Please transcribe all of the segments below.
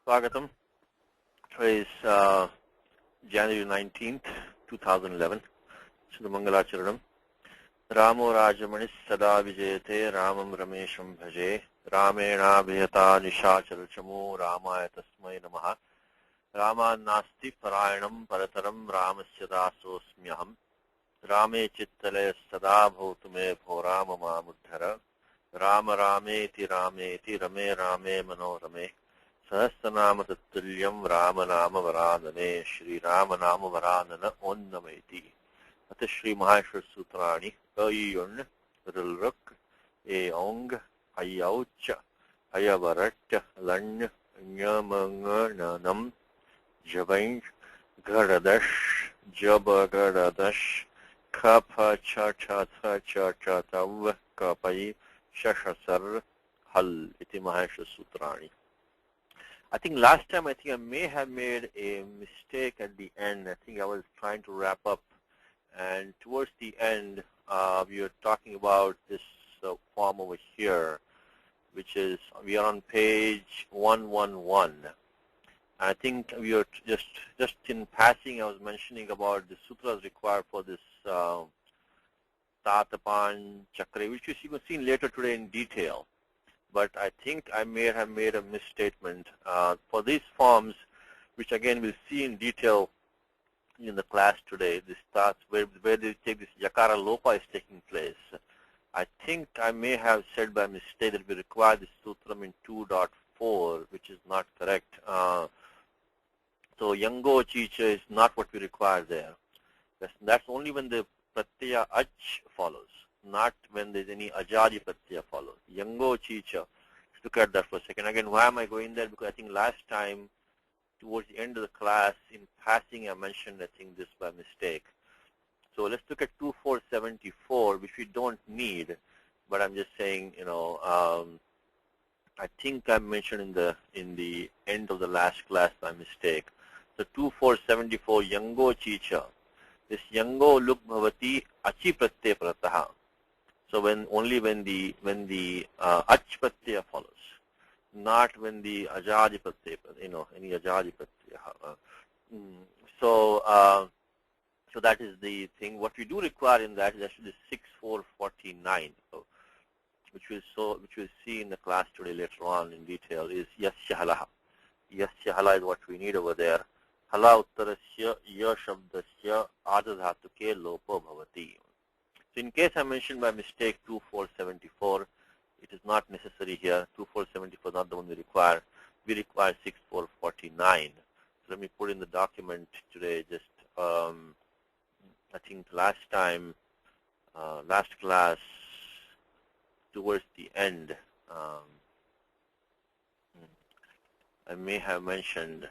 Swagatam. Today is January 19th, 2011. Shuddhamangalacharanam. Ramo Rajamanis Sada Vijayate Ramam Ramesham Bhaje Ramena Bhayata Nishacharachamo Ramaya Tasmai Namaha Rama Nasti Parayanam Parataram Ramasya Dasosmyaham Rame Chittale Sada Bhautume Bhorama Mamuddhara Rama Rameti Rameti Rame Rame Manorame Sahasranama Tattuliyam Rama Nama Varadane Shri Rama Nama Varadana Onnameti Ata Shri Maheshwar Sutrani Ayun Rilruk Eong Ayaucha Ayavarat Lan Nyamangananam Javanj Garadash Jabagaradash Kapha Chacha Chacha Tav Kapai Shashasar Hal Iti Maheshwar Sutrani. I think last time I may have made a mistake at the end. I think I was trying to wrap up, and towards the end we are talking about this form over here, which is we are on page 111. I think we are just in passing I was mentioning about the sutras required for this Tatapan Chakra, which you will see later today in detail. But I think I may have made a misstatement for these forms, which again we'll see in detail in the class today. This starts where they take this Yakara Lopa is taking place. I think I may have said by mistake that we require this sutram in 2.4, which is not correct. So Yango Chicha is not what we require there. That's only when the Pratyaya Ach follows, not when there's any Ajadi Pratyaya follows. Yango Chicha. Let's look at that for a second. Again, why am I going there? Because I think last time, towards the end of the class, in passing, I mentioned, I think, this by mistake. So let's look at 2474, which we don't need, but I'm just saying, I think I mentioned in the end of the last class by mistake. So 2474, Yango Chicha. This Yango Luk Bhavati Achi Pratyaya Prataha. So only when the Ach Pratyaya follows, not when the Ajadi Pratyaya, any Ajadi Pratyaya. So that is the thing. What we do require in that is actually 6449, which we'll see in the class today later on in detail, is Yasya Halaha. Yasya Hala is what we need over there. Hala Uttarasya Ya Shabdasya Adadhatuke Lopo Bhavati. So in case I mentioned by mistake 2474, it is not necessary here. 2474 is not the one we require. We require 6449. So let me put in the document today. Just I think last class, towards the end, I may have mentioned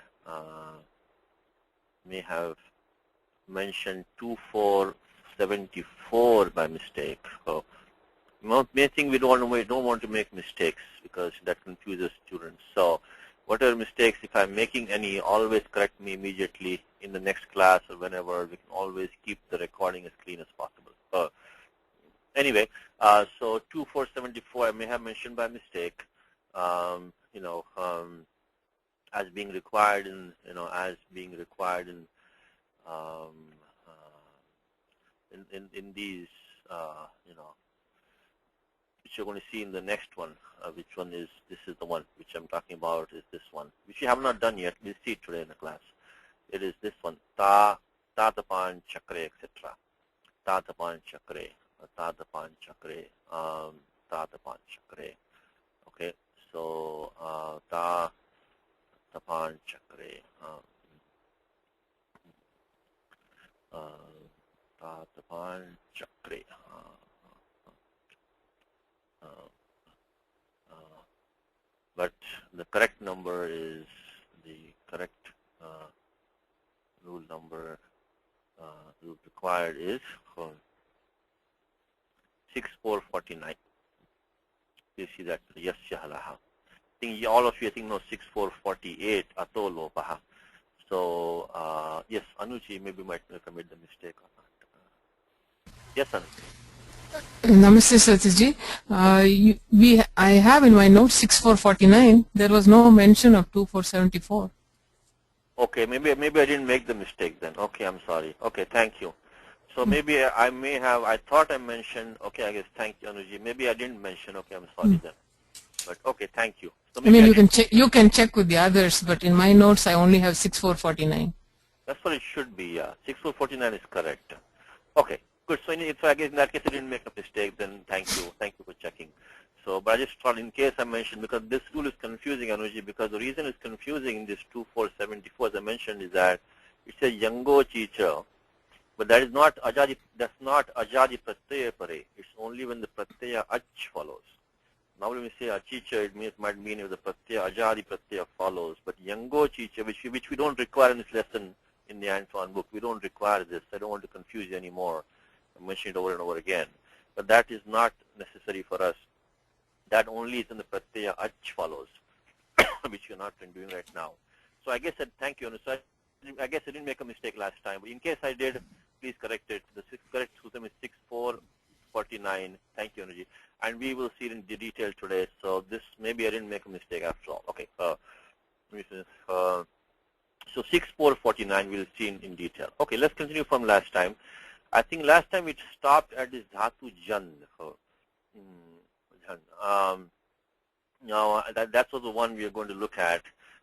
2474 by mistake. So main thing we don't want to make mistakes because that confuses students. So whatever mistakes, if I'm making any, always correct me immediately in the next class or whenever. We can always keep the recording as clean as possible. Anyway, so 2474 I may have mentioned by mistake, as being required in in these, which you're going to see in the next one. Which one is, this is the one which I'm talking about, is this one, which we have not done yet. We'll see it today in the class. It is this one, Tatapan Chakre, etc. Tatapan Chakre, Tatapan Chakre, Tatapan Chakre. Okay, so Tatapan Chakre. Tatapan Chakre. But the correct number is the correct rule number. Rule required is 6449. You see that? Yasya Halaha. I think all of you know 6448 Ato Lopaha. So yes, Anuji maybe might have made the mistake or not. Yes, Anuji. Namaste, Satiji. I have in my notes 6449. There was no mention of 2474. Okay, maybe I didn't make the mistake then. Okay, I'm sorry. Okay, thank you. So maybe I may have, I thought I mentioned, okay, I guess, thank you, Anuji. Maybe I didn't mention, okay, I'm sorry then. But okay, thank you. So I maybe mean, I you did. can check. You can check with the others, but in my notes, I only have 6449. That's what it should be, yeah. 6449 is correct. Okay, good. So if I guess in that case I didn't make a mistake, then thank you. Thank you for checking. So, but I just thought in case I mentioned, because this rule is confusing, Anuji, because the reason it's confusing in this 2474, as I mentioned, is that it says Yango Chicha, but that is not Ajadi, that's not Ajadi Pratyaya Pare. It's only when the Pratyaya Ach follows. Now when we say Achicha, it might mean if the Pratyaya Ajadi Pratyaya follows, but Yango Chicha, which we don't require in this lesson in the Antoine book, we don't require this. I don't want to confuse you anymore. I mentioned it over and over again. But that is not necessary for us. That only is in the Pratyaya Ach follows, which you're not doing right now. So I guess thank you. So I guess I didn't make a mistake last time. But in case I did, please correct it. The correct Sutram is 6449. Thank you, Anuji. And we will see it in detail today. So this, maybe I didn't make a mistake after all. Okay. So 6449 we'll see in detail. Okay, let's continue from last time. I think last time it stopped at this Dhatu Jan. Now that's the one we are going to look at.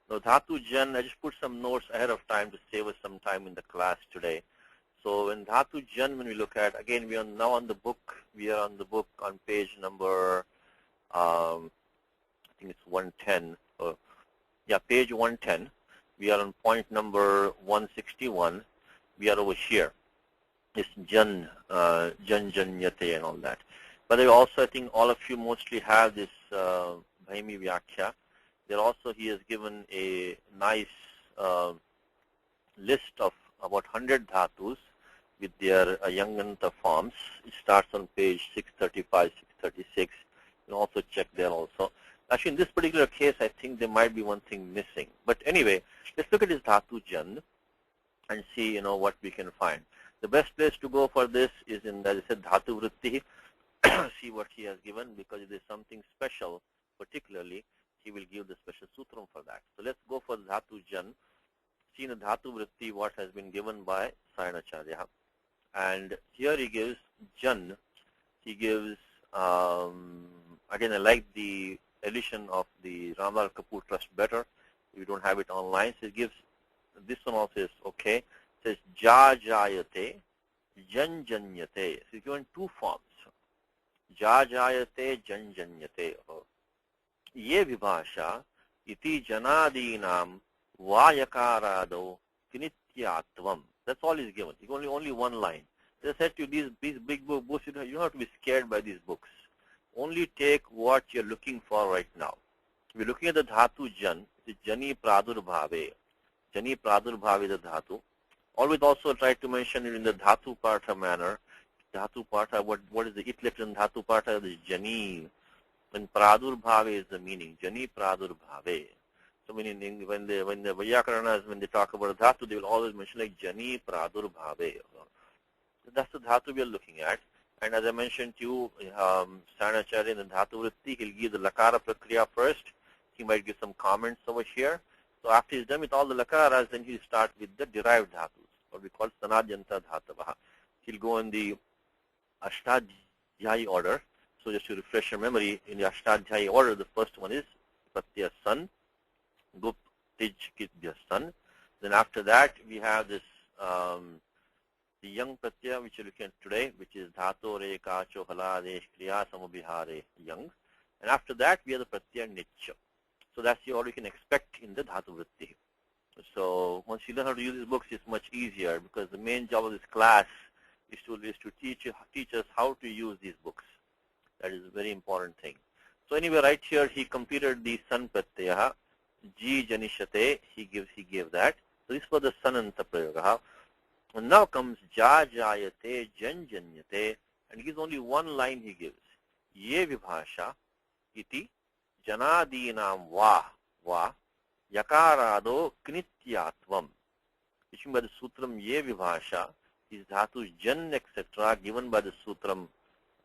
Now Dhatu Jan, I just put some notes ahead of time to save us some time in the class today. So in Dhatu Jan, when we look at, again, we are now on the book. We are on the book on page number, I think it's 110. Yeah, page 110. We are on point number 161. We are over here. It's Jan Janyate and all that. But they also, I think all of you mostly have this Bhaimi Vyakhya. There also, he has given a nice list of about 100 dhatus with their Yanganta forms. It starts on page 635, 636. You can also check there also. Actually, in this particular case, I think there might be one thing missing. But anyway, let's look at this Dhatu Jan and see, what we can find. The best place to go for this is in, as I said, Dhatu Vritti. See what he has given, because if there's something special, particularly, he will give the special sutram for that. So let's go for Dhatu Jan. See in the Dhatu Vritti what has been given by Sayanacharya. And here he gives Jan. He gives, again, I like the edition of the Ramlal Kapoor Trust better. We don't have it online. So it gives, this one also is okay. It says Ja Jayate, Jan Janyate. So it's given two forms. Ja Jayate, Jan Janyate. Ye vibhasha iti janadinam vayakarado kinityatvam. That's all is given. It's only one line. As I said to you, these big books, you don't have to be scared by these books. Only take what you're looking for right now. We're looking at the Dhatu Jan. It's Jani Pradurbhave. Jani Pradurbhave is the Dhatu. Always also try to mention it in the Dhatu Partha manner. Dhatu Partha, what is the it in Dhatu Partha? Is Jani. When Pradurbhave is the meaning. Jani Pradurbhave. So when the Vaiyakaranas, when they talk about Dhatu, they will always mention like Jani Pradurbhave. That's the Dhatu we are looking at. And as I mentioned to you, Sanacharya in the Dhatu Vritti, he'll give the Lakara Prakriya first. He might give some comments over here. So after he's done with all the Lakaras, then he'll start with the derived Dhatus, what we call Sanadhyanta Dhatavaha. He'll go in the Ashtadhyayi order. So just to refresh your memory, in the Ashtadhyayi order, the first one is Pratyaya San, Gup Tij Kitbhya San. Then after that, we have this the young pratyaya, which you're looking at today, which is Dhato Re Kacho Halade Kriya Samabhihare young. And after that, we have the pratyaya Nitya. So that's all you can expect in the Dhatu Vritti. So once you learn how to use these books, it's much easier, because the main job of this class is to teach us how to use these books. That is a very important thing. So anyway, right here, he computed the San Pratyaya, Ji Janishate, he gave that. So this was the Sananta Prayoga. And now comes Ja Jayate, Jan Janyate, and he gives only one line he gives. Ye vibhasha iti janadinam va yakarado knityatvam. Which means by the sutram Ye vibhasha, is dhatu jan, etc., given by the sutram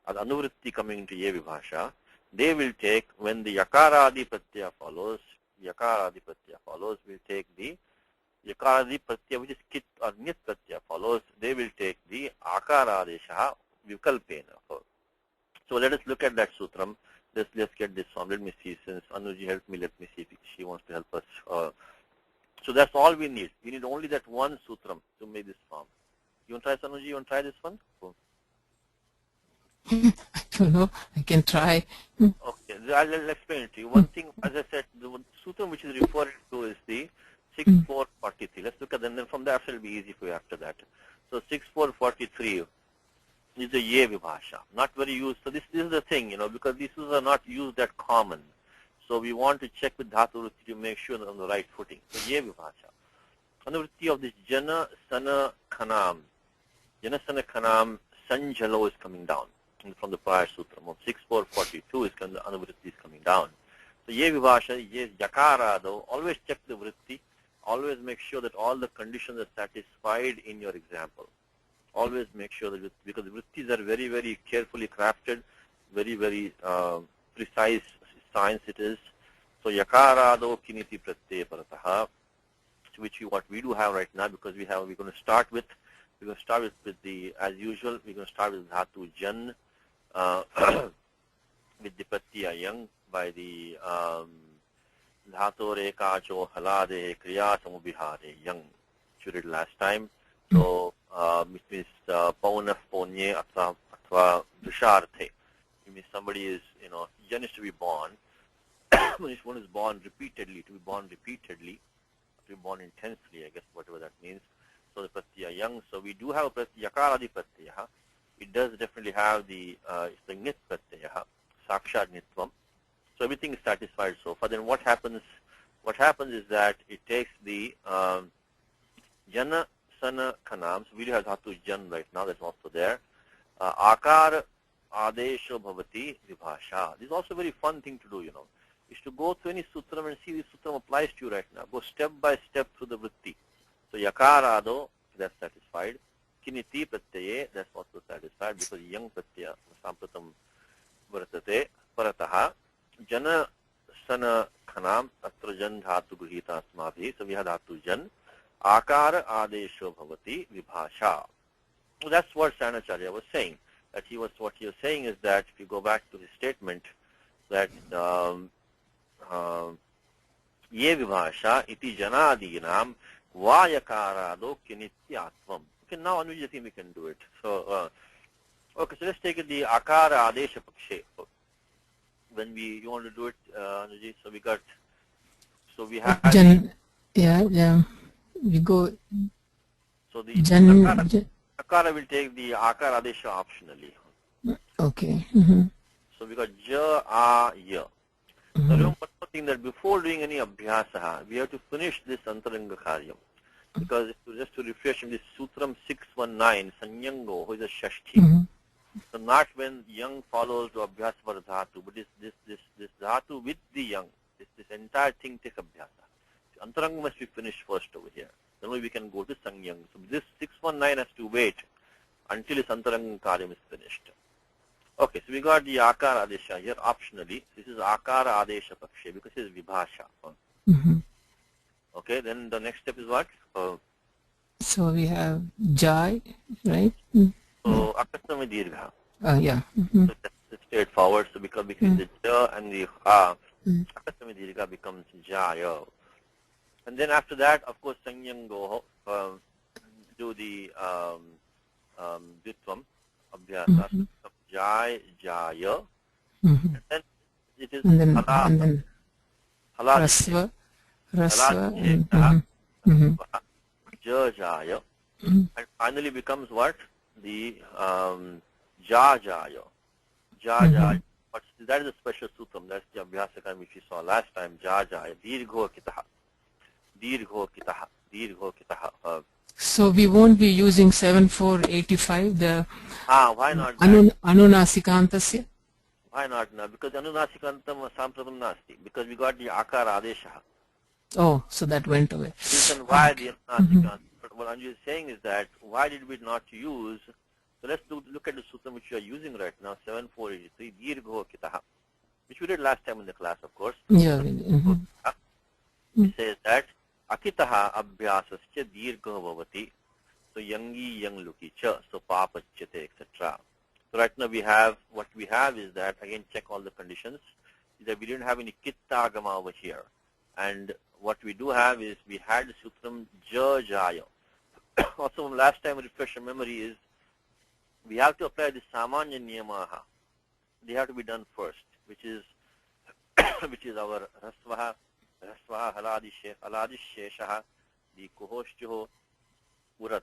Anuvritti coming into Ye Vibhasha, they will take, when the Yakaradi Pratyaya follows, we'll take the Yakaradi Pratyaya, which is Kit or Nit Pratyaya follows, they will take the Akaradesha Vikalpena. So let us look at that sutram. Let's get this form. Let me see, since Anuji helped me, let me see if she wants to help us. So that's all we need. We need only that one sutram to make this form. You want to try, Anuji? You want to try this one? Cool. I don't know. I can try. Okay, I'll explain it to you. One thing, as I said, the sutram which is referred to is the 6443. Let's look at them, then from there it will be easy for you after that. So 6443 is the Ye Vibhasha. Not very used. So this is the thing, because these are not used that common. So we want to check with Dhatu Vritti to make sure they're on the right footing. So Ye Vibhasha. Anuvritti of this Jana Sana Khanam. Jana Sana Khanam Sanjalo is coming down from the prior sutram. Of 6442 is the Anuvritti is coming down. So Ye Vibhasha, Ye Yakara though, always check the Vritti. Always make sure that all the conditions are satisfied in your example. Always make sure that, because the Vrittis are very, very carefully crafted, very, very precise science it is. So Yakarado Kiniti Pratyaya Parataha, which what we do have right now, because we're going to start with the, as usual, we're going to start with Dhatu Jan, with the Pratyaya Yang by the Dhatu Rekacho Halade Kriya Samubihare Yang, which we did last time. So, which means Paunaf Ponye Atva Visharthe. It means somebody is, Jan is to be born. When one is born repeatedly, to be born intensely, I guess, whatever that means. So the Pratyaya Yang. So we do have a Yakaradi Pratyaya. It does definitely have the Nit Pratyaya, Sakshat Nitvam. So everything is satisfied so far. Then what happens? What happens is that it takes the Jana Sana Khanam. So we do have Dhatu Jan right now. That's also there. Akar Adesho Bhavati Vibhasha. This is also a very fun thing to do, is to go through any sutram and see this sutram applies to you right now. Go step by step through the vritti. So Yakarado, that's satisfied. Kiniti Pratyaye, that's also satisfied, because Yang Pratyaya Sampratam Vartate Parataha Jana Sana Khanam Atra Jan Dhatu Gruhita Asmabhi. So we have Dhatu Jan. Akara Adesho Bhavati Vibhasha. So that's what Sanacharya was saying. What he was saying is that, if you go back to his statement, that Ye Vibhasha iti janadinam vayakarado kinityatvam. Okay, now Anuj, I think we can do it. So, okay, so let's take it the Akara Adesha Pakshe. When you want to do it, Anuj, so we have Jan, yeah. We go. So the Jan, Akara will take the Akara Adesha optionally. Okay. So we got Ja, A, Ya. So remember one more thing, that before doing any abhyasa, we have to finish this Antaranga Karyam. Because just to refresh him, this Sutram 619, Sanyango, who is a Shashti. So not when Yang follows to abhyasa for Dhatu, but this Dhatu with the Yang. This entire thing takes abhyasa. Antaranga must be finished first over here. Then only we can go to Sanyang. So this 619 has to wait until his Antaranga Karyam is finished. Okay, so we got the Akara Adesha here optionally. This is Akara Adesha Pakshe because it is Vibhasha. Okay, then the next step is what? So we have Jai, right? So Akasami Dirgha. Yeah. So that's straightforward. So because between the Ja and the Ha, Akasami Dirgha becomes Jaya. And then after that, of course, Sanyango do the Ditvam, Abhyasa. Jai, Jaya. And then it is Hala. Rasva. Ja, Jaya. And finally becomes what? The Ja, Jaya. Ja, Jaya. But that is a special sutram. That's the Abhyasakam which we saw last time. Ja, Jaya. Dirgho Kitaha. Dirgho Kitaha. Dirgho Kitaha. So we won't be using 7485, the why not? Anunasikantasya? Why not? Because Anunasikantam Sampratam Nasti. Because we got the Akara Adesha. Oh, so that went away. Reason why the Anunasikantam. But what Anju is saying is that, why did we not use So let's look at the sutra which we are using right now, 7483, Dirgho Kitaha, which we did last time in the class, of course. Yeah. It says that Akitaha Abhyasascha Dirgho Bhavati, so Yangi Yang Luki Cha, so Papachyate, etc. So right now what we have is that, again check all the conditions, is that we didn't have any Kitta Agama over here. And what we do have is we had the sutram Ja Jaya. Also from last time, refresh your memory, is we have to apply the Samanya Niyamaha. They have to be done first, which is our Rasvaha Haladisheshaha, the Kuhoshchuho, Urat.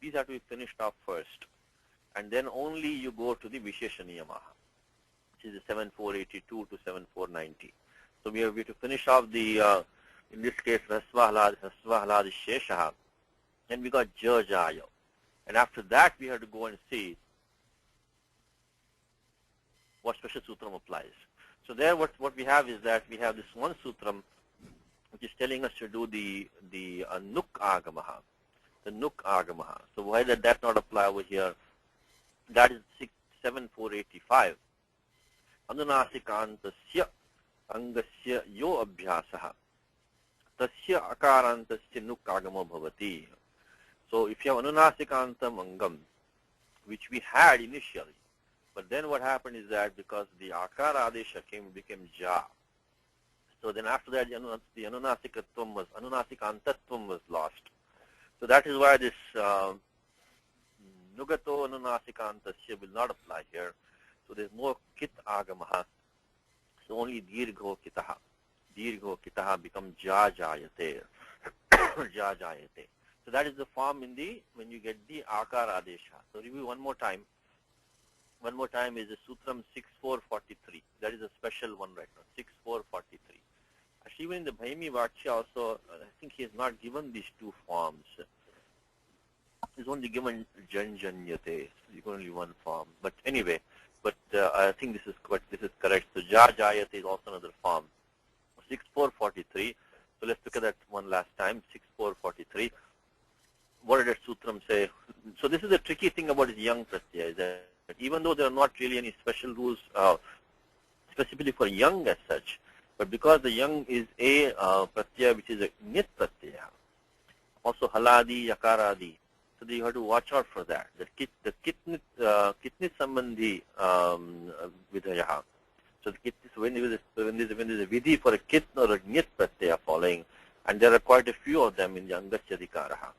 These have to be finished off first. And then only you go to the Vishesha Niyamaha, which is the 7482 to 7490. So we have to finish off the, in this case, Rasva Haladisheshaha. Then we got Ja Jaya. And after that, we have to go and see what special sutram applies. So there, what we have is that we have this one sutram which is telling us to do the Nuk Agamaha, the Nuk Agamaha. So why did that not apply over here? That is 7485. Anunasikantasya angasya yo abhyasaha tasya akarantasya Nuk Agama bhavati. So if you have Anunasikantam Angam, which we had initially, but then what happened is that because the Akara Adesha became Ja, so then after that the Anunasikatvam was lost. So that is why this Nugato Anunasikantasya will not apply here. So there's no Kit Agamaha. So only Dirgho Kitaha. Dirgho Kitaha becomes Ja Jayate. Ja Jayate. So that is the form when you get the Akara Adesha. So review one more time. One more time is the Sutram 6443. That is a special one right now, 6443. Actually, even in the Bhaimi Vakya also, I think he has not given these two forms. He's only given Janjanyate. So only one form. But anyway, I think this is correct. So Ja Jayate is also another form. 6443. So let's look at that one last time. 6443. What did that sutram say? So this is the tricky thing about this young pratyaya, is that even though there are not really any special rules specifically for young as such, but because the young is a pratyaya which is a nit pratyaya, also haladi, yakaradi, so you have to watch out for that. The kitnit sambandhi vidhayaha. So when there's a vidhi for a kit or a nit pratyaya following, and there are quite a few of them in the angasyadikaraha,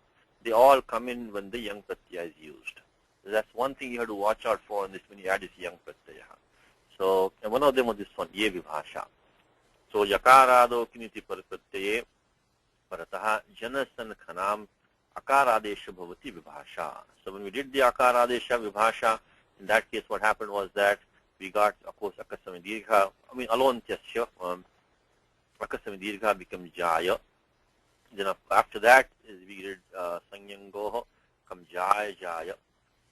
they all come in when the young pratyaya is used. So that's one thing you have to watch out for in this when you add this young pratyaya. So and one of them was this one, ye vibhasha. So yakarado kiniti parapratyaye parataha janasan khanam akaradesha bhavati vibhasha. So when we did the akaradesha vibhasha, in that case what happened was that we got, of course, akasami dirgha, alontyasya, akasami dirgha becomes jaya. Then after that is we did sanyangoho, come jaya jaya.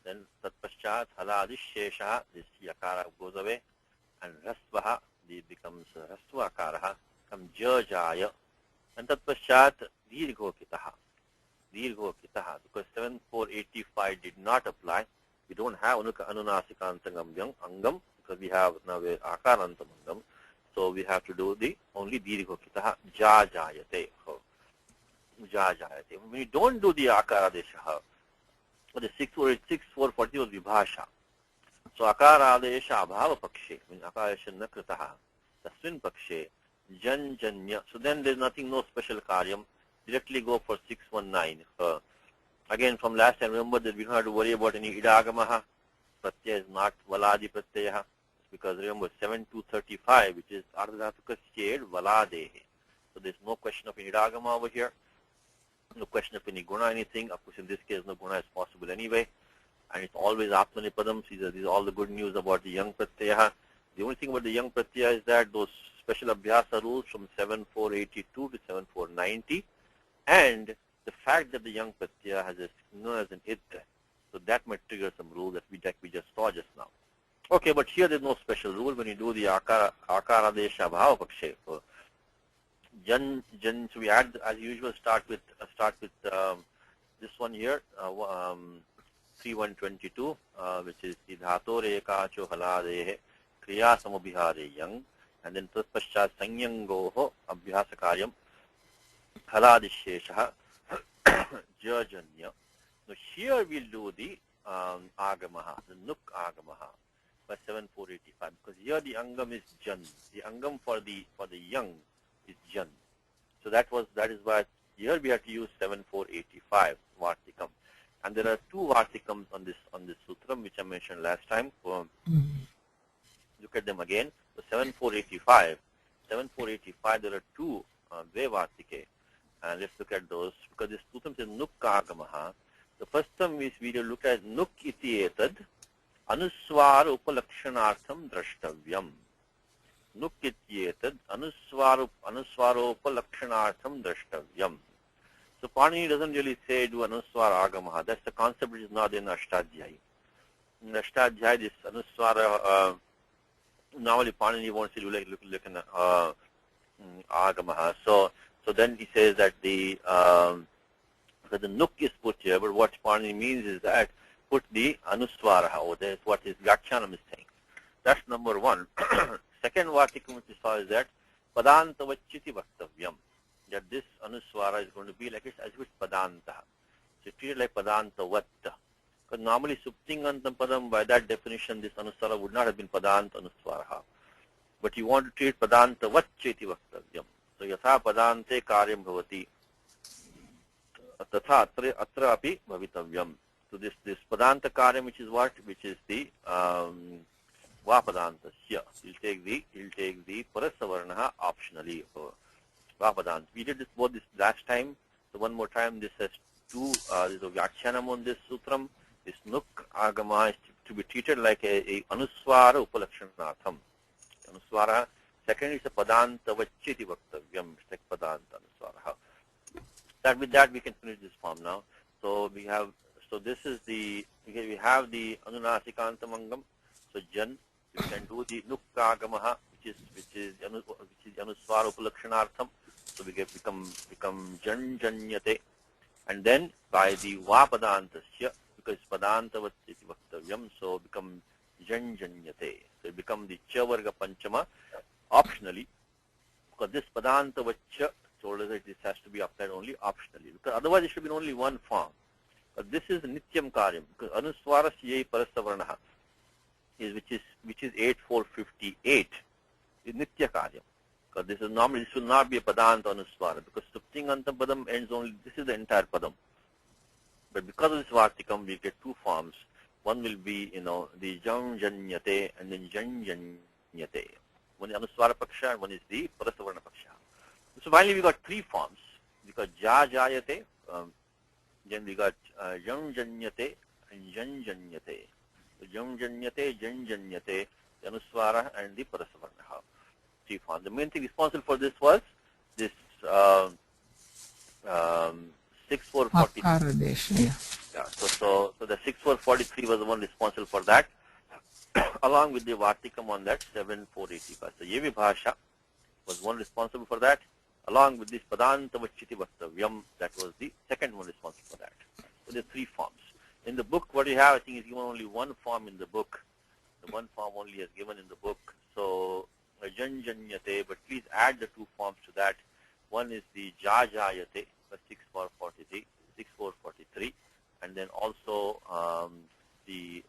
Then tatpaschat haladishesha, this yakara goes away, and rasvaha, it becomes rasva akaraha, come ja jaya. And tatpaschat dirgho kitaha. Dirgho kitaha, because 7485 did not apply. We don't have anunasikantangam angam, because we have now akarantam angam. So we have to do the only dirgho kitaha, ja jayate. Ja jayate. When you don't do the akara desha, the 6440 was vibhasha. So akara desha abhava pakshe, when akara desha nakritaha, tasvin pakshe, jan janya. So then there's nothing, no special karyam. Directly go for 619. Again, from last time, remember that we don't have to worry about any idagamaha. Pratyaya is not valadi pratyaya. Because remember, 7235, which is ardhadhatuka shade valadehe. So there's no question of any idagama over here. No question of any guna, anything. Of course, in this case, no guna is possible anyway. And it's always atmanipadam. These are all the good news about the young pratyaya. The only thing about the young pratyaya is that those special abhyasa rules from 7482 to 7490, and the fact that the young pratyaya has known as an it, so that might trigger some rule that we just saw just now. Okay, but here there's no special rule when you do the akara desha bhava pakshe. So we add, as usual, start with this one here. 3122, which is the dhato rekacho haladehe kriya samabhihare and then tatpaschat sanyangoho abhyasa karyam haladishesha jajanya. Now here we'll do the agamaha, the nuk agamaha by 7485, because here the angam is jan. The angam for the young is jan. So that is why here we have to use 7485 vartikam. And there are two vartikams on this sutram which I mentioned last time. Look at them again. So 7485 there are two vartike. And let's look at those, because this sutram says nuk agamaha. The first term is we will look at nuk iti etad anuswara upalakshanartham drashtavyam. Nuk iti etad anuswara upalakshanartham drashtavyam. So Panini doesn't really say do anuswara agamaha. That's the concept which is not in Ashtadhyayi. In Ashtadhyayi, this anuswara, normally Panini wants to do like an agamaha. So then he says that the nuk is put here, but what Panini means is that put the anuswara over there. That's what his Vyakyanam is saying. That's number one. Second vartikam which we saw is that padantavachiti vaktavyam. That this anuswara is going to be like it's as if it's padanta. So treated like padantavat. Because normally suptingantam padam, by that definition, this anuswara would not have been padanta anuswara. But you want to treat padantavachiti vaktavyam. So yatha padante karyam bhavati. Tatha atra api bhavitavyam. So this padanta karyam, which is what? Which is the vapadantasya. He'll take the parasavarnaha optionally. Vapadant. We did both this last time. So one more time, this has two. There's a Vyakhyanam on this sutram. This nuk agama is to be treated like a anuswara upalakshanartham. Anuswara. Second is a padanta vachiti vaktavyam. It's like padanta anuswara. With that we can finish this form now. So we have. So this is we have the anunasikanthamangam. So jan. We can do the nuk agamaha, which is anuswara upalakshanartham. So we become janjanyate, and then by the vapadantasya, because padantavati vaktavyam, so become janjanyate. So it become the chavarga panchama optionally, because this padantavachya told us that this has to be applied only optionally, because otherwise it should be only one form. But this is nityam karyam, because anuswarasya parasavarnaha is which is 8458 is nitya karyam. Because this will not be a padanta anuswara, because suptingantam padam ends only, this is the entire padam. But because of this vartikam, we get two forms. One will be, the janjanyate and then janjanyate. One is anuswara paksha and one is the parasavarna paksha. So finally we got three forms. We got jajayate, then we got janjanyate and janjanyate. So janjanyate, janjanyate, the anuswara and the parasavarna. Three forms. The main thing responsible for this was this 6443. Yeah. So the 6443 was the one responsible for that, along with the vartikam on that 7485. So Yevi Bhasha was one responsible for that, along with this Padantavachiti Vastavyam, that was the second one responsible for that. So there are three forms. In the book, what you have, I think, is given only one form in the book. The one form only is given in the book. So janjanyate, but please add the two forms to that. One is the jajayate, 6443, and then also the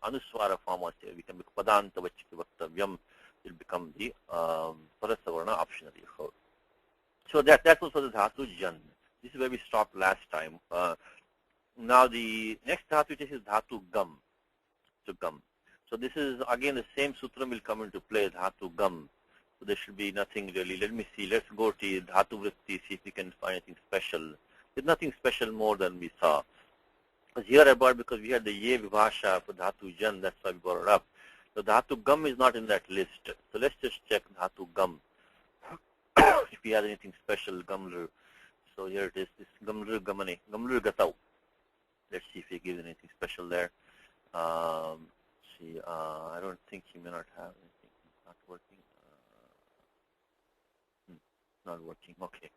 anuswara form, we can make padanta vachiti vaktavyam, will become the parasavarna optionally. So that was for the dhatu jan. This is where we stopped last time. Now the next dhatu is dhatu gam. So gam. So this is again the same sutram will come into play, dhatu gam. So there should be nothing really. Let me see. Let's go to dhatu vritti, see if we can find anything special. There's nothing special more than we saw. Because here about, because we had the ye vibhasha for dhatu jan, that's why we brought it up. So dhatu gam is not in that list. So let's just check dhatu gam. If we had anything special, gamru. So here it is, this gamru gamane, gamru gatau. Let's see if he gives anything special there. See, I don't think he may not have anything. Not working. Not working. Okay.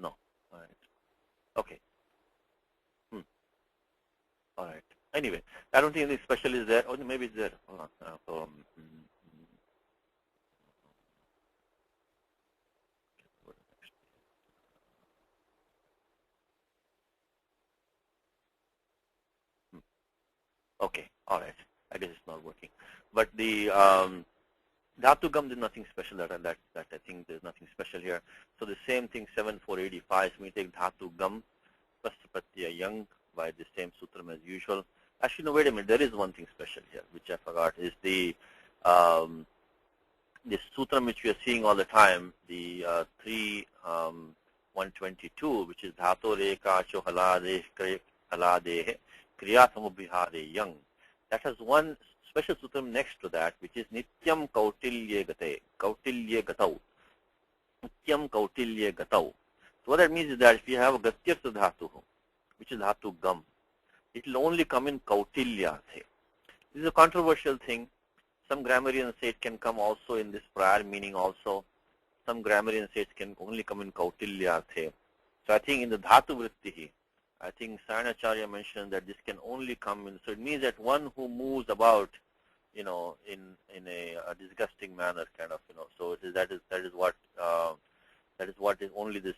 No. All right. Okay. All right. Anyway, I don't think anything special is there. Oh, maybe it's there. Hold on. Okay. All right. I guess it's not working. But the Dhatu Gam, there's nothing special that I think there's nothing special here. So the same thing, 7485. So we take Dhatu Gam, Prastapatya Yang by the same sutram as usual. Actually, no, wait a minute. There is one thing special here, which I forgot, is the this sutram which we are seeing all the time, the 122, which is Dhato Reka Cho Halade Halade Kriya Samubhihare Yang. That has one special sutram next to that, which is Nityam Kautilye Gate, Kautilye Gatau. Nityam Kautilye Gatau. So what that means is that if you have a Gatyartha Dhatu, which is Dhatu Gam, it will only come in Kautilya. This is a controversial thing. Some grammarians say it can come also in this prior meaning also. Some grammarians say it can only come in Kautilya. So I think in the Dhatu Vritti, I think Sayanacharya mentioned that this can only come in. So it means that one who moves about, in a disgusting manner, kind of, So that is what is only this.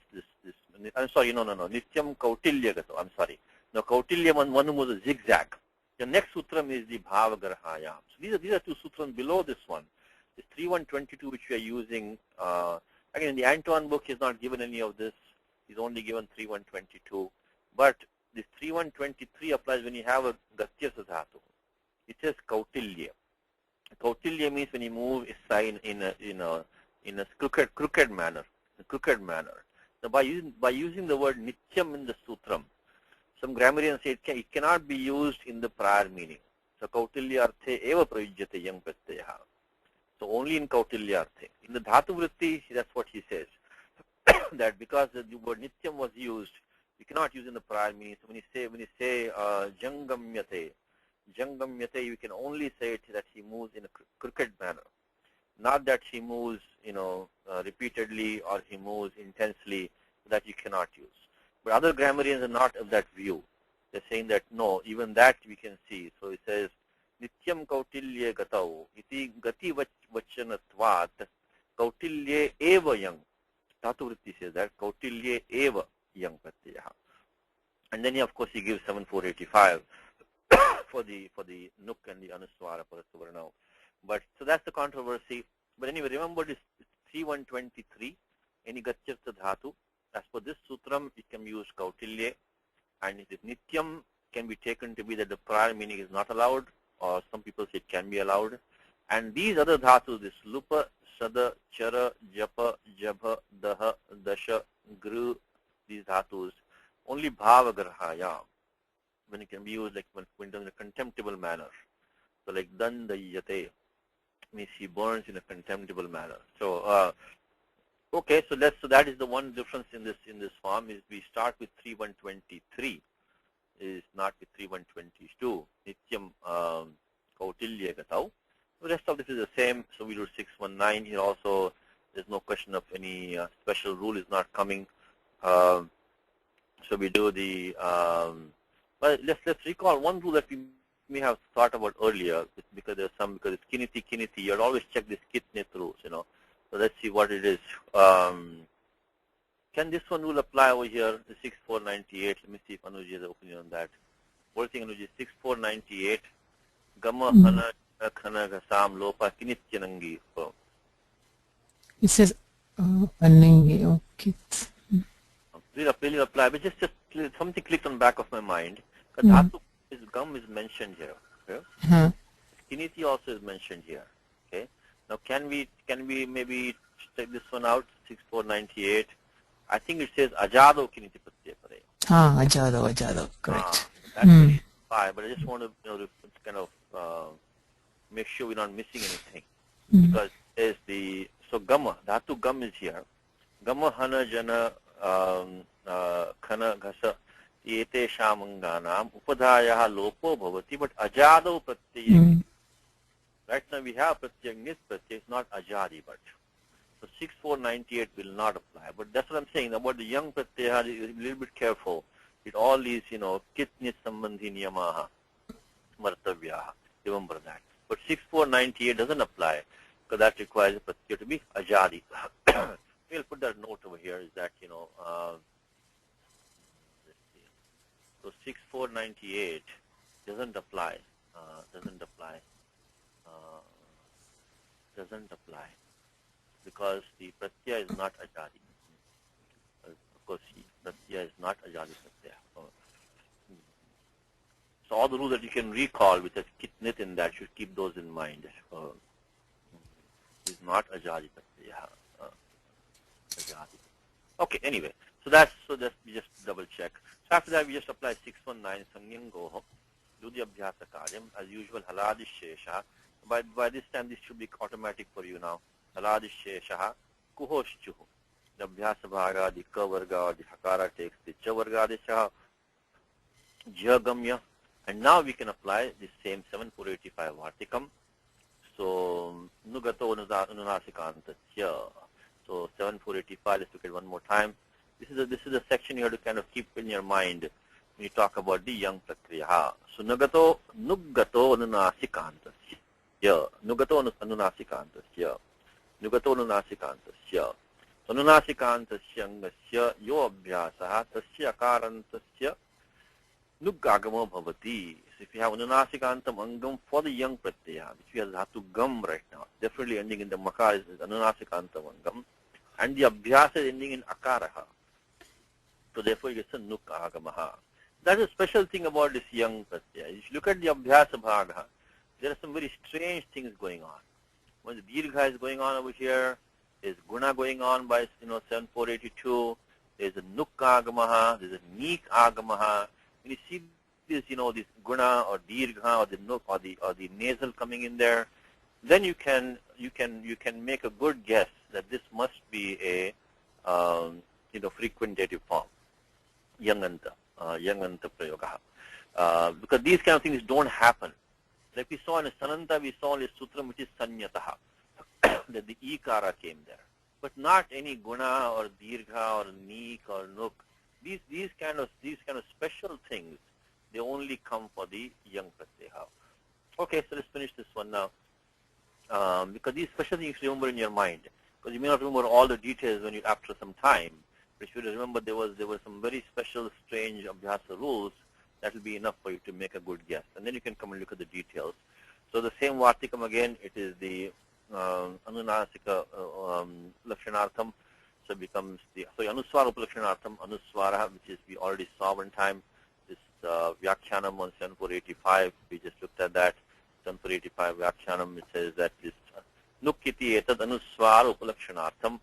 I'm sorry, no. Nityam Kautilya Gato. I'm sorry. No, Kautilya one who moves a zigzag. The next sutram is the Bhavagrahayam. So these are two sutrams below this one. This 3122 which we are using. Again, in the Antoine book, he's not given any of this. He's only given 3122. But this 3123 applies when you have a Gatyartha Dhatu. It says Kautilya. Kautilya means when you move a sign in a crooked manner. Now by using the word Nityam in the sutram, some grammarians say it cannot be used in the prior meaning. So Kautilya Arthe eva prayujyate yang pratyaya. So only in Kautilya Arthe. In the Dhatu Vritti, that's what he says. That because the word Nityam was used, you cannot use in the prior meaning. So when you say Jangamyate, you can only say it that he moves in a crooked manner. Not that he moves, repeatedly or he moves intensely, that you cannot use. But other grammarians are not of that view. They're saying that no, even that we can see. So it says Nityam Kautilye Gatau iti Gati Vachanatvat Kautilye Eva Yang. Dhatu Vritti says that Kautilye Eva Yang Pratyaya. And then of course he gives 7485 for the Nuk and the Anuswara Parasavarna. But so that's the controversy. But anyway, remember this 3123, any Gatyartha Dhatu. As for this sutram, it can be used Kautilya, and it is Nityam can be taken to be that the prior meaning is not allowed, or some people say it can be allowed. And these other dhatus, this Lupa, Sada, Chara, Japa, Jabha, Daha, Dasha, Gru, these dhatus, only Bhavagrahaya, when it can be used like when done in a contemptible manner. So like Dandayate, means he burns in a contemptible manner. So okay, so that is the one difference in this form is we start with 3123, is not with 3122. Nityam Kautilya Gatau. The rest of this is the same. So we do 619 here also. There's no question of any special rule is not coming. So we do the. Well, let's recall one rule that we may have thought about earlier because it's kiniti. You'd always check this kitnit rules, So let's see what it is. Can this one rule apply over here, the 6498? Let me see if Anuj has an opinion on that. What do you think, Anuj? 6498. Gama hana khana gasam lopa kinityanangi. It says anangi. Okay. Please apply. But just something clicked on the back of my mind. Dhatu is gum is mentioned here. Okay? Kiniti also is mentioned here. Okay. Now can we maybe check this one out? 6498. I think it says ajado kiniti pratyaya pare. Ajado, correct. That's very fine, but I just want to kind of make sure we're not missing anything. Because there's so gamma, dhatu gum is here. Gamma hana jana khana ghasa yete shamanganam upadhayaha lopo bhavati, but ajado pratyaya. Right now we have pratyaya nit pratyaya, it's not ajadi but. So 6498 will not apply. But that's what I'm saying. About the young pratyaya, a little bit careful. With all these, kit nit sambandhi niyamaha, martavyaha, remember that. But 6498 doesn't apply because that requires the pratyaya to be ajadi. We'll put that note over here is that, let's see. So 6498 doesn't apply, because the pratyaya is not ajadi. Of course, pratyaya is not ajadi pratyaya. So all the rules that you can recall which has kitnit in that, should keep those in mind. Is not ajadi pratyaya. Ajadi. Okay, anyway. So that's we just double check. So after that we just apply 619 sanyangoho. Do the abhyasa karyam as usual. Haladi shesha. By this time this should be automatic for you now. Haladi shesha kuhoshchuhu. The abhyasa bhaga, the ka varga or the hakara takes the cha varga desha jagamya. And now we can apply the same 7485 vartikam. So nugato ununasikantasya. So 7485, let's look at one more time. This is a section you have to kind of keep in your mind when you talk about the young prakriya. So nugato anunasikantasya. Nugato anunasikantasya. Nugato anunasikantasya. Anunasikantasya angasya yo abhyasaha tasya akarantasya nugagamo bhavati. So if you have anunasikantam angam for the young pratyaya, which we have dhatu gam right now, definitely ending in the makar is anunasikantam angam, and the abhyasa is ending in akaraha. So therefore it gets a nukagamaha. That's a special thing about this young pratyaya. If you look at the abhyasa bhaga, there are some very strange things going on. When the dirgha is going on over here, there's guna going on by 7482, there's a nukagamaha, there's a nik agamaha. When you see this, this guna or dirgha or the nuk or the nasal coming in there, then you can make a good guess that this must be a frequentative form, yanganta prayoga. Because these kind of things don't happen. Like we saw in Sananta, we saw in Sutram which is sanyataha, that the ikara came there. But not any guna or dirgha or nik or nuk. These kind of special things, they only come for the young pratyaya. Okay, so let's finish this one now. Because these special things you remember in your mind. Because you may not remember all the details when you after some time. But if you remember there were some very special, strange abhyasa rules, that will be enough for you to make a good guess. And then you can come and look at the details. So the same vartikam again, it is the anunasika lakshanartham. So it becomes the anuswara upalakshanartham, anuswara, which is we already saw one time. This Vyakhyanam on 7485, we just looked at that. 7485 Vyakhyanam, it says that this nukkiti etad anuswara upalakshanartham,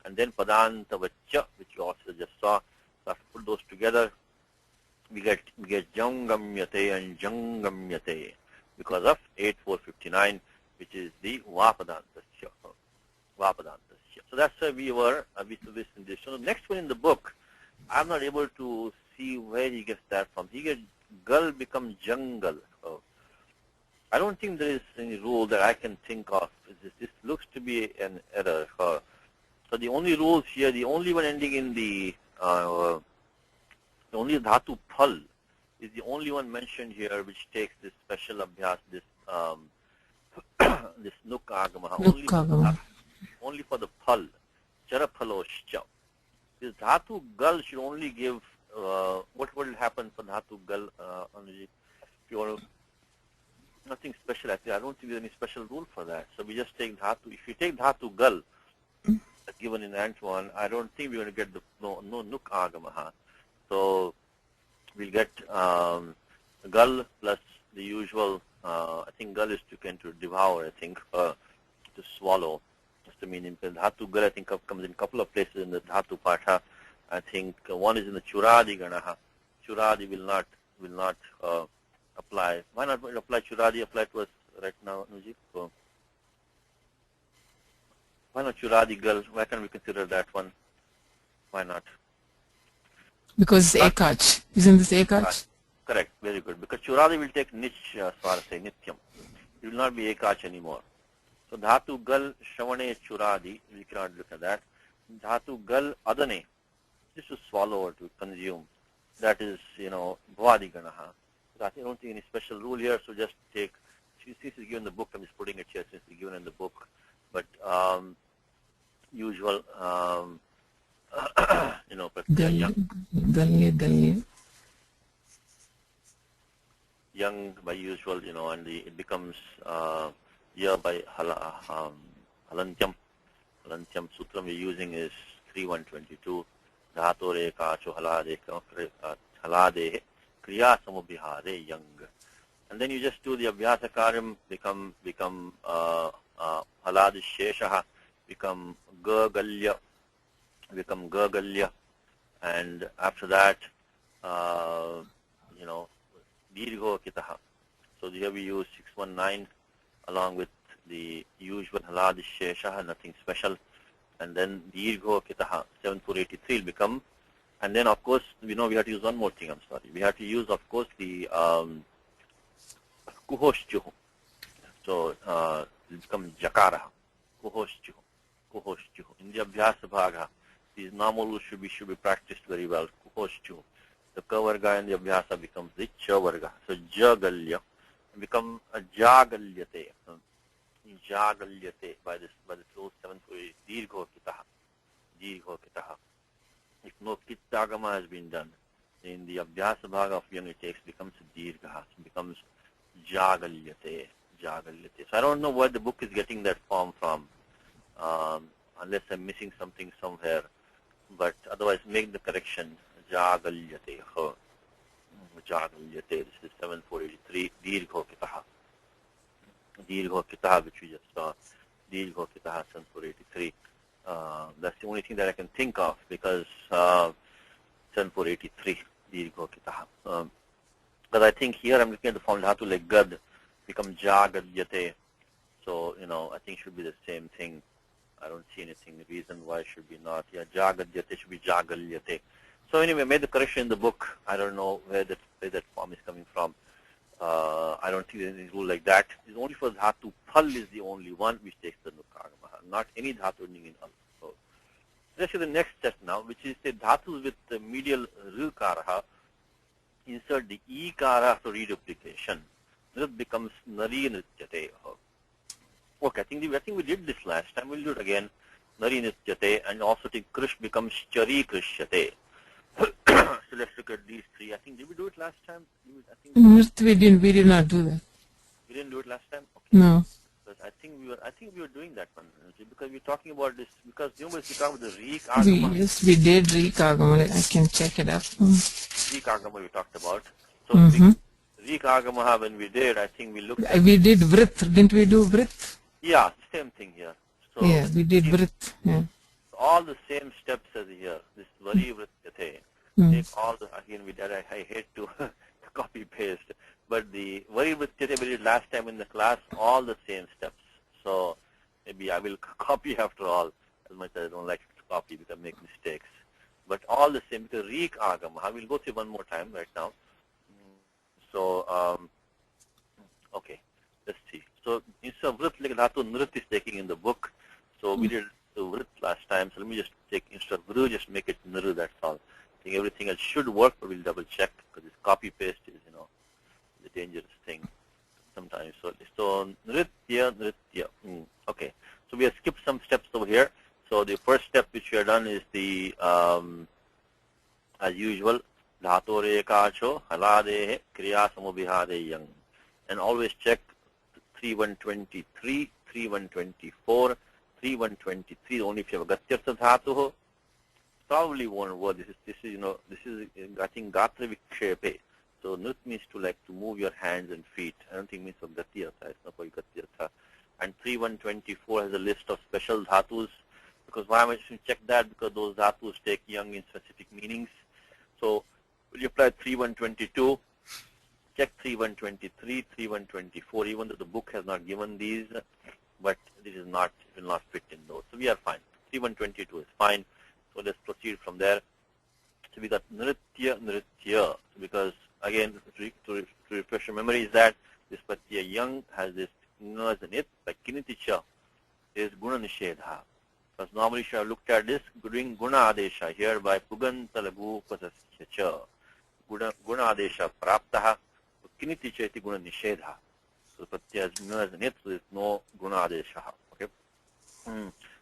and then padantavaccha, which you also just saw. So after put those together, we get jangamyate and jangamyate because of 8459, which is the vapadantasya. So that's where we were in this. So the next one in the book, I'm not able to see where he gets that from. He gets gal become jungle. I don't think there is any rule that I can think of. This looks to be an error. So the only rules here, the only one ending in the only dhatu phal is the only one mentioned here, which takes this special abhyas, this this nukagamaha. Only for the phal, charaphaloshcha. This dhatu gal should only give, what will happen for dhatu gal, Anuji? If you want to, nothing special actually. I don't think there's any special rule for that. So we just take dhatu. If you take dhatu gal, given in Antoine, I don't think we're going to get the no nukagamaha. So we'll get gal plus the usual, I think gal is to devour, I think, to swallow. Just the meaning. Dhatu gal, I think, comes in a couple of places in the dhatu patha. I think one is in the churadi ganaha. Churadi will not apply. Why not apply churadi? Apply to us right now, Anuji. So why not churadi gal? Why can't we consider that one? Why not? Because ekach. Isn't this ekach? Correct. Very good. Because churadi will take nich swarase, nityam. It will not be ekach anymore. So dhatu gal shavane churadi, we cannot look at that. Dhatu gal adane, just to swallow or to consume. That is, bhavadi ganaha. So I don't think any special rule here, so just take, since it's given in the book, I'm just putting it here since it's given in the book. But usual, young by usual, and it becomes year by halantyam. Halantyam sutram we're using is 3122. Dhatore kacho halade kriya samubhihare young. And then you just do the abhyasa karyam, become halad sheshaha, become gagalya, and after that, dirgho kitaha. So here we use 619 along with the usual halad sheshaha, nothing special, and then dirgho kitaha 7483 will become, and then of course we have to use one more thing. I'm sorry, we have to use of course the kuhoshchuhu. So it becomes jakara, kuhoshchuhu. In the abhyasa bhaga, these normal rules should be practiced very well. Kuhoshchuhu. The ka varga in the abhyasa becomes the cha varga. So jagalya become a jagalyate. Jagalyate by this rule 748 dirgho kitaha. If no kittagama has been done, in the abhyasa bhaga of young it becomes dirgha. It becomes jagalyate. So I don't know where the book is getting that form from, unless I'm missing something somewhere. But otherwise, make the correction. Jagalyate. This is 7483. Dirgho kitaha, which we just saw. Dirgho kitaha 7483. That's the only thing that I can think of, because 7483. Dirgho kitaha. But I think here I'm looking at the form dhatu like gad, become jagalyate. So, I think it should be the same thing. I don't see anything, the reason why it should be not. Yeah, jagalyate should be jagalyate. So anyway, I made the correction in the book. I don't know where that form is coming from. I don't think there's any rule like that. It's only for dhatu. Phal is the only one which takes the nukagamaha, not any dhatu ending in al. So let's see the next step now, which is the dhatus with the medial rukaraha. Insert the ikara for reduplication. This becomes nari nityate. Okay, I think we did this last time. We'll do it again. Nari nityate, and also the krish becomes chari krishyate. So let's look at these three. I think, did we do it last time? We did not do that. We didn't do it last time? Okay. No. But I think we were doing that one, because we're talking about this, because we talk about the Reek Agama. Yes, we did Reek Agama. I can check it up. Reek Agama we talked about. So Reek Agama, when we did, I think we looked at... We did Vrit. Didn't we do Vrit? Yeah, same thing here. So yeah, we did Vrit. Yeah. All the same steps as here. This Vari Vrityate. Take all the, again we did, I hate to copy paste, but the Vari Vrityate we did last time in the class, all the same steps. So maybe I will copy after all, as much as I don't like to copy because I make mistakes. But all the same, because Reek Agama, I will go through one more time right now. So, okay, let's see. So instead of Vrit, like Dhatu Nrit is taking in the book. So we did the Vrit last time. So let me just take, instead of Vru, just make it Nru, that's all. I think everything else should work, but we'll double check, because this copy paste is, the dangerous thing sometimes. So Nritya. Okay. So we have skipped some steps over here. So the first step which we have done is the, as usual, Dhatore kacho haladehe kriya samubhihade yang. And always check 3123, 3124, 3123, only if you have a gatyartha dhatu. Probably won't work. This is I think gatra vikshepe. So nrit means to move your hands and feet. I don't think it means for gatyartha. It's not for gatyartha. And 3124 has a list of special dhatus. Because why am I just check that? Because those dhatus take yang in specific meanings. So when you apply 3122, check 3123, 3124, even though the book has not given these, but this is not, it will not fit in those. So we are fine. 3122 is fine. So let's proceed from there. So we got nritya, because again, to refresh your memory, is that this pratyaya yang has this as an it, like kiniticha. is Guna Nishedha. Because normally you should have looked at this doing Guna Adesha here by Puganta Lagu Pasasya Cha. Guna Adesha Praptaha, Kiniti Cheti Guna Nishedha. So Pratyaya is known as Nit, so there is no Guna Adesha. Okay.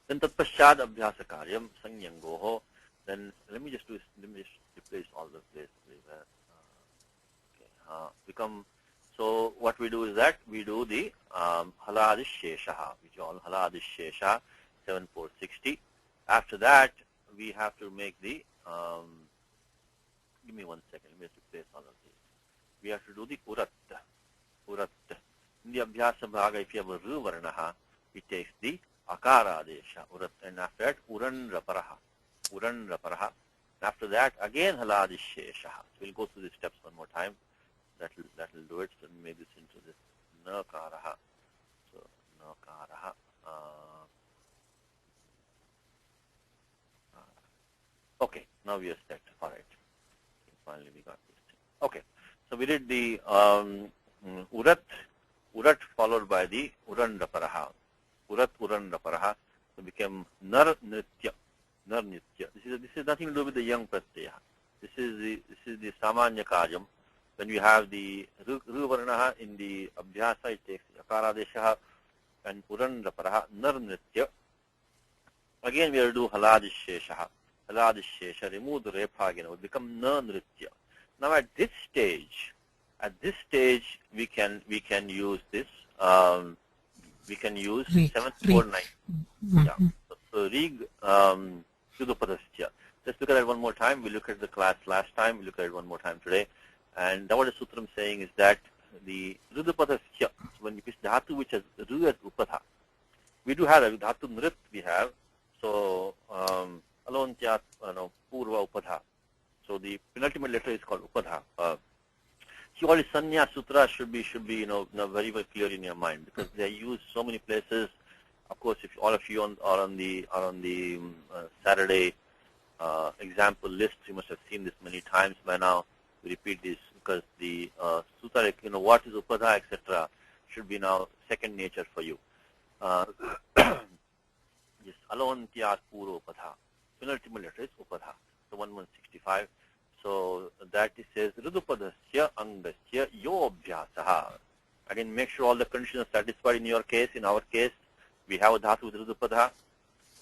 Then Tatpashad Abhyasa Karyam Sanyangoho. Then let me just replace all the places. Okay. So what we do is that we do the Haladishesha, which is all Haladishesha 7460. After that, we have to make the, give me 1 second, let me just replace all of these. We have to do the Urat. In the Abhyasa Bhaga, if you have a Ru Varnaha, it takes the Akara Adesha, Urat, and after that, Uran Raparaha. After that, again Haladishesha. So we'll go through the steps one more time. That will do it. So let me make this into this Nakaraha. So Nakaraha. Okay, now we are set. All right. Finally, we got this thing. Okay, so we did the Urat followed by the Uran Raparaha. Uran Raparaha. So became Nar Nritya. This is nothing to do with the young pratyaya. This is the Samanya Kajam. When we have the Ru Varnaha in the Abhyasa, it takes Akaradesha and Uran Raparaha, Nar Nritya. Again, we will do Haladishesha. Remove the Repa again. It will become Na Nritya. Now at this stage, we can use this. We can use 749. Yeah. So Rig Sudupadasya. Let's look at it one more time. We looked at the class last time. We look at it one more time today. And what the Sutram saying is that the Rudupadasya, when you pitch Dhatu which has Ru as Upadha, we do have a Dhatu Nrit we have. So Alontyat Purva Upadha. So the penultimate letter is called Upadha. All the Sanya Sutra should be very, very clear in your mind, because they are used so many places. Of course, if all of you are on the Saturday example list, you must have seen this many times by now. We repeat this because the Sutra, what is Upadha, etc., should be now second nature for you. Yes, Alontyat Puro Upadha. Penultimate letter is Upadha. So 1165. So that it says Rudupadasya Angasya Yo Abhyasaha. Again, make sure all the conditions are satisfied in your case. In our case, we have a Dhatu with Rudupadha,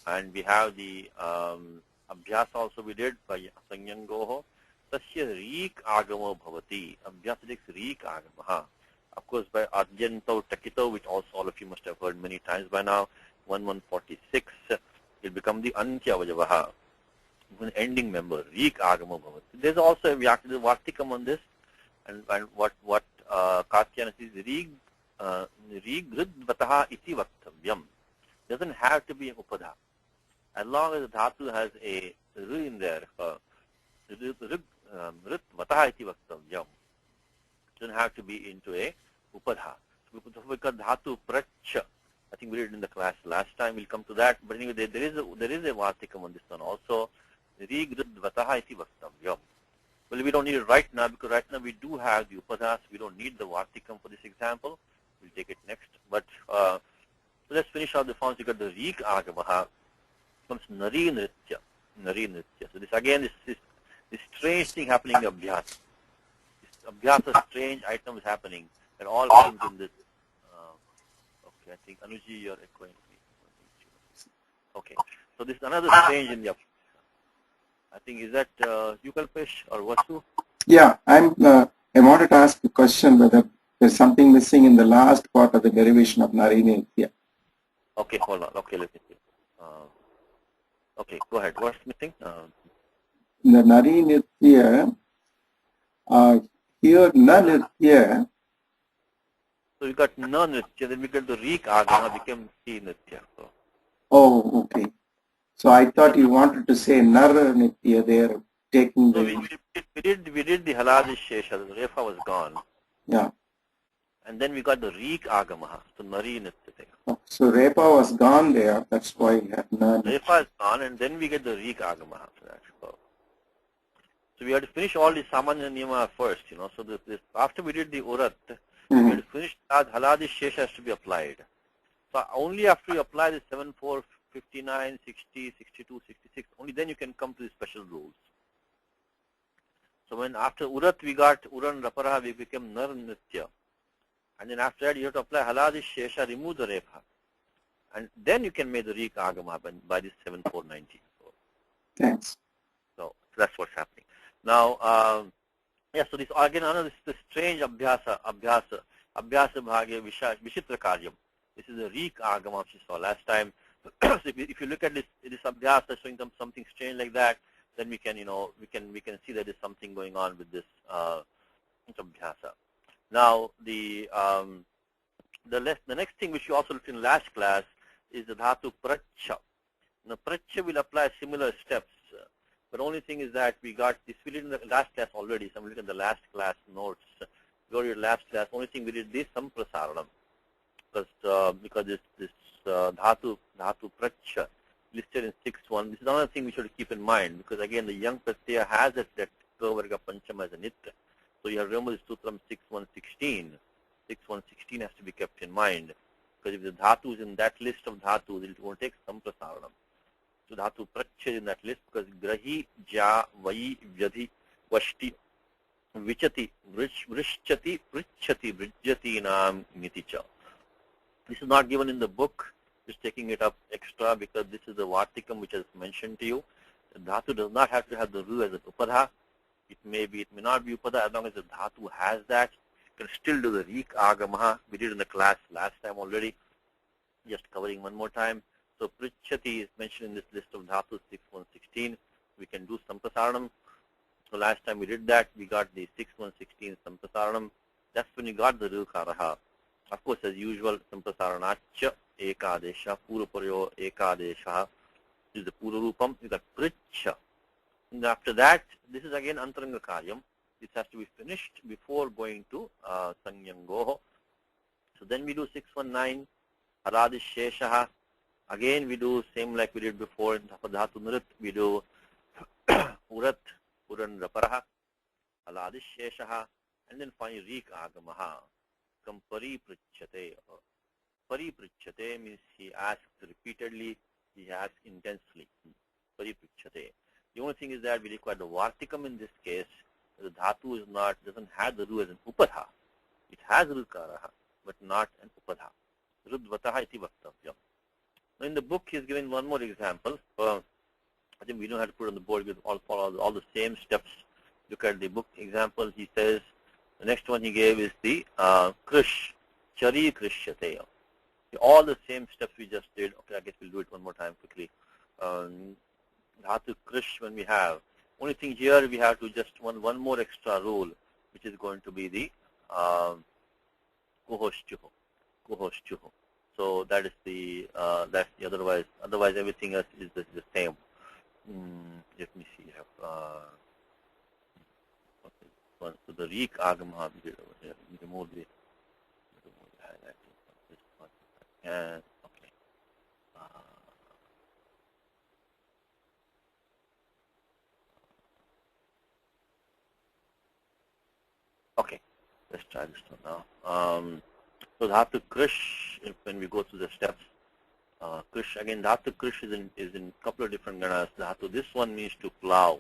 and we have the Abhyasa also we did by Sanyangoho. Tasya Reek Agamo Bhavati. Abhyasa takes Reek Agamaha. Of course, by Adyanto Takito, which also all of you must have heard many times by now, 1146, it will become the Antya Vajavaha. An ending member, Reek Agamo Bhavati. There's also a Vartikam on this, and what Katyana says, Reek Gridvataha iti Vaktavyam. Doesn't have to be an Upadha. As long as the Dhatu has a Ru in there, Ritvataha iti Vaktavyam. Doesn't have to be into a Upadha. So because Dhatu Pracha, I think we did it in the class last time, we'll come to that. But anyway, there is a Vartikam on this one also. Rigridvataha iti Vaktavyam. Well, we don't need it right now, because right now we do have the Upadhas. We don't need the Vartikam for this example. We'll take it next. But so let's finish out the forms. You got the Rik Agamaha. Comes Nari Nritya. So this again, this strange thing happening in Abhyasa. This Abhyasa strange item is happening. It all comes in this. Okay, I think Anuji, you're echoing me. Okay, so this is another strange in the Abhyasa. I think, is that you, Kalpesh, or Vasu? Yeah, I wanted to ask a question whether there's something missing in the last part of the derivation of Narinitya. Okay, hold on. Okay, let me see. Okay, go ahead. What's missing? In the Narinitya, here Nanitya. So we got Nanitya, then we got the Rik Agama became T Nitya. So. Oh, okay. So I thought you wanted to say Nar Nitya there, taking so the... we did the Haladishesha, the Refa was gone. Yeah. And then we got the Rik Agamaha, so Nari Nitya. Oh, so Repa was gone there, that's why you had Nar. Refa is gone, and then we get the Rik Agamaha after that. So we had to finish all the Samanya Niyama first, So this after we did the Urat, we had to finish that Haladishesha has to be applied. So only after you apply the 7, 4, 59, 60, 62, 66, only then you can come to the special rules. So when after Urat we got Uran Raparaha, we became Nar Nritya. And then after that you have to apply Haladi Shesha, remove the Repha. And then you can make the Rik Agama by this 7, 4, 90. Thanks. So that's what's happening. Now, yeah, so this again, another this strange Abhyasa Bhagya Vishitra Karyam. This is the Rik Agama which you saw last time. So if you look at this Abhyasa showing them something strange like that, then we can, we can see that there's something going on with this Abhyasa. Now, the next thing which you also looked in last class is the Dhatu Pracha. Now, Pracha will apply similar steps, but only thing is that we got this, we did in the last class already. So I'm looking at the last class notes. Go to your last class. Only thing we did this Samprasaranam, because this Dhatu Pracha listed in 6.1. This is another thing we should keep in mind, because again the young Pratyaya has that Kavarga Panchama as a Nitya. So you have to remember this Sutram 6.1.16. 6.1.16 has to be kept in mind, because if the Dhatu is in that list of Dhatus, it will take Samprasaranam. So Dhatu Pracha is in that list, because Grahi, Ja, Vai, Vyadhi, Vashti, Vichati, Vrishchati, Prichati, Brijjati, Nam, Miticha. This is not given in the book. Just taking it up extra because this is the Vartikam which is mentioned to you. The Dhatu does not have to have the Ru as an Upadha. It may not be Upadha as long as the Dhatu has that. You can still do the Rik Agamaha. We did in the class last time already. Just covering one more time. So Prichati is mentioned in this list of Dhatu 6.1.16. We can do Sampasaranam. So last time we did that. We got the 6.1.16 Sampasaranam. That's when we got the Rukaraha. Of course, as usual, Sampasaranacha Ekadesha, Puraparyo Ekadesha is the Pura Rupam. You got Pricha. And after that, this is again Antaranga Karyam. This has to be finished before going to Sanyangoho. So then we do 6.1.9, Haradi Sheshaha. Again, we do same like we did before in Dhatu Nurit. We do Urat, Uran Raparaha, Haradi Sheshaha, and then finally Rik Agamaha. Pariprichate. Pariprichate means he asks repeatedly, he asks intensely. Pariprichate. The only thing is that we require the Vartikam in this case. The Dhatu doesn't have the Ru as an Upadha. It has Rukaraha, but not an Upadha. Rudvataha iti vaktavya. Now in the book he is given one more example. I think we don't have to put it on the board because all follow all the same steps. Look at the book example. He says, the next one he gave is the Krish, Chari Krishyate. All the same steps we just did. Okay, I guess we'll do it one more time quickly. Dhatu Krish when we have. Only thing here we have to just one more extra rule, which is going to be the Kuhoshchuho. Kuhoshchuho. So that is the otherwise everything else is the same. Let me see. So the Rik Agama we did over here. We remove the highlighting. And okay. Okay, let's try this one now. So Dhatu Krish, when we go through the steps, Krish again. Dhatu Krish is in a couple of different ganas. Dhatu. This one means to plow.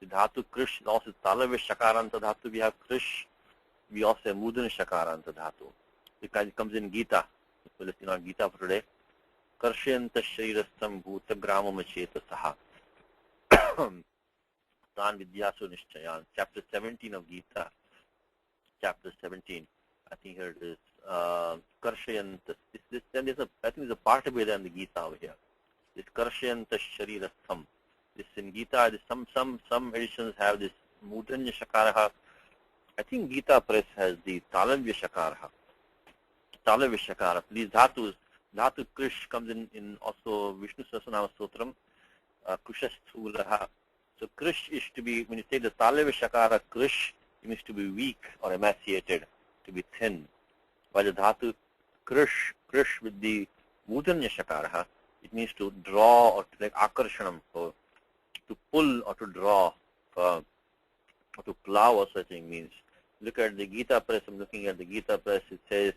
The Dhatu Krish is also Talave Shakaranta Dhatu. We have Krish. We also have Mudana Shakaranta Dhatu. Because it comes in Gita. So let's see on Gita for today. Karshayanta Sharirastam Bhuta Grama Macheta Saha. Tan Vidyasu Nishchayan. Chapter 17 of Gita. Chapter 17. I think here it is. Karshayanta. I think there's a part of it in the Gita over here. This Karshayanta Sharirastam. This in Gita, some editions have this Mudanya Shakaraha. I think Gita Press has the Talavya Shakaraha. Talavya Shakara. These Dhatus, Dhatu Krish comes in also Vishnu Sahasranama Sutram, Kushasthulaha. So Krish is to be, when you say the Talavya Shakara Krish, it means to be weak or emaciated, to be thin. While the Dhatu Krish with the Mudanya Shakaraha, it means to draw or to like Akarshanam. So to pull or to draw or to plow or such thing means. Look at the Gita Press. I'm looking at the Gita Press. It says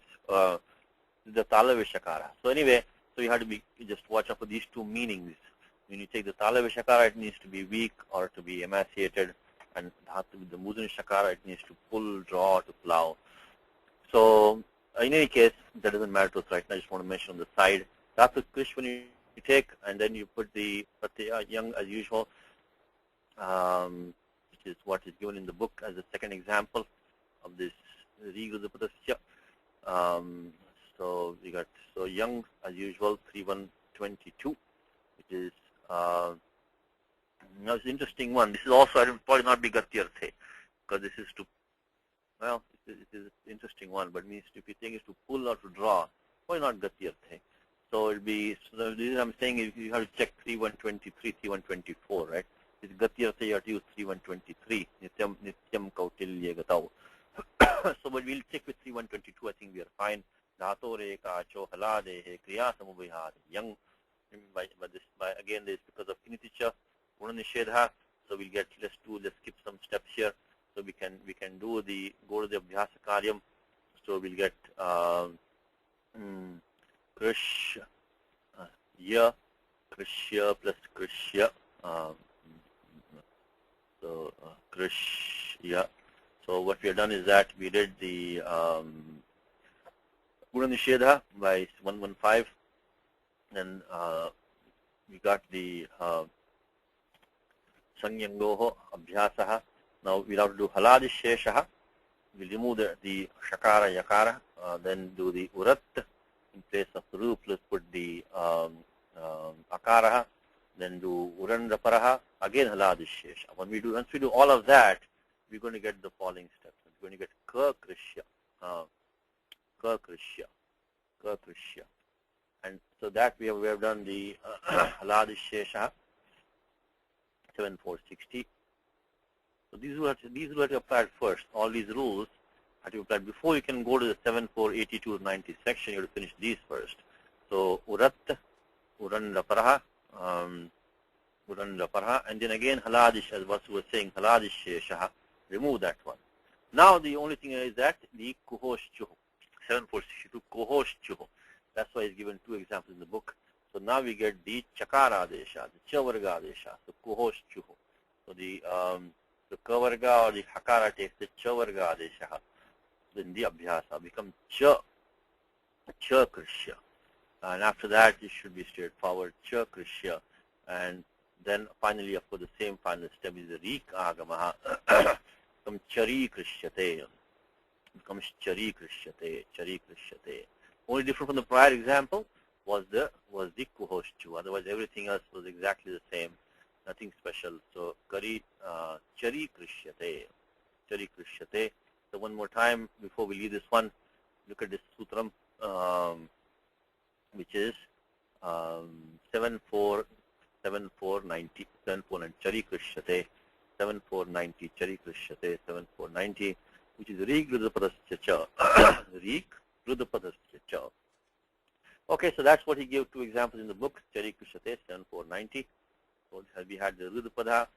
the Talavishakara. So anyway, so you have to just watch out for these two meanings. When you take the Talavishakara, it needs to be weak or to be emaciated, and the Mudun Shakara, it needs to pull, draw, to plow. So in any case, that doesn't matter to us right now. I just want to mention on the side. Dhatu Krish, when you take, and then you put the Pratyaya Young as usual, which is what is given in the book as the second example of this Rigrudapadasya. So we got Young as usual, 3122, which is it's an interesting one. This is also, I will probably not be Gatyarthe, because this is to, well, it is an interesting one, but means if you think it's to pull or to draw, why not Gatyarthe? So it'll be, so the reason I'm saying is you have to check 3123, 3124, right? It's Gatyarthe, you have to use 3123, Nityam Kautilya Gatau. So but we'll check with 3122, I think we are fine. Dhato Reka Cho Halade Kriya Samubhihad Young. Again, this because of Kiniticha, Gunanishedha. So we'll get, let's skip some steps here. So we can go to the Abhyasa Karyam. So we'll get Krish Krishya plus Krishya. So Krishya. So what we have done is that we did the Gunanishedha by 115. Then we got the Sangyangoho Abhyasaha. Now we'll have to do Haladisheshaha. We'll remove the Shakara Yakara. Then do the Urat in place of the Ru, plus put the Akaraha. Then do Urandraparaha. Again Haladishesha. Once we do all of that, we're going to get the following steps. We're going to get Ka Krishya. And so that we have done the Haladishesha 7460. So these will have to be applied first. All these rules have to be applied before you can go to the 7482 90 section. You have to finish these first. So Urat, Urandraparaha, and then again Haladish, as Vasu was saying, Haladishesha. Remove that one. Now the only thing is that the Kuhoshchuhu, 7462 Kuhoshchuhu. That's why he's given two examples in the book. So now we get the Chakara Adesha, the Chavarga Adesha, so Kuhoshchuhu. So the Kavarga or the Hakara takes the Chavarga Adesha. Then the Abhyasa becomes Cha Krishya. And after that, it should be straightforward, Cha Krishya. And then finally, of course, the same final step is the Rik Agamaha. Becomes Chari Krishyate. Becomes Chari Krishyate. Only different from the prior example was the Kuhoshchu. Otherwise, everything else was exactly the same. Nothing special. So, Chari Krishyate. So, one more time before we leave this one, look at this sutram, which is 7490. Chari Krishyate. 7490. Chari Krishyate. 7490. Which is Rig Rudapadasya Cha. Rig Rudapadasya Cha. Okay, so that's what he gave two examples in the book. Chari Krishyate 7490. So we had the Rudapada,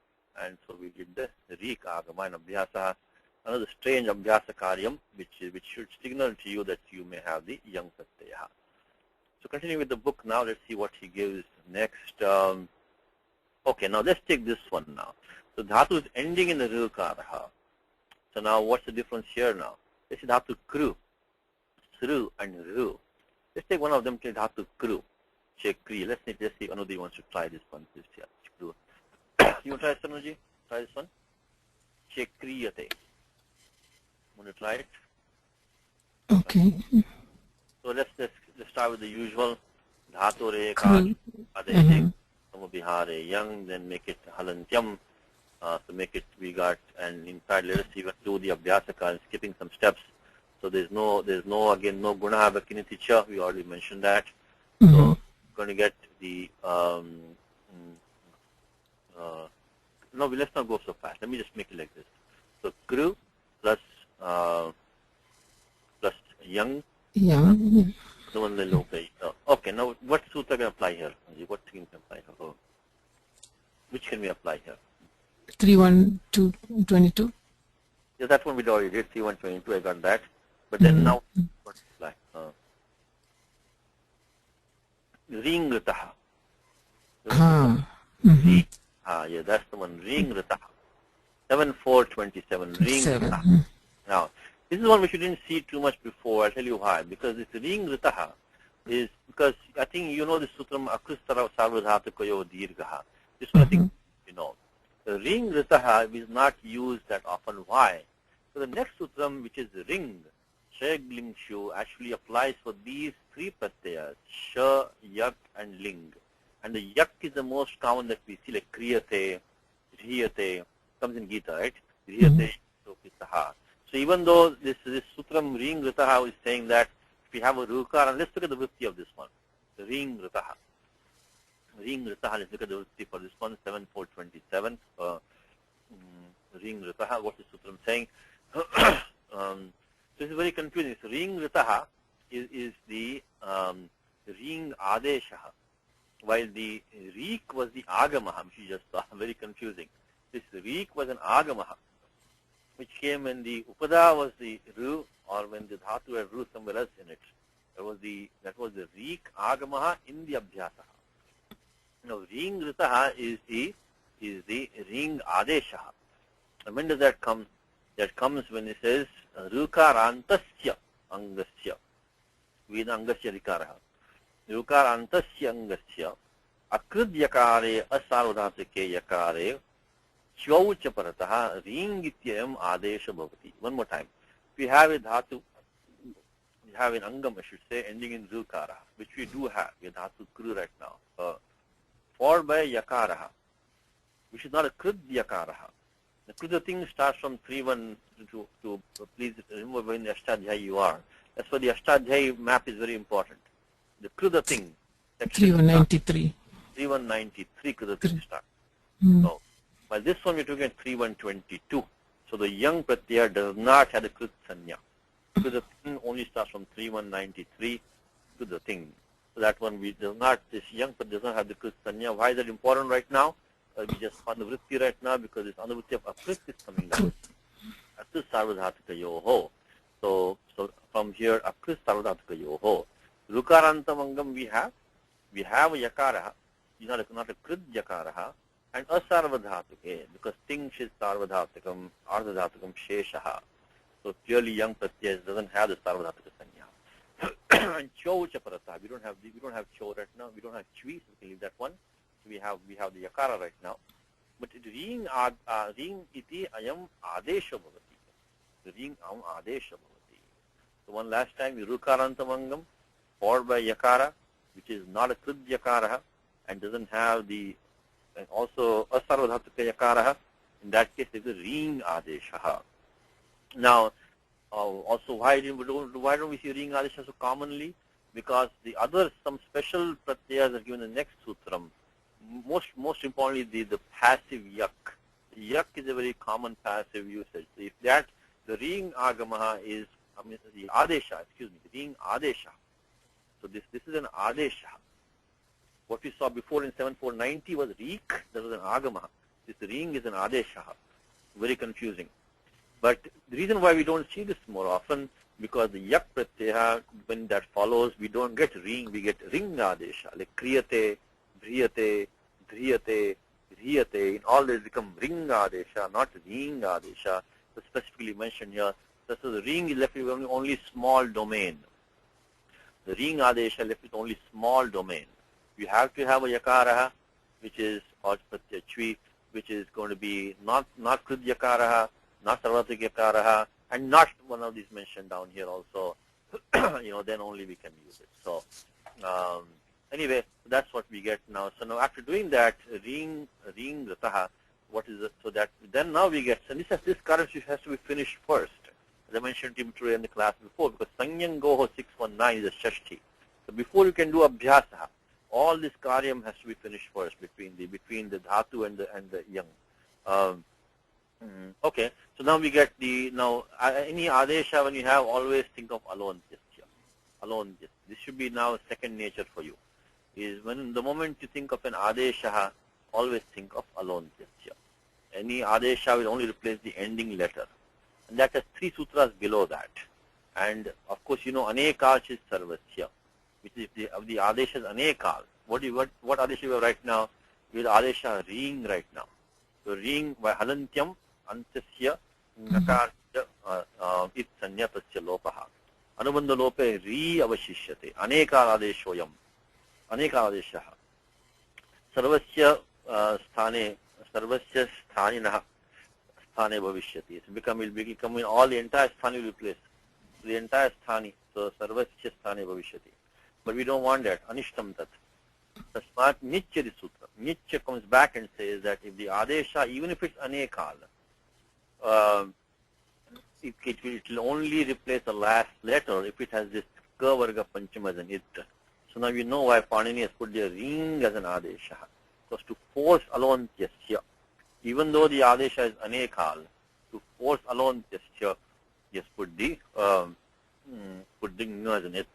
and so we did the Rik Agama and Abhyasa. Another strange Abhyasa Karyam, which should signal to you that you may have the young Pratyaya. So continue with the book now. Let's see what he gives next. Okay, now let's take this one now. So Dhatu is ending in the Rukaraha. So now what's the difference here now? This is Dhatu Kru, Sru and Ru. Let's take one of them to Dhatu Kru, Chekri. Let's see Anudhi wants to try this one. Please, yeah, Kru. You want to try this, Anuji? Try this one? Chekriyate. Want to try it? Okay. So let's start with the usual. Dhatu Reka, Adeshik, Samubihare, Young, then make it Halantyam. So make it, we got, and inside let us even do the Abhyasaka and skipping some steps. So there's no again, no Guna Kiniticha, we already mentioned that. So we're going to get the, no, let's not go so fast. Let me just make it like this. So Kru plus Young. Yeah. The one below page. Okay, now what sutra can apply here? What thing can apply here? Oh. Which can we apply here? 3122. Yeah, that one we already did, 3122, I got that. But then now, what to apply? Ring Ritaha. Mm-hmm. Yeah, that's the one. Ring Ritaha. 7427. Ring 7. Ritaha. Now, this is one which you didn't see too much before. I'll tell you why. Because this Ring Ritaha is because I think you know the sutram Akristara Sarvadhatukayo Dirgaha. This one I think you know. The Ring Ritaha is not used that often. Why? So the next sutram, which is ring, Shag Shu, actually applies for these three pratyas, Sha, Yak, and Ling. And the Yak is the most common that we see, like Kriyate, Riyate, comes in Gita, right? Riyate, Sopitaha. So even though this sutram Ring Ritaha is saying that if we have a Rukar, and let's look at the vritti of this one, the Ring Ritaha. Ring Ritaha, let's look at the vritti for this one, 7427. Ring Ritaha, what is Sutram saying? This is very confusing. So Ring Ritaha is the Ring Adeshaha, while the Reek was the Agamaha, which you just saw. Very confusing. This Reek was an Agamaha, which came when the Upada was the Ru, or when the Dhatu had Ru somewhere else in it. That was the Reek Agamaha in the Abhyasaha. Now Ring Ritaha is the Ring Adeshaha. And when does that come? That comes when it says Rukarantasya Angasya. With Angasya Rikaraha. Rukarantasya Angasya Akrud Yakare Asarvadhatike Yakare Chvaucha Parataha Ring Ityam Adesha Bhavati. One more time. If we have a dhatu, we have an Angam, I should say, ending in Rukara, which we do have. We have dhatu Kru right now. Followed by Yakaraha, which is not a Krud Yakaraha. The Kruda thing starts from 3-1 to please remember when the Ashtadhyayi you are. That's why the Ashtadhyayi map is very important. The Kruda thing. 3193. 3193 Kruda thing starts. Mm. So, by this one we're talking at 3122. So the young Pratyaya does not have the Krut Sanya. Kruda thing only starts from 3193 to the thing. So that one this young Pratyaya does not have the Krut Sanya. Why is that important right now? We just found the vritti right now because this anuvritti of Akrit is coming down. Akrit Sarvadhataka Yoho. So from here, Akrit Sarvadhataka Yoho. Rukarantamangam we have a Yakaraha, not a Krit Yakaraha, and Asarvadhatuke, because Ting is Sarvadhatakam, Ardhadhatakam Sheshaha. So clearly young Pratyaya doesn't have the Sarvadhataka Sanya. And Cho Chaparata, we don't have Cho right now, we don't have Chvi, so we can leave that one. We have the Yakara right now. But Ring iti ayam adesha bhavati. The Ring am adesha bhavati. So one last time, Rukarantamangam, followed by Yakara, which is not a Krud Yakaraha, and doesn't have and also Asarvadhataka Yakaraha. In that case, it's a Ring adeshaha. Now, also why don't we see Ring adesha so commonly? Because some special pratyayas are given in the next sutram. Most importantly, the passive yak. Yak is a very common passive usage. So if the Ring Agamaha is, the Adesha, the Ring Adesha. So this is an Adesha. What we saw before in 7490 was Reek, that was an Agamaha. This Ring is an Adesha. Very confusing. But the reason why we don't see this more often, because the Yak Pratyaya, when that follows, we don't get Ring, we get Ring Adesha, like Kriyate, Dhriyate, Dhriyate, Dhriyate. In all this become Ring Adesha, not Ring Adesha. So specifically mentioned here. So the Ring is left with only small domain. The Ring Adesha left with only small domain. You have to have a Yakaraha, which is Pratyaya Chvi, which is going to be not Krud Yakaraha, not Sarvatik Yakaraha, and not one of these mentioned down here also. Then only we can use it. So anyway, that's what we get now. So now after doing that, Ring Rataha, what is it? So that then now we get, and this currency has to be finished first. As I mentioned to you today in the class before, because Sanyam Goho 619 is a Shashti. So before you can do Abhyasaha, all this Karyam has to be finished first between the Dhatu and the young. Okay, so now we get any Adesha when you have, always think of alone gesture. Alone gesture. This should be now second nature for you. Is when the moment you think of an Adesha, always think of alone gesture. Any Adesha will only replace the ending letter. And that has 3 sutras below that. And of course, Anekach is Sarvasya. which is the adesha is anekal. What adesha we have right now? We have adesha ring right now. So ring by halantyam antasya nakarya it sanya tasya lopaha. Anubandha lope ri avashishyate. Anekal adeshoyam. Anekal adesha. Sarvasya sthane sarvasya sthaninah sthane bhavishyati. It will become in all the entire sthani will be placed. The entire sthani. So sarvasya sthane bhavishyati. But we don't want that. Anishtam tat. Tasmat nityadi sutra. Nitya comes back and says that if the adesha, even if it's anekal, it will only replace the last letter if it has this ka varga panchama as an it. So now you know why Panini has put the ring as an adesha. Because to force alone yasya, even though the adesha is anekal, to force alone yasya, just put the ng as an it.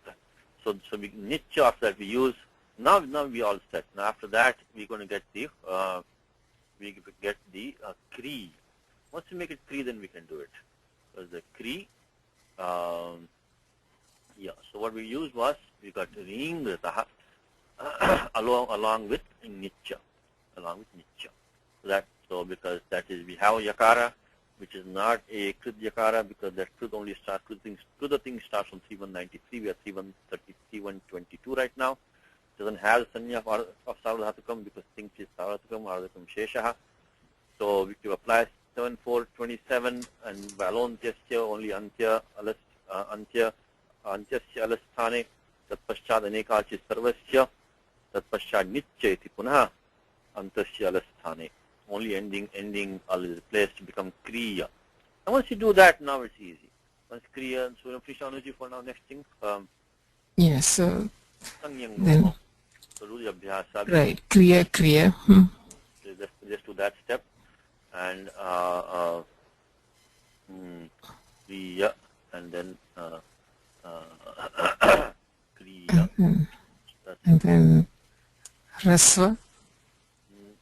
So we nitya after that we use. Now we all set. Now after that we're going to get the kri. Once we make it kri, then we can do it. Because the kri, yeah. So what we used was we got ring rataha along with nitya, So because that is we have a yakara, which is not a krit yakara, because that krit only starts the thing starts from 3193. We are 3122 right now. Doesn't have the sanya of sarvadhatukam because things is sarvadhatukam ardhakam sheshaha. So we can apply 7427 and by alone tyasya only antyasya alasthane tatpaschad anekachi sarvasya tatpaschad nitya iti punah antasya alasthane. Only ending is replaced to become kriya. And once you do that, now it's easy. Once kriya, so please Anuji for now next thing. Yes. So then. So do the abhyasa. Right. Kriya. Just do that step. And kriya and then kriya. And then rasva.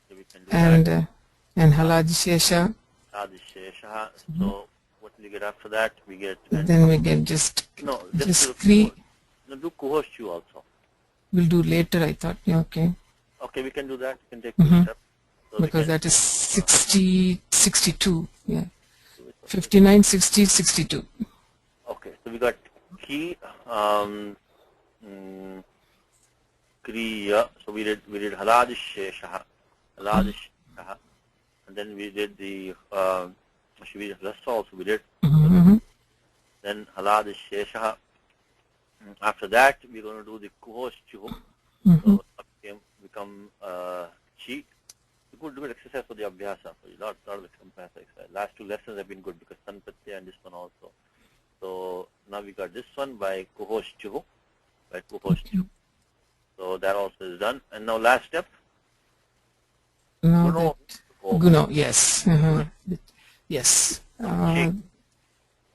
So we can do and haladishesha. Haladishesha. So what do we get after that? We get. Then we get just kri. No, do kuhoshu also. We'll do later, I thought. Yeah, okay. Okay, we can do that. We can take 2 steps. So because that is 60, 62. Yeah. 59, 60, 62. Okay, so we got ki, kriya. So we did haladishesha, and then we did the rasa also we did. Then haladishesha. After that, we're going to do the kuhoschu. So become chi. We could do an exercise for the abhyasa. For a lot of exercise. Last 2 lessons have been good because sanpatya and this one also. So now we got this one by kuhoschu. So that also is done. And now last step. Guno, yes. Yes.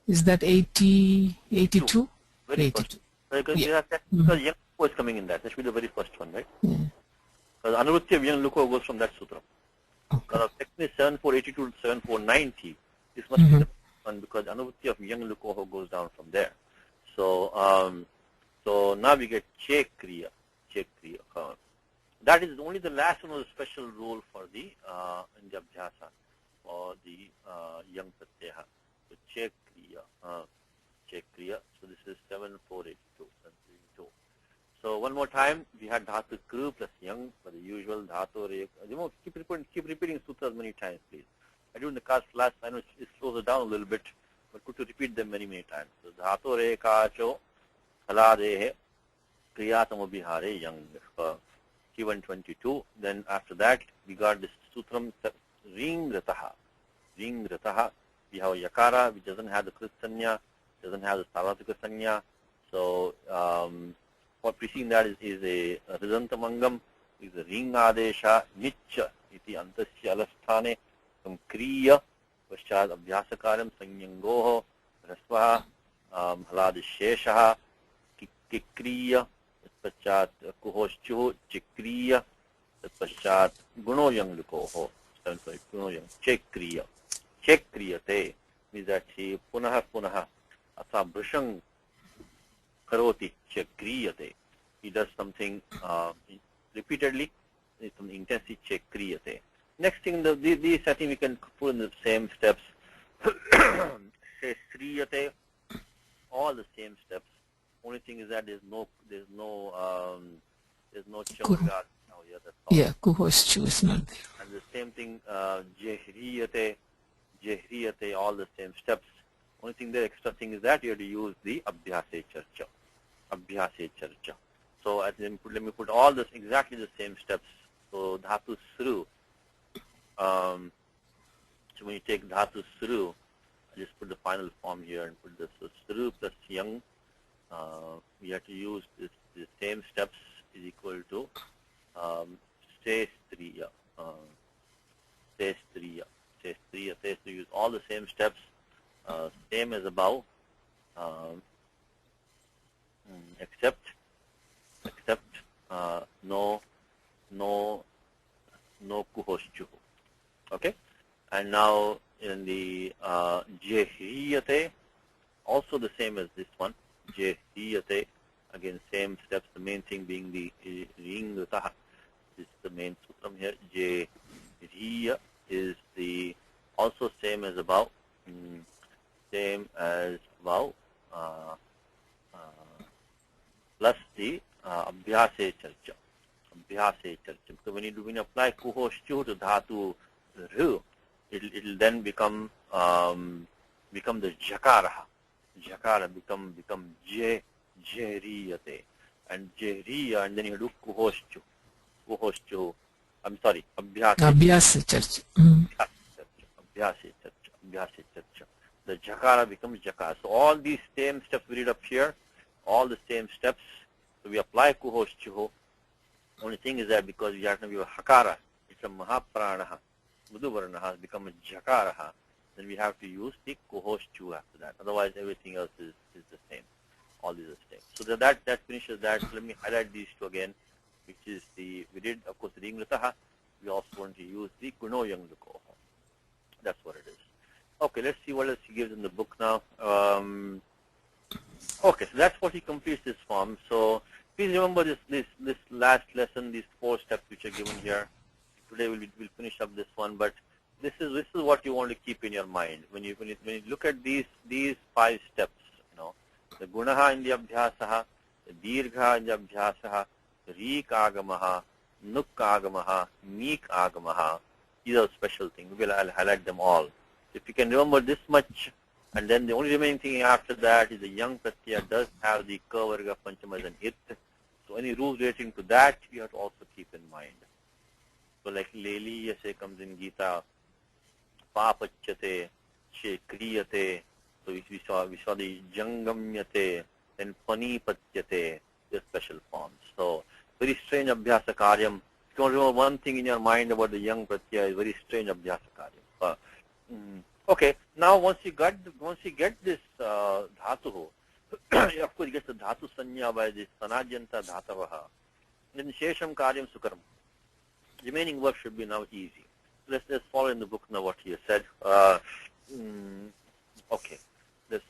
Is that 80, 82? Very 82. First. Because young luko is coming in that. That should be the very first one, right? Yeah. Because anurutya of young luko goes from that sutra. Okay. Now, technically 7482 to 7490, this must be the first one because anurutya of young luko goes down from there. So, so now we get chekriya. That is only the last one of the special rule for the in the abhyasa for the young pratyaha. So chekriya. So this is 7482. So one more time, we had dhatu kru plus yang for the usual dhatu re. Keep repeating sutras many times, please. I do in the class last. I know it slows it down a little bit, but good to repeat them many times. So dhatu re kacho haladehe kriyatamo bihare yang T122. Then after that, we got this sutram ring rataha. We have yakara, which doesn't have the krit sanya, doesn't have the sarvatika sanya. So what preceding that is a rizantamangam, is a ring adesha, nitya iti antasya alasthane, kriya, paschad abhyasakaram, sanyangoho, rasvaha, haladisheshaha, kikriya, paschad kuhoschuho, chikriya, paschad gunoyang lukoho, gunoyang, chekriyate, means that she punaha atha brishang karoti chekriyate. he does something repeatedly, some intensity check kriyate. Next thing, these I think we can put in the same steps. Say sriyate, all the same steps. Only thing is that there's no changar now here. That's all. Yeah, kuhoschu is not there. And the same thing, jehriyate, all the same steps. Only thing, the extra thing is that you have to use the abhyase charcha. So let me put all this exactly the same steps. So dhatu sru. So when you take dhatu sru, I just put the final form here and put this. So sru plus yang. We have to use the same steps is equal to sestriya. So use all the same steps, same as above, except no kuhoschu. Okay, and now in the jehriyate, also the same as this one. Jehriyate, again same steps. The main thing being the ringataha. This is the main sutram here. Jehriya is the also same as above. Plus the abhyase charcha. So when you apply kuhoschu to dhatu ru, it'll then become the jakaraha. Jakara become jehriyate, and jehriya, and then you do kuhoschu. I'm sorry, Abhyase charcha. Abhyase charcha. The jakara becomes jakara. So all these same steps we read up here, all the same steps. So we apply kuhoschu. Only thing is that because we have to be a hakara, it's a mahapranaha, mudhuvarnaha has become a jakaraha, then we have to use the kuhoschu after that. Otherwise, everything else is the same. All these are the same. So that finishes that. So let me highlight these two again, which is we did, of course, the ringrataha. We also want to use the gunoyang lukoha. That's what it is. Okay, let's see what else he gives in the book now. Okay, so that's what he completes this form. So please remember this last lesson, these 4 steps which are given here. Today we'll finish up this one, but this is what you want to keep in your mind when you look at these 5 steps. The gunaha in the abhyasaha, the dirgha in the abhyasaha, the rik agamaha, nuk agamaha, meek agamaha. These are special things. I'll highlight them all. If you can remember this much, and then the only remaining thing after that is the young pratyaya does have the ka varga panchama as an it. So any rules relating to that you have to also keep in mind. So like leli say comes in Gita, papachyate, she kriyate. So we saw the jangamyate and panipatyate, the special forms. So very strange abhyasa karyam. If you want to remember one thing in your mind about the young pratyaya, is very strange abhyasa karyam. Okay, now once you get this dhatu, of course you get the dhatu sanya by this sanajanta dhatavaha. Then shesham karyam sukaram. Remaining work should be now easy. Let's follow in the book now what he has said. Okay.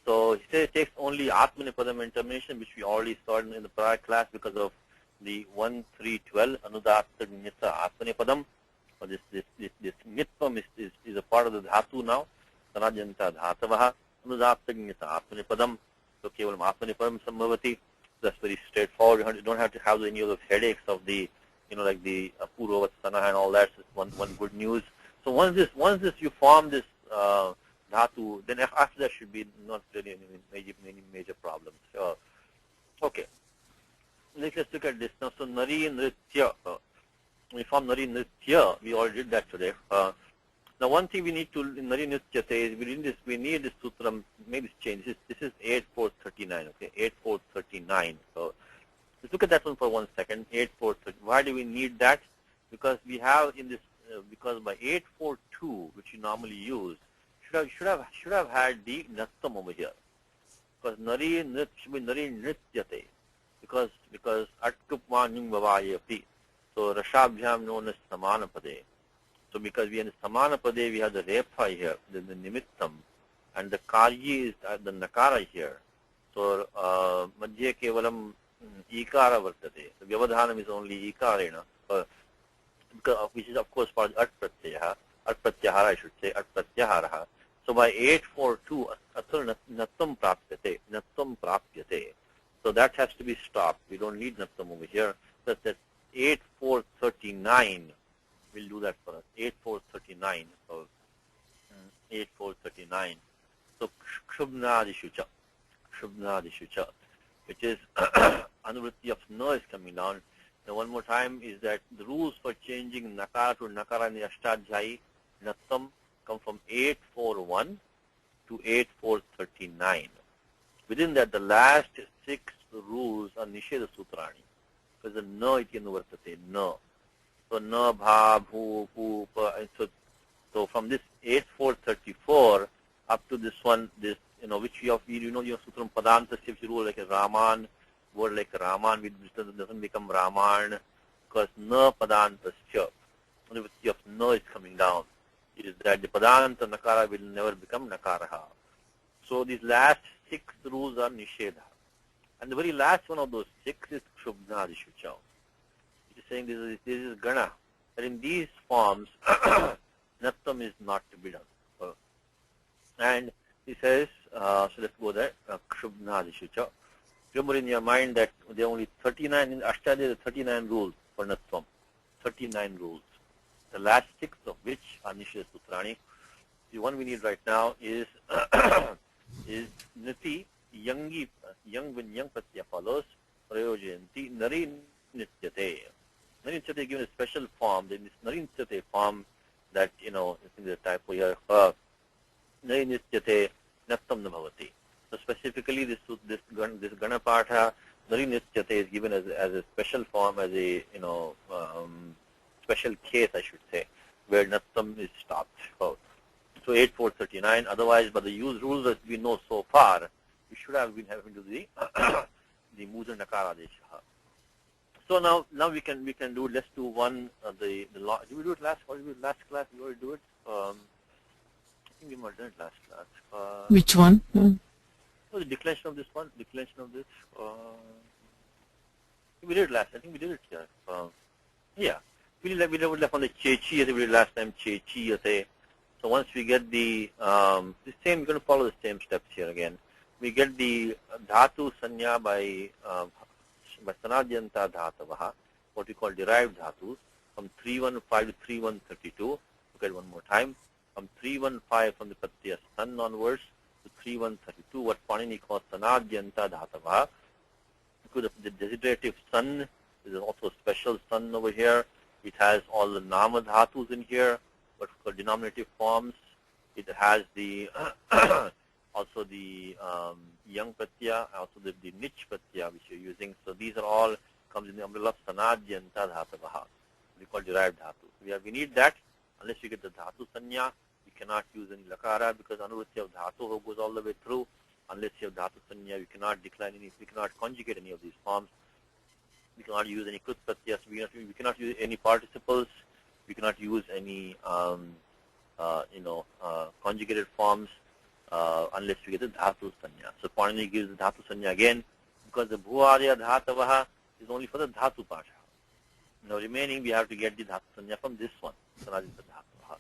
So he says it takes only Atmanipadam and termination, which we already saw in the prior class because of the 1-3-12 Anudatta Nyata Atmanipadam. Or this nitpam is a part of the dhatu now. Sanajanta dhatavaha Anudatta Nyata Atmanipadam. So kevalam Atmanipadam sambhavati. That's very straightforward. You don't have to have any of those headaches of the like the Purvavatsana and all that. Is one good news. So once you form this dhatu, then after that should be not really any major problems. Okay. Let's look at this now. So Nari Nritya. We form Nari Nritya. We already did that today. Now one thing we need to in Nari Nritya say is we need this sutram. Maybe it's changed. This is 8439. Okay, 8439. So let's look at that one for 1 second. 8439. Why do we need that? Because we have in this because by 842, which you normally use, should have had the nattam over here. Because Nari Nrit should be Nari Nrityate. Because Atkupvanyum Vavayapi. So Rashabhyam known as Samanapade. So because we have the Samanapade, we have the Repa here, the Nimittam, and the Karyi is the Nakara here. So Madhya Kevalam ikara vartate. The vyavadhanam is only ikarena, which is of course for at pratyaya, at pratyahara I should say, at pratyahara. So by 842, athar nattam prapyate, nattam prapyate. So that has to be stopped. We don't need nattam over here. That's that 8439 will do that for us. 8439. So 8439. So kshubnadishucha, kshubnadishucha, which is anuvritti of na is coming down. Now one more time is that the rules for changing nakara to nakara in the Ashtadhyayi, nattam, come from 841 to 8439. Within that, the last 6 rules are Nisheda Sutrani. Because the na iti anuvartate, na. So na, bha, bhu, pu, pa, and so from this 8434 up to this one, this, which you have, your Sutram Padantasya, which rule like a Raman, word like Raman, which doesn't become Raman, because na Padantasya, anuvritti of na is coming down. It is that the Padanta Nakara will never become Nakaraha. So these last 6 rules are Nishedha. And the very last one of those 6 is Kshubnadishucha. It is saying this is Gana. That in these forms, Nattam is not to be done. And he says, so let's go there, Kshubnadishucha. Remember in your mind that there are only 39, in Ashtadhyayi there are 39 rules for Nattam. 39 rules. The last 6 of which are Nisheda Sutrani. The one we need right now is Niti, when young pratyaya follows, Prayojayanti, Nari Nityate. Nari Nityate is given a special form. In this Nari Nityate form that, I think the typo here, Nari Nityate Nattam Nabhavati. So specifically this Gana Patha, Nari Nityate is given as a special form, as a, special case, I should say, where Nattam is stopped. So 8439. Otherwise, by the use rules that we know so far, we should have been having to the the Mudra Nakara Desha. So now we can do. Let's do one. Did we do it last? Or did we do it last class? We already do it. I think we might have done it last class. Which one? So the declension of this one. Declension of this. We did it last. I think we did it here. Yeah. We left on the Chechi, as we did last time, Chechi, say. So once we get the same, we're going to follow the same steps here again. We get the Dhatu Sanya by Sanadyanta Dhatavaha, what we call derived Dhatus, from 315 to 3132. Look at it one more time. From 315 from the Pratyaya San onwards to 3132, what Panini calls Sanadyanta Dhatavaha. Because the desiderative San is also a special San over here. It has all the Nama Dhatus in here, but for denominative forms, it has the also the young pratyaya, also the niche pratyaya which you're using. So these are all comes in the umbrella of Sanadyanta Dhatavaha. We call derived dhatu. We need that. Unless you get the dhatu sanya, you cannot use any lakara because anuvritti of dhatu goes all the way through. Unless you have dhatu sanya, you cannot decline any, we cannot conjugate any of these forms. We cannot use any krut pratyas. We cannot use any participles. We cannot use any conjugated forms unless we get the dhatu sanya. So Panini gives the dhatu sanya again because the bhuvarya dhatavaha is only for the dhatu pasha. Now remaining we have to get the dhatu sanya from this one. Sanadita dhatu.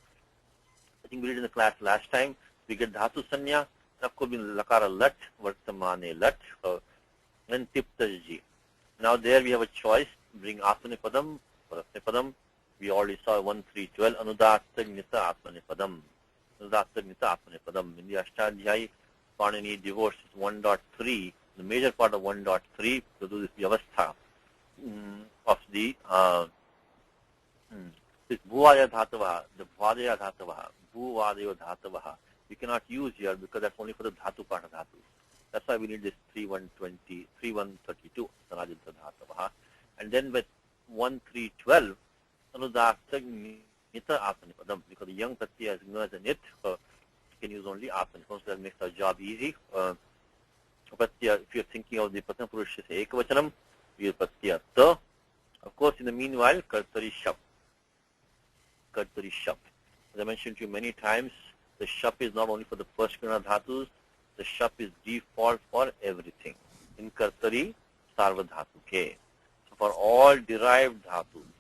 I think we did in the class last time. We get dhatu sanya. Rakko bin lakara lat, vartamane lat, and tiptaji. Now there we have a choice. Bring asane padam, parasne padam. We already saw 1.3.12. Anudatta gnita asane padam. Anudatta gnita asane padam. In the Ashtadhyayi, Panini divorces 1.3. The major part of 1.3 to do this vyavastha of the this bhuvaya dhatavaha, the bhuvaya dhatavaha, bhuvadayo dhatavaha. We cannot use here because that's only for the dhatu part of dhatu. That's why we need this 3132 sanadita dhatavaha. And then with 1.3.12, anudatta nita asana padam, because the young pratyaya is known as a nit, you can use only asana. So that makes our job easy. Pratyaya, if you're thinking of the Prathama Purusha ekavachanam, we use pratyaya ta. Of course, in the meanwhile, kartari shap. Kartari shap. As I mentioned to you many times, the shap is not only for the first gana dhatus, the shap is default for everything. In kartari, sarvadhatuke. So for all derived dhatus,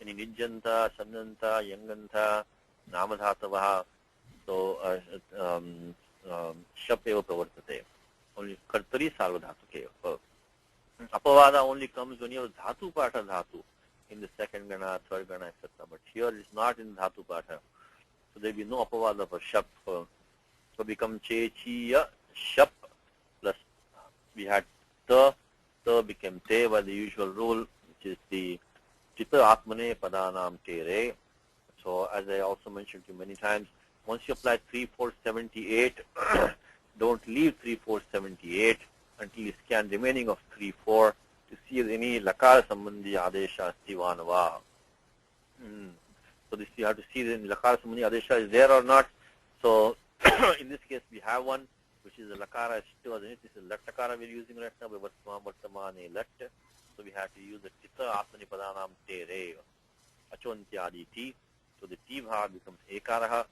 any nijjanta, sannanta, yanganta, namadhatavaha, so shap eva pravartate. Only kartari sarvadhatuke. Apavada only comes when you have dhatu pata dhatu in the second gana, third gana, etc. But here it is not in dhatu pata. So there will be no apavada for shap. So become che, chiya, shap plus we had ta became te by the usual rule, which is the chitta atmane padanam te re. So as I also mentioned to you many times, once you apply 3, 4, 78, don't leave 3, 4, 78 until you scan remaining of 3, 4 to see if any lakara sambandhi adesha asti vanava. So this you have to see if lakara sambandhi adesha is there or not. So in this case we have one, which is the lakara is still as it. This is latakara we're using right now, but vartamane lat. So we have to use the chitta atmani padanam te re achontyadi ti. So the ti bhag becomes ekaraha.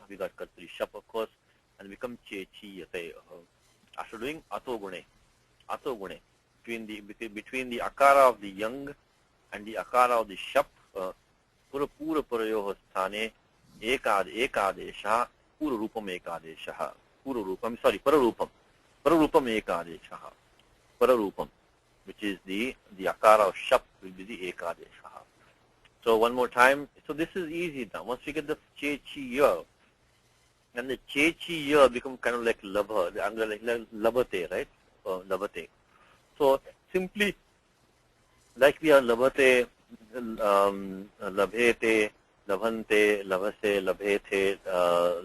We got kartri shap of course, and become che chi yate. After doing ato gune between the akara of the young and the akara of the shap, pura parayoh sthane ekadesha pura rupam ekadesha pararupam ekadesha pararupam, which is the akara of shap will be the ekadesha. So one more time. So this is easy now. Once we get the che chi ya, and the che chi ya become kind of like labha, like labate, right? Labate. So simply like we are labate, labhete, labhante, labhase, labhete,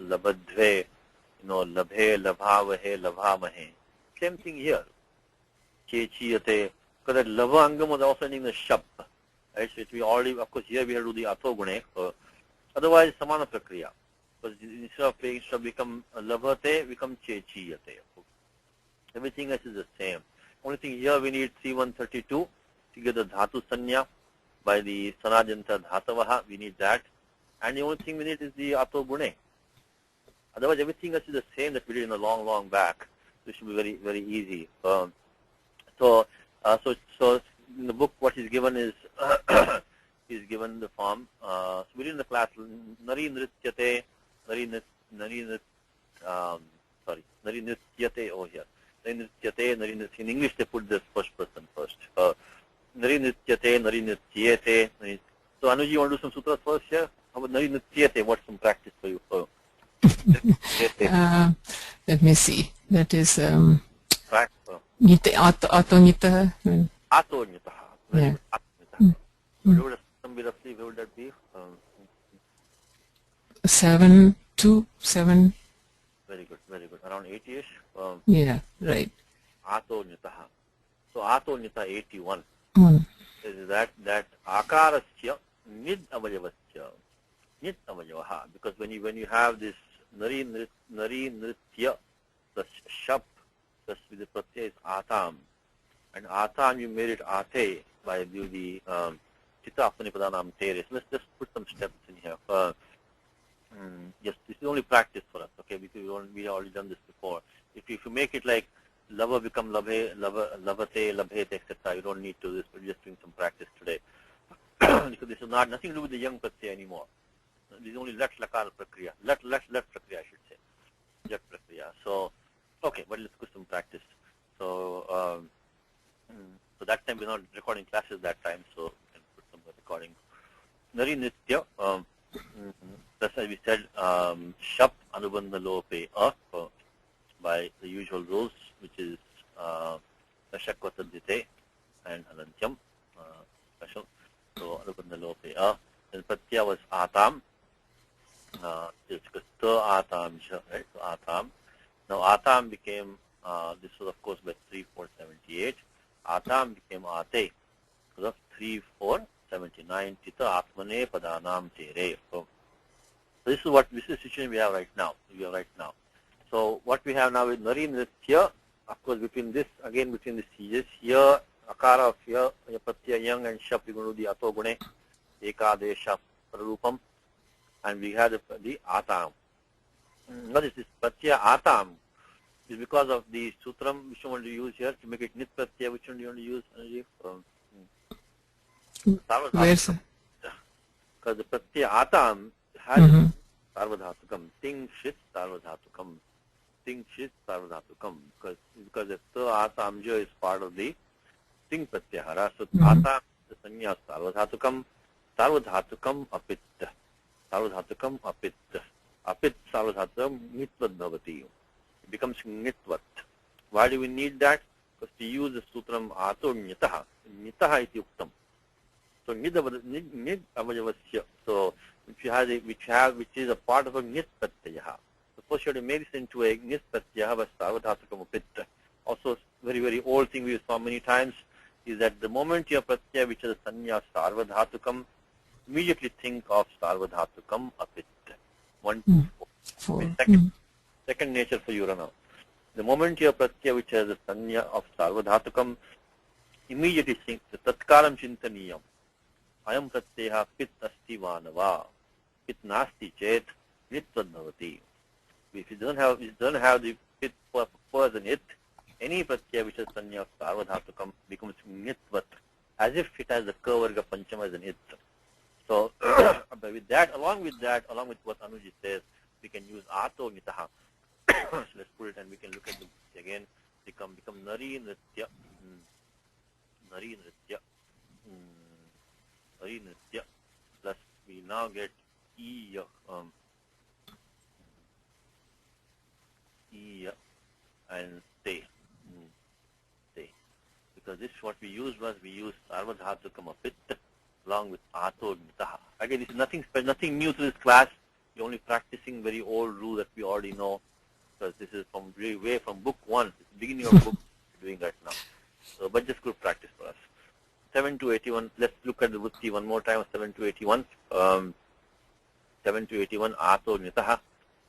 labadhve, labhe, labhavahe, labhamahe. Same thing here. Che chi yate, because that labha angam was also ending the shap. Right? So we already, of course, here we have to do the ato gune. Otherwise, samana prakriya. Because instead of playing shab become labhate, become che chi yate. Everything else is the same. Only thing here we need 3132 to get the dhatu sanya by the sanajanta dhatavaha. We need that. And the only thing we need is the ato gune. Otherwise, everything else is the same that we did in the long back. This should be very, very easy. So in the book, what is given is is given the form. So we did in the class nari nrityate, nari nrityate over here. Nari nrityate. In English they put this first person first. Nari nrityate, nari nrityate. So Anuji, you want to do some sutras first here? How about nari nrityate? What's some practice for you? Let me see. That is Practice. ato nita. Ato nitaha. Yeah. Where would that be? 7, 2, 7. Very good. Around 80-ish. Yeah, right. Ato nitaha. So ato nita 81. Is that akarasya nid avayavasya. Nid avayavaha. Because when you have this nari nritya plus shap plus with the pratyay is atam. And atam you made it ate by the chitta apani padanam tere. So let's just put some steps in here. Yes, this is only practice for us, okay? Because we already done this before. If you make it like lava become labhe, lavate, labhete, etc., you don't need to do this. We're just doing some practice today. Because this is nothing to do with the young pratyay anymore. This is only lat lakar prakriya. Lat prakriya, I should say. Lat prakriya. So, okay, but let's do some practice. So, so that time we're not recording classes that time, so we can put some recording. Nari nitya, that's as we said, shap anubandha lope by the usual rules, which is dashakvatadite and anantyam special. So anubandha lope then pratya was atam. It's ta atam, right? So atam. Now atam became this was of course by 3, 4, 78. Atam became ate because of 3, 4, 79. Chitta atmane padanam tere. So this is the situation we have right now. So what we have now is nari nritya. Of course, between this here, akara of here, pratyaya young and shap, we're going to do the ato gune, ekadesha pararupam, and we have the atam. What is this pratyaya atam? is because of the sutram which you want to use here to make it nit pratyaya. Which one do you want to use, Anuji? Where, sir? Because the pratyaya atam has sarvadhatukam. Ting shit sarvadhatukam. Ting shit sarvadhatukam. Because the ta atamja is part of the ting pratyahara. So atam the sanya of sarvadhatukam. Sarvadhatukam apit. Sarvadhatukam apit. Apit sarvadhatukam nitvad bhavati. It becomes nitvat. Why do we need that? Because to use the sutram ato nitaha. Nitaha iti uktam. So nid avajavasya. So which is a part of a nit pratyaha. Suppose you have to make this into a nit pratyaha by sarvadhatukam apit. Also very, very old thing we saw many times is that the moment you have pratyaya which is a sanya sarvadhatukam, immediately think of sarvadhatukam apit. 1, 2, 4. Second nature for you now. The moment you have pratyaya which has a sanya of sarvadhatukam, immediately think the tatkalam chintaniyam. Ayam pratyaha pit asti vanava. Pit nasti chet nitvad bhavati. If you don't have the pit for the nit, any pratyaya which has sanya of sarvadhatukam becomes nitvat, as if it has the kavarga panchama as an it. So with that, along with what Anuji says, we can use ato nitaha. So let's put it and we can look at the again. Become nari nritya. Nari nritya. Nari nritya. Plus we now get iya. Iya and te. Te. Because this what we used was we used sarvadhatukam apit along with ato nitaha. Again, this is nothing new to this class. You're only practicing very old rule that we already know. Because this is from way from book 1. It's the beginning of book we're doing right now. So, but just good practice for us. 7 to 81. Let's look at the Vritti one more time. 7 to 81. 7 to 81. Ato nitaha.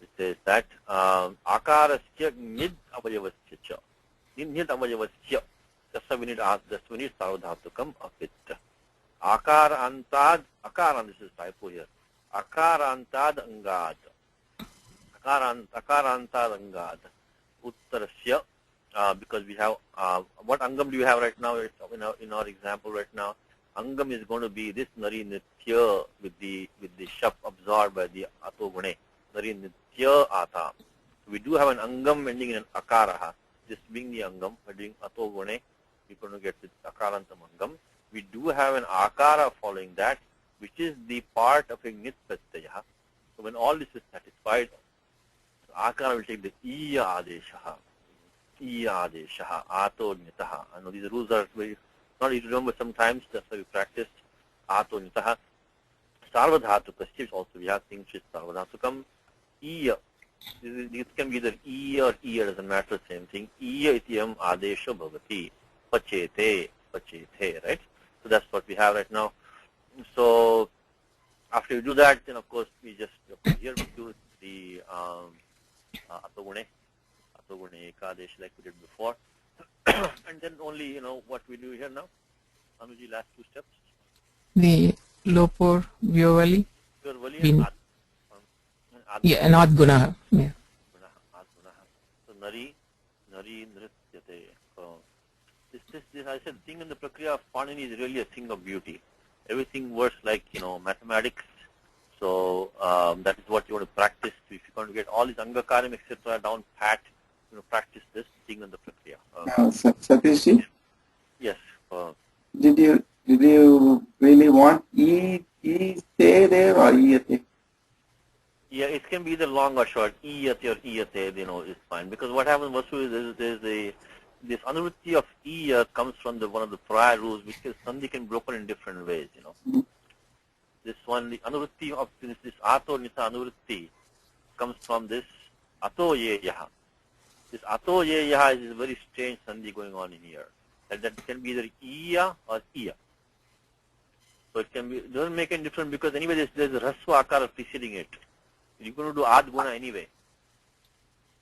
It says that akarasya nid avajavasya cha. Nid avajavasya. That's why we need sarvadhatukam apit. Akarantad. This is typo here. Akarantad angad. Akarantad angad. Uttarasya. Because we have what angam do we have right now in our example right now? Angam is going to be this nari nitya with the shap absorbed by the ato gune. Nari nitya ata. So we do have an angam ending in an akaraha. This being the angam, we're doing ato gune. We're going to get this akarantam angam. We do have an akara following that, which is the part of a nit pratyaya. So when all this is satisfied, akara will take the iya adeshaha. Iya adeshaha, ato nitaha. I know these rules are very not easy to remember sometimes, that's why we practice. Ato nitaha. Sarvadhatukasya, also we have things which is sarvadhatukam. Iya. This can be either iya or iya, doesn't matter, same thing. Iya ityam adesha bhavati. Pachete, right? So that's what we have right now. So after we do that, then of course we just here we do the atogune ekadesh like we did before, and then only what we do here now. Anuji, last 2 steps. The lopor vyovali. Vyovali and adgunaha. Yeah. So nari nrityate. This I said, thing in the prakriya of Panini is really a thing of beauty. Everything works like mathematics. So that is what you want to practice. If you want to get all these angakaram etc. down pat, practice this thing in the prakriya. Satishji? Yes. Did you really want e stay there or e? Yeah, it can be either long or short. Iyate or iyate, is fine. Because what happens, Vasu, is this anuvritti of iya comes from one of the prior rules, which is sandhi can be broken in different ways. This one, the anuvritti of this ato nita anuvritti comes from this ato ye yaha. This ato ye yaha is a very strange sandhi going on in here. That can be either iya or iya. So it can be, it doesn't make any difference because anyway there's a rasva akara preceding it. You're going to do ad guna anyway.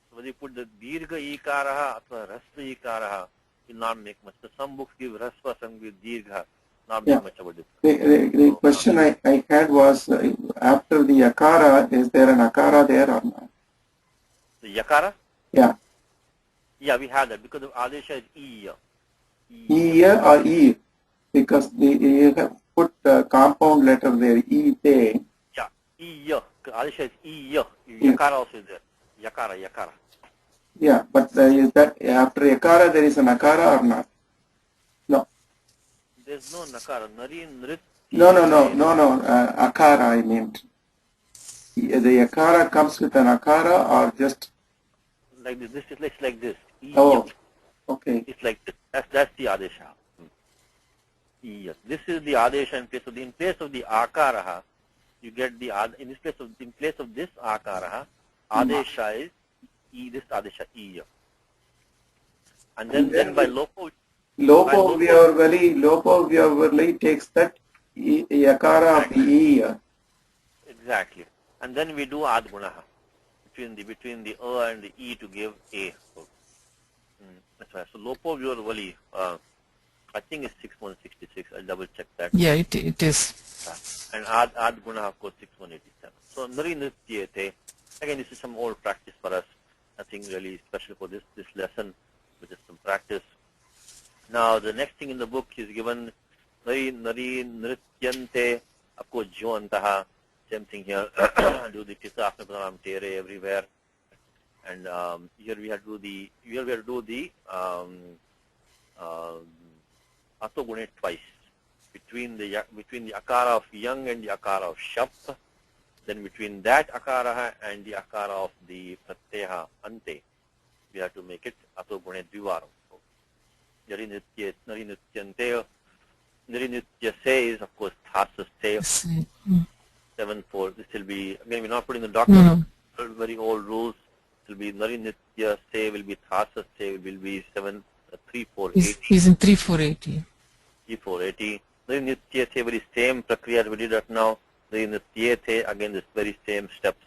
So whether you put the dirgha ikaraha or rasva ikaraha will not make much. So some books give rasva, some give dirgha, not make much of a difference. The question I had was after the akara, is there an akara there or not? The yakara? Yeah. Yeah, we have that because the Adesha is E. E or E? Because you have put the compound letter there, E, te. Yeah, E. Adesha is E. Yakara also is there. Yakara. Yeah, but is that after yakara there is an akara or not? No. There's no nakara. Nari, nrit. No. Akara, I meant. The akara comes with an akara or just. Like this. This is like this. E. Oh, okay. It's like this. That's the Adesha. Yes. This is the Adesha in place of the Akaraha, you get the in place of this Akaraha, Adesha is E, this Adesha E. And then by Lopo Lopo takes that yakara of the E. Exactly. And then we do Adgunaha between the and the E to give A. That's right. So Lopo Vali, I think it's 6166. I'll double check that. Yeah, it is. And Ad Guna, of course, 6187. So Nari Nrityate, again, this is some old practice for us. Nothing really special for this lesson, but just some practice. Now, the next thing in the book is given Nari Nrityante, of course, Joantaha, same thing here. Do the Tisa Apnapanam Tere everywhere. And here we have to do the Atogune twice between the akara of young and the akara of shap, then between that akara and the akara of the pratyaha ante, we have to make it Atogune Dvivaram. So, Nari Nityante, Nari Nitya se is of course Thasas se 7-4. This will be again we're not putting the doctrine, very old rules. It will be Nari Nitya se will be Thasas se will be 3-4-80. He's in 3-4-80. 3-4-80. Nari Nitya the very same prakriya we did right now. Nari Nitya the again this very same steps,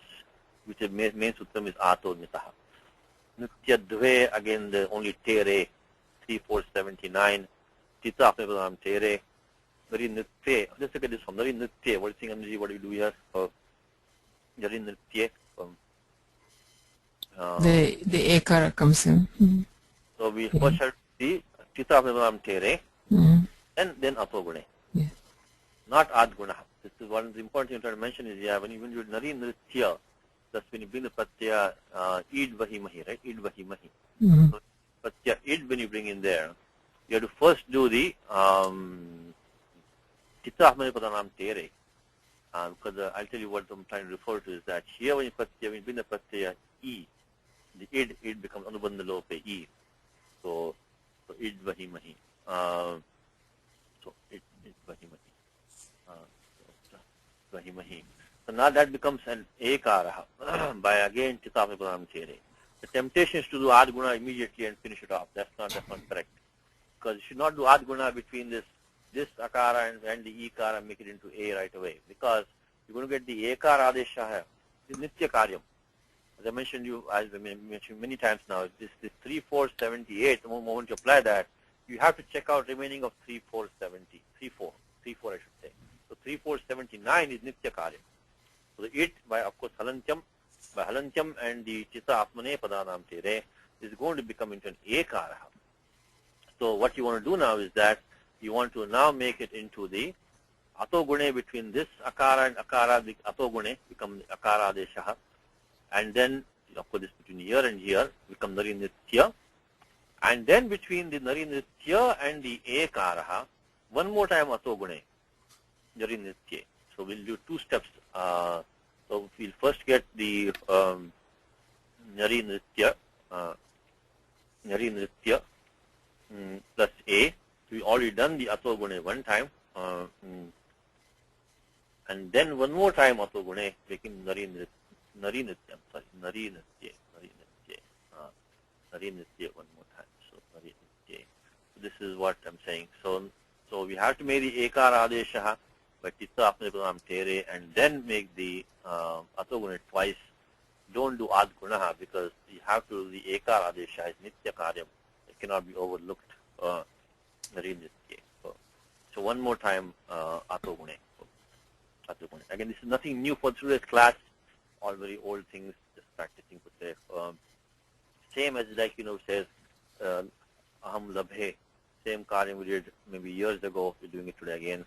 which is main sutram is Ato Nitaha. Nitya Dve again the only Tere 3-4-79. Tita Apne Pradam Tere. Nari Nitya. Let's look at this one. Nari Nitya. What do you what do we do here? Nari Nitya. The ekara comes in. So we first have to see Tita Apne Pradam Tere. And then Atogune. Yeah. Not Adguna. This is one of the important thing I'm trying to mention is when you do Nari Nritya, that's when you bring the Pratyaya Id Vahi Mahi, right? Id Vahi Mahi. So Pratyaya Id when you bring in there, you have to first do the Chitta Ahmani Padanam Tere. Because I'll tell you what I'm trying to refer to is that here when you bring the Pratyaya E, the id becomes Anubandha Lope E. So Id Vahi Mahi. So it Vahimahi. So now that becomes an ekara by again Chitapne Pradam Tere. The temptation is to do Adguna immediately and finish it off. That's not correct. Because you should not do Adguna between this akara and the ekara and make it into A right away. Because you're going to get the ekara adesha is nitya karyam. As I mentioned many times now, this 3-4-78, the moment you apply that, you have to check out remaining of 3-4-70, 3-4 I should say. So 3-4-79 is Nitya Karya. So the it by of course Halantyam and the Chitta Atmane Padanam Tere is going to become into an Ekara. So what you want to do now is that you want to now make it into the Atogune between this Akara and Akara, the Atogune become Akara Adeshaha. And then of course this between here and here become Nari Nitya. And then between the Nari Nitya and the Ekaraha, one more time Atogune, Nari Nitya. So we'll do two steps. So we'll first get the Nari Nitya plus A. We already done the Atogune one time. And then one more time Atogune, making Nari Nitya one more time. So Nari Nitya. So this is what I'm saying. So we have to make the Ekara Adesha by Chitta Apne Pradam Tere and then make the Atogune twice. Don't do Adgunaha because you have to do the Ekara Adesha is Nitya Karyam. It cannot be overlooked. Nari Nitya. So one more time Atogune. Again, this is nothing new for today's class. All very old things, just practicing for today. Same as like says aham labhe. Same karyam we did maybe years ago. We're doing it today again.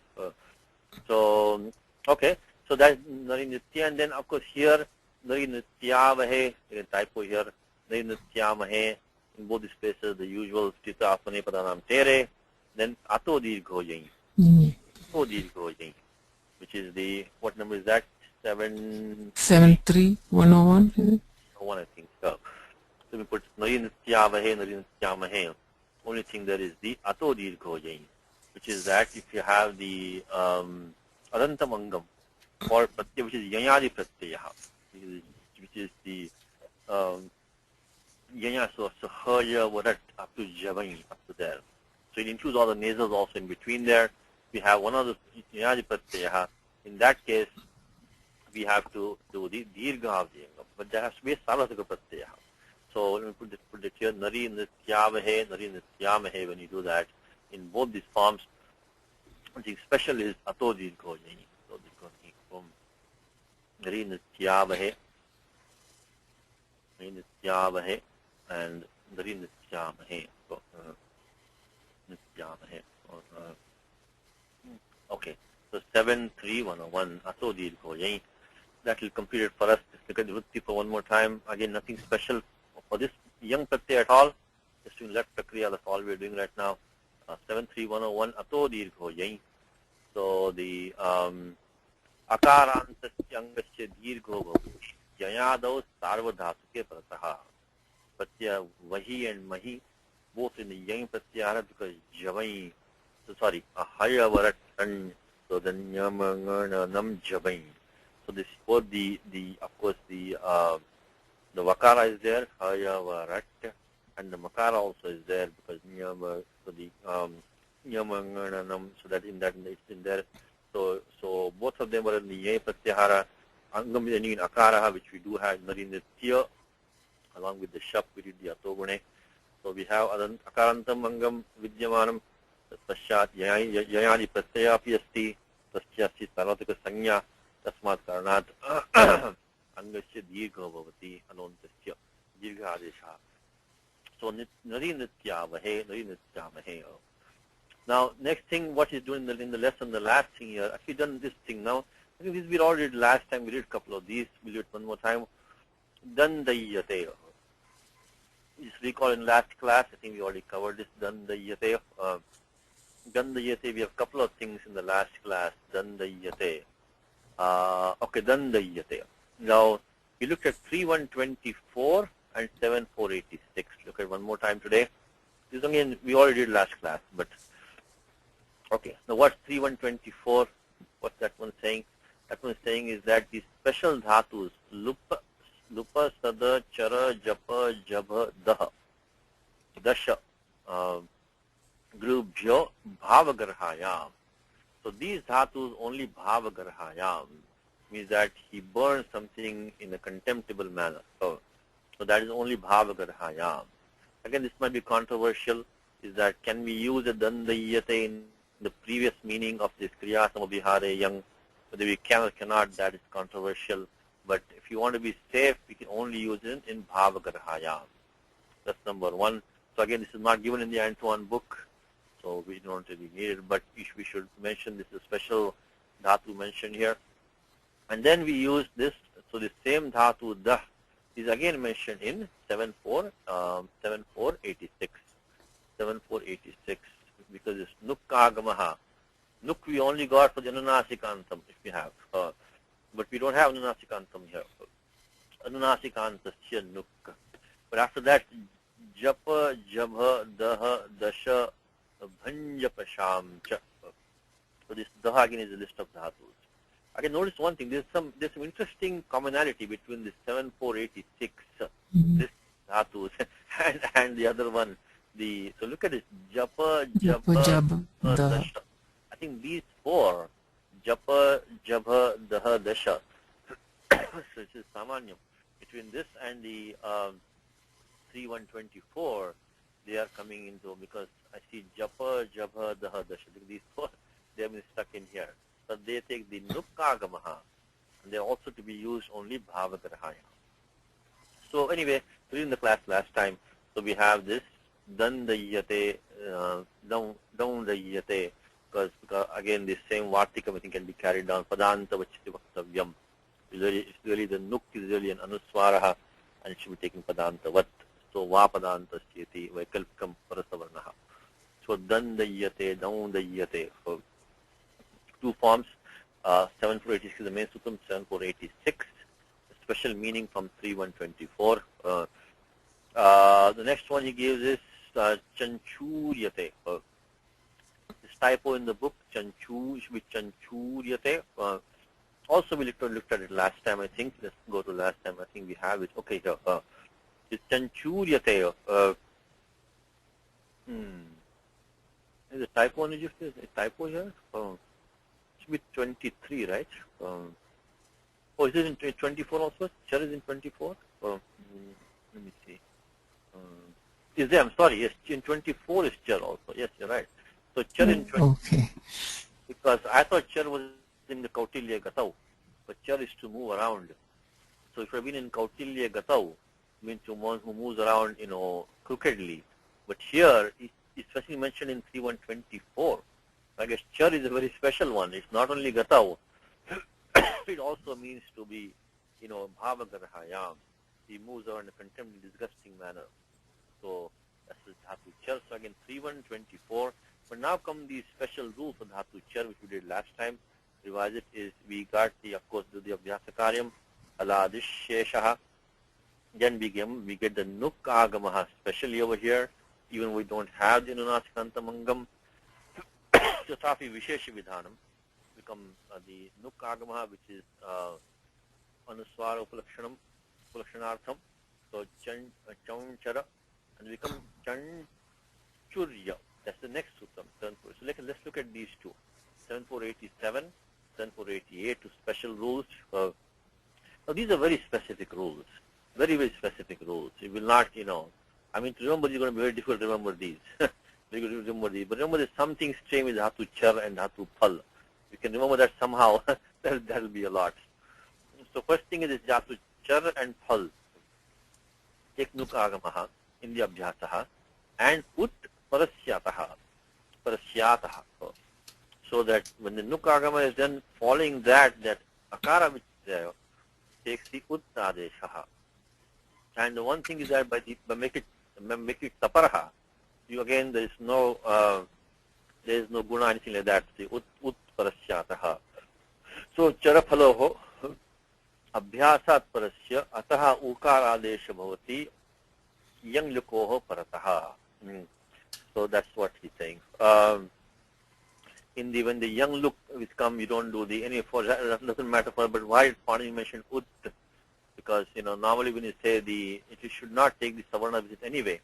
So okay. So that's Nari Nitya, and then of course here Nari Nityavahe, typo here, Nari Nityamahe, in both these places the usual Stita Apane Padanam Tere, then Ato Dirgho Jain. Ato Dirgho Jain, which is the, what number is that? 73101, is it? One, I think. So we put Nari Nityavahe, Nari Nityamahe. Only thing there is the Ato Dirgho Jain, which is that if you have the Arantamangam, or pratyaya, which is yanyadi pratyaya, which is the yanya, so haya, varat, up to javai, up to there. So it includes all the nasals also in between there. We have one of the yanyadi pratyaya. In that case, we have to do the dirgha avjayanga, but there has to be a sarvatika pratyaya. So let me put it here, nari nityavahe, nari nityamahe. When you do that in both these forms, the special is ato dirgho jayani. Nari nityavahe, and nari nityamahe. So, nityamahe. Okay, so 73101, ato dirgho jayani. That will complete it for us. Let's look at the vritti for one more time. Again, nothing special for this young pratyaya at all. Just doing left prakriya, that's all we're doing right now. 73101, ato dirgho jayani. So the akarantasya angasya dirgho bhavati yayadau sarvadhatuke prataha. Pratyaya vahi and mahi, both in the yang pratyaya, because javai, so sorry, ahaya varat and so the nyamangana nam javai. So this both the of course the vakara is there, haya varat, and the makara also is there because nyama, so the nyamangana nam, so that it's in there. So both of them were in the ye pratyahara. Angam is in akaraha, which we do have nari nitya, along with the shap we did the atogune. So we have akarantam angam vidyamanam pashat yayani pratyaya api asti tasyasi sarvatika sanya tasmat karanat angasya dirgha bhavati anontasya dirgha adesha. So nari nityavahe, nari nityamahe. Now, next thing, what he's doing in the lesson, the last thing here, actually done this thing now. I think this we already did last time. We did a couple of these. We'll do it one more time. Dandayate. Just recall in last class, I think we already covered this. Dandayate. Dandayate, we have a couple of things in the last class. Dandayate. Okay, Dandayate. Now, we looked at 3124 and 7486. Look at one more time today. This again, we already did last class, but okay, now what's 3124? What's that one saying? That one saying is that the special dhatus, lupa, sada, chara, japa, jabha, daha, dasha, grubhyo, bhavagarhayam. So these dhatus only bhavagarhayam, means that he burns something in a contemptible manner. So that is only bhavagarhayam. Again, this might be controversial, is that can we use a dandayate in the previous meaning of this kriya samabhihare yang? Whether we can or cannot, that is controversial. But if you want to be safe, we can only use it in bhavagarhayam. That's number one. So again, this is not given in the Antoine book, so we don't really need it, but we should mention this is a special dhatu mentioned here. And then we use this, so the same dhatu dah is again mentioned in 7486. 7486, because it's nukkagamaha. Nuk we only got for the anunasikantam if we have, but we don't have anunasikantam here. Anunasikantasya nuk. But after that, japa, jabha, daha, dasha, bhanjapasham cha. So this daha again is a list of dhatus. Again, notice one thing. There's some interesting commonality between the 7486 this dhatus and the other one. So look at this, japa, jabha, dasha. I think these four, japa, jabha, daha, dasha, so it is samanyam. Between this and the 3124, they are coming into, because I see japa, jabha, daha, dasha. These four, they have been stuck in here. But they take the nukkagamaha, and they are also to be used only bhavagarhaya. So anyway, we did in the class last time. So we have this Dandayate, Daundayate, because again this same Vartikam I think can be carried down. Padanta Vachiti Vaktavyam. It's really the Nuk is really an Anuswaraha and it should be taken Padanta Vat. So Va Padanta Sthiti, Vaikalpikam Parasavarnaha. So Dandayate, Daundayate. So two forms, 7486 is the main sutram, 7486, special meaning from 3124. The next one he gives is Chanchuryate. This typo in the book, Chanchu, should be Chanchuryate. Also we looked at it last time, I think. Let's go to last time. I think we have it. Okay, here. It's Chanchuryate. Is a typo on it? Is a typo here? Should be 23, right? Oh, is it in 24 also? Char is in 24? Let me see. Is there? I'm sorry. Yes, in 24 is Char also. Yes, you're right. So Char in 24. Okay. Because I thought Char was in the Kautilya Gatau, but Char is to move around. So if I've been in Kautilya Gatau, means someone who moves around, crookedly. But here, it's especially mentioned in 3124. I guess Char is a very special one. It's not only Gatau. It also means to be, Bhavagarhayam. He moves around in a contempt, disgusting manner. So that's the Dhatu Char. So again, 3124. But now come these special rules for Dhatu Char, which we did last time. Revise it is, we got of course, the Abhyasakaryam, Aladish Sheshaha. Then we get the Nuk Agamaha, especially over here. Even we don't have the Nunasikanta Mangam. So Safi Vishesha Vidhanam become the Nuk Agamaha, which is Anuswara Upalakshanartham. So Chaunchara, and become Chanchurya. That's the next sutram. So let's look at these two. 7487, 7488, two special rules. Now these are very specific rules. Very, very specific rules. You will not, to remember, it's going to be very difficult to remember these. But remember, there's something strange with Dhatu Char and Dhatu Phal. You can remember that somehow. That will be a lot. So first thing is Dhatu Char and Phal. Take Nuk Agamaha in the Abhyasaha and Ut Parasyataha. So that when the Nuk Agama is done, following that Akara which is there takes the Ut Adeshaha. And the one thing is that by make it Taparaha, you again there is no guna, anything like that. The Ut Parasyataha. So Charaphaloho Abhyasat Parasya Ataha Ukara Adesha Bhavati Yang Lukoho Parataha. So that's what he's saying. When the young look is come, you don't do the any for that doesn't matter for. But why Pani mentioned Ut? Because normally when you say it should not take the savarna with it anyway.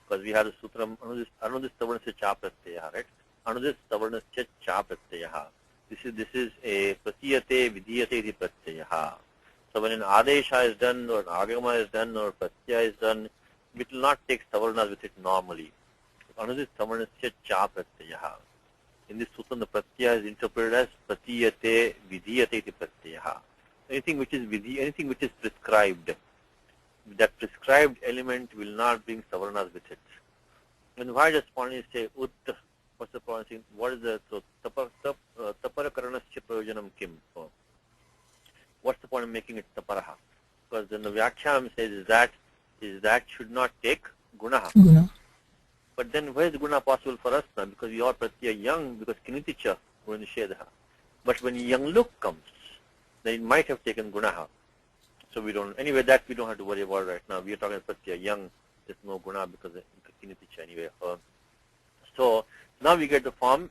Because we have the sutram Anudis savarna se cha pratyaya, right? Anudis savarna se cha pratyaya. This is a pratiyate vidiyate iti pratyaya. So when an adesha is done or an agama is done or pratyaya is done, it will not take savarna with it normally. Anudis savarna se cha pratyaya. In this sutram, the pratyaya is interpreted as pratiyate vidiyate iti pratyaya. Anything which is prescribed, that prescribed element will not bring savarnas with it. And why does Pani say Ut? What's the point? What is the Taparakaranasya Prayojanam Kim? What's the point of making it Taparaha? Because then the Vyakhyam says is that should not take Gunaha. But then where is Guna possible for us now? Because we are Pratyaya young, because Kiniticha Guna. But when young look comes, then it might have taken Gunaha. So we don't, anyway, that we don't have to worry about right now. We are talking about young, there's no Guna because of Kiniticha anyway. So now we get the form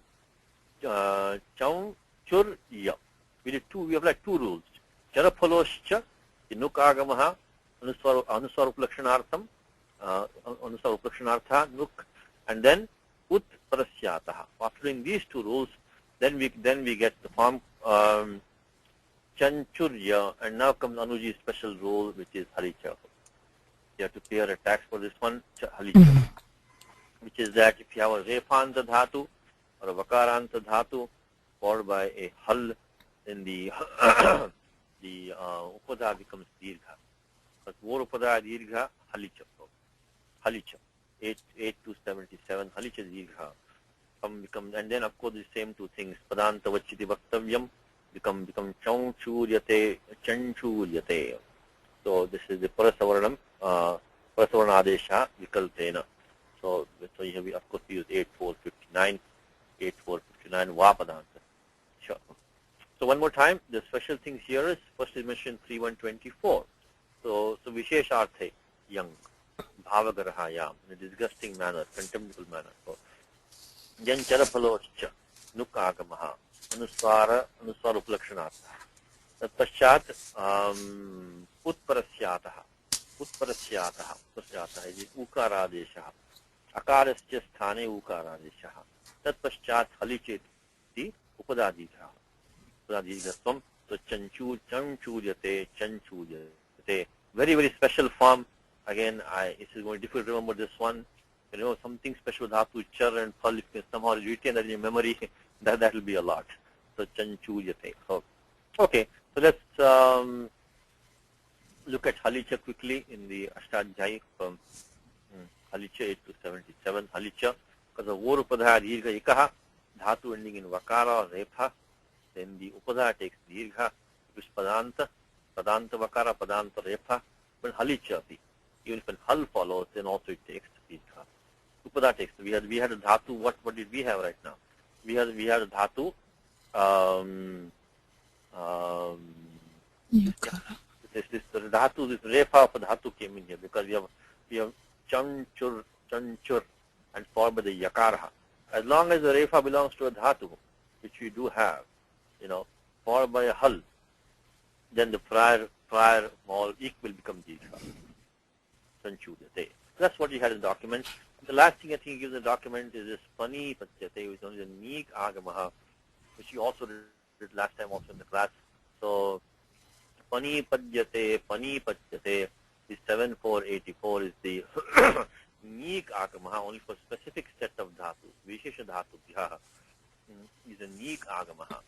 Chaun Chur Ya. We have like two rules. Charaphaloshcha, Nuk Agamaha, Anuswar Upalakshanartham, Anuswar Upalakshanartha, Nuk, and then Ut Parasyataha. After doing these two rules, then we get the form Chanchurya, and now comes Anuji's special rule, which is Halicha. You have to pay a tax for this one, Halicha, which is that if you have a Refanta Dhatu or a Vakaranta Dhatu followed by a Hal, then the Upada becomes Dirgha. But more Upada Dirgha, Halicha. 8 to 77, halicha dirgha. Become, and then of course the same two things. Padanta vachiti vaktavyam become chanchuryate, chanchuryate. So this is the parasavarnam, parasavarna adesha vikalpena. So you have, of course, we use 8459, 8459 va padanta. Sure. So one more time, the special things here is first is mentioned 3124. So vishesharthe, young, bhavagarahayam, in a disgusting manner, contemptible manner. So, jan charaphaloscha, nukagamaha, anuswara uplakshanatha. Tat paschat utparasyataha is ukaradeshaha. Akarasya sthane ukaradeshaha. Tat paschat halicheti upadadidha. Upadadidhasvam. So chanchuryate. Very, very special form. Again, it is going to be difficult to remember this one. You know, something special dhatu, char and phal, if you can somehow retain that in your memory, that will be a lot. So chanchuryate. So, okay, so let's look at halicha quickly in the Ashtadhyayi from halicha 8 to 77. Halicha, because the war upadhaya dirgha ikaha, dhatu ending in vakara or repha. Then the upadhaya takes dirgha, which is padanta vakara, padanta repha. But halicha, even if an hal follows, then also it takes dirgha. Upadhaya takes. We had a dhatu. What did we have right now? We had a dhatu. This dhatu, this refa of dhatu came in here because we have chanchur, and followed by the yakara. As long as the refa belongs to a dhatu, which we do have, followed by a hal, then the prior small ik will become dirgha. Chanchuryate. That's what we had in the document. The last thing I think he gives in the document is this pani patyate, which is only the neek agamaha, which you also did last time also in the class. So pani padyate, the 7484 is the neek agamaha, only for specific set of dhatus. Vishesha dhatu is a neek agamaha.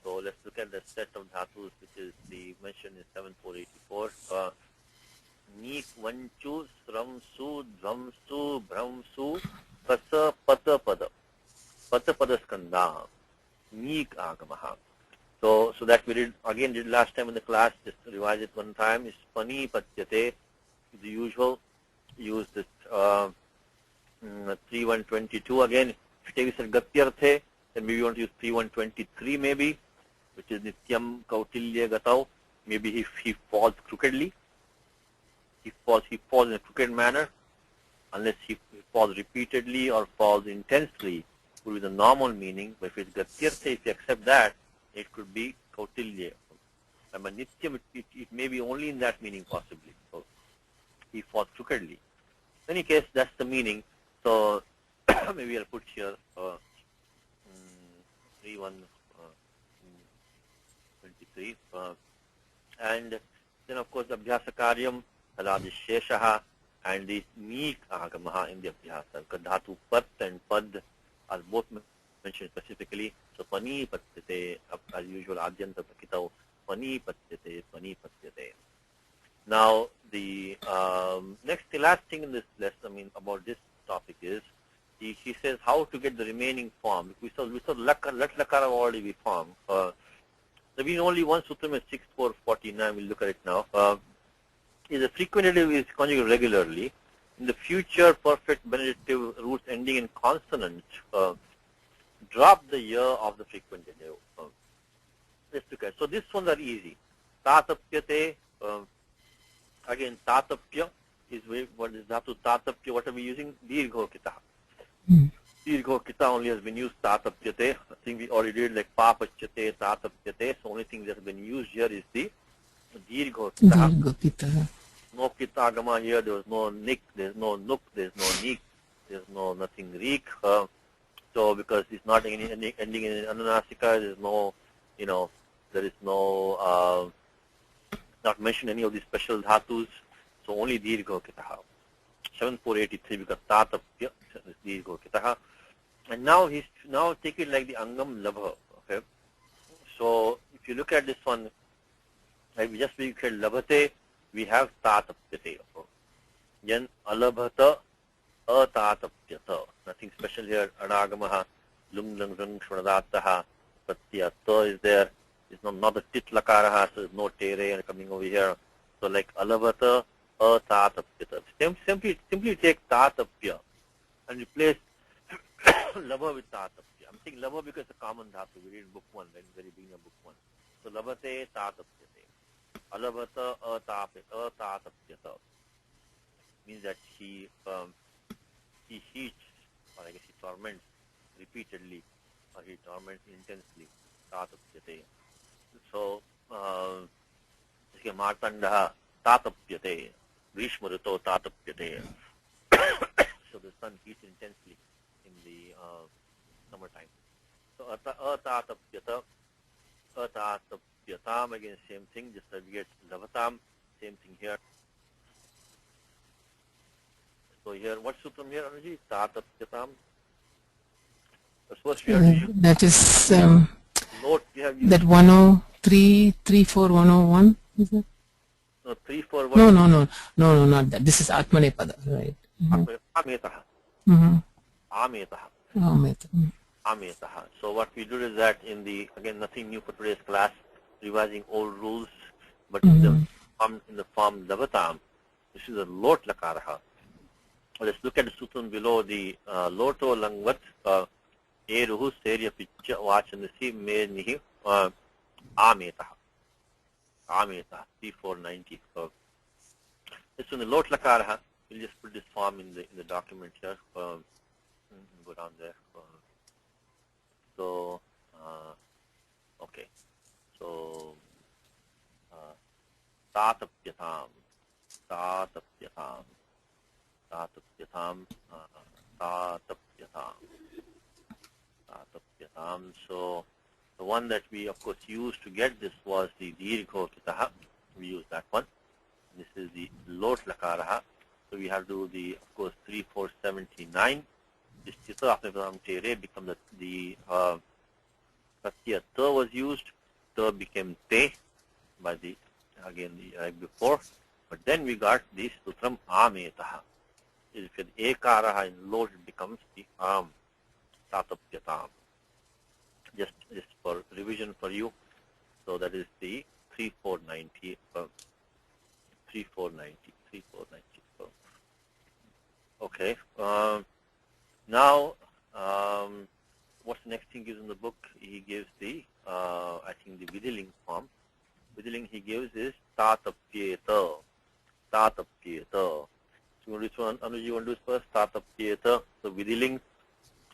So let's look at the set of dhatus, which is the mentioned in 7484. Neek vanchu, sramsu, dvamsu, bhramsu, pasa pada skanda, neek agamaha. So that we did last time in the class. Just to revise it one time. Is pani patyate, the usual. Use this 3122 again. If you take this at gatyarthe, then maybe you want to use 3123 maybe, which is nityam kautilya gatau. Maybe he falls crookedly. He falls in a crooked manner, unless he falls repeatedly or falls intensely, would be the normal meaning. But if it's gatyarthe, if you accept that, it could be kautilya. And by nityam, it may be only in that meaning possibly. So he falls crookedly. In any case, that's the meaning. So maybe I'll put here 3123. And then of course abhyasa karyam haladisheshaha and the neek agamaha in the abhyasa. Dhatu pat and pad are both mentioned specifically. So pani patyate, as usual, adyanta pakitau, pani patyate. Now the last thing in this lesson, about this topic is he says how to get the remaining form. We saw lat lakara already we formed. There is only one sutram is 6449. We'll look at it now. Is a frequentative is conjugated regularly. In the future perfect benedicative roots ending in consonant, drop the year of the frequentative. Let's look at. So this ones are easy. Tatapyate. Again, tatapya is what is dhatu tatapya. What are we using? Dirgho kita. Dirgho kita only has been used. Tatapyate. I think we already did like papachyate, tatapyate. So only thing that has been used here is the dirgho kita. No kitagama here. There was no nik. There's no nuk. There's no nik. There's no nothing reek. So because it's not ending in ananasika, there's no, there is no. Not mention any of these special dhatus, so only dirgho kitaha. 7483 because tatapya is dirgho kitaha. And now take it like the angam labha. Okay, so if you look at this one, like we create labhate, we have tatapyate. Yan alabhata atatapyata. Nothing special here. Anagamaha, lung lung lung shvanadataha, pratyaya ta is there. It's not the tit lakaraha, so there's no tere coming over here. So like alavata, atatapyata. Simply take tatapya and replace lava with tatapya. I'm saying lava because it's a common dhatu. We read in book 1, right? Very beginning of book 1. So lavate tatapyate. Alavata atatapyata. Means that he heats, or I guess he torments repeatedly, or he torments intensely. Tatapyate. So, Martandaha tatapyate. Grishmarito tatapyate. So the sun heats intensely in the summertime. So atatapyata, atatapyatam, again same thing, just that we get lavatam, same thing here. So here, what sutram here, Anuji? Tatapyatam. First we have to use That is note. We have used that 103, 34101. Is that? no, 3, 4, 1. No, not that. This is Atmanepada, right? Ametaha. Ametaha. Ametaha. So what we do is that in the, again, nothing new for today's class, revising old rules, but in the form lavatam, this is a lot lakaraha. Let's look at the sutram below. The loto langvat eruhu serya picha vachanasi me nihi ametaha. Ametaha. 3490. So this one, the lot lakaraha. We'll just put this form in the document here. Go down there. So, okay. So, tatapyatam, tatapyatam, tatapyatam, tatapyatam, tatapyatam. So, the one that we, of course, used to get this was the dirgho kitaha. We use that one. This is the lot lakaraha. So we have to do the, of course, 3, 4, 79. This chitra apne tere become the pratyaya ta was used. Ta became te by the, again, the right before. But then we got the sutram ametaha. If the ekaraha in lot, it becomes the tatapyatam. Just for revision for you. So that is the 3490. 3490. 3490. Okay. Now, what's the next thing he gives in the book? He gives the, I think, the vidiling form. Vidiling he gives is tatapyeta. Tatapyeta. So which one, Anuj, you want to do first? Tatapyeta. So vidiling,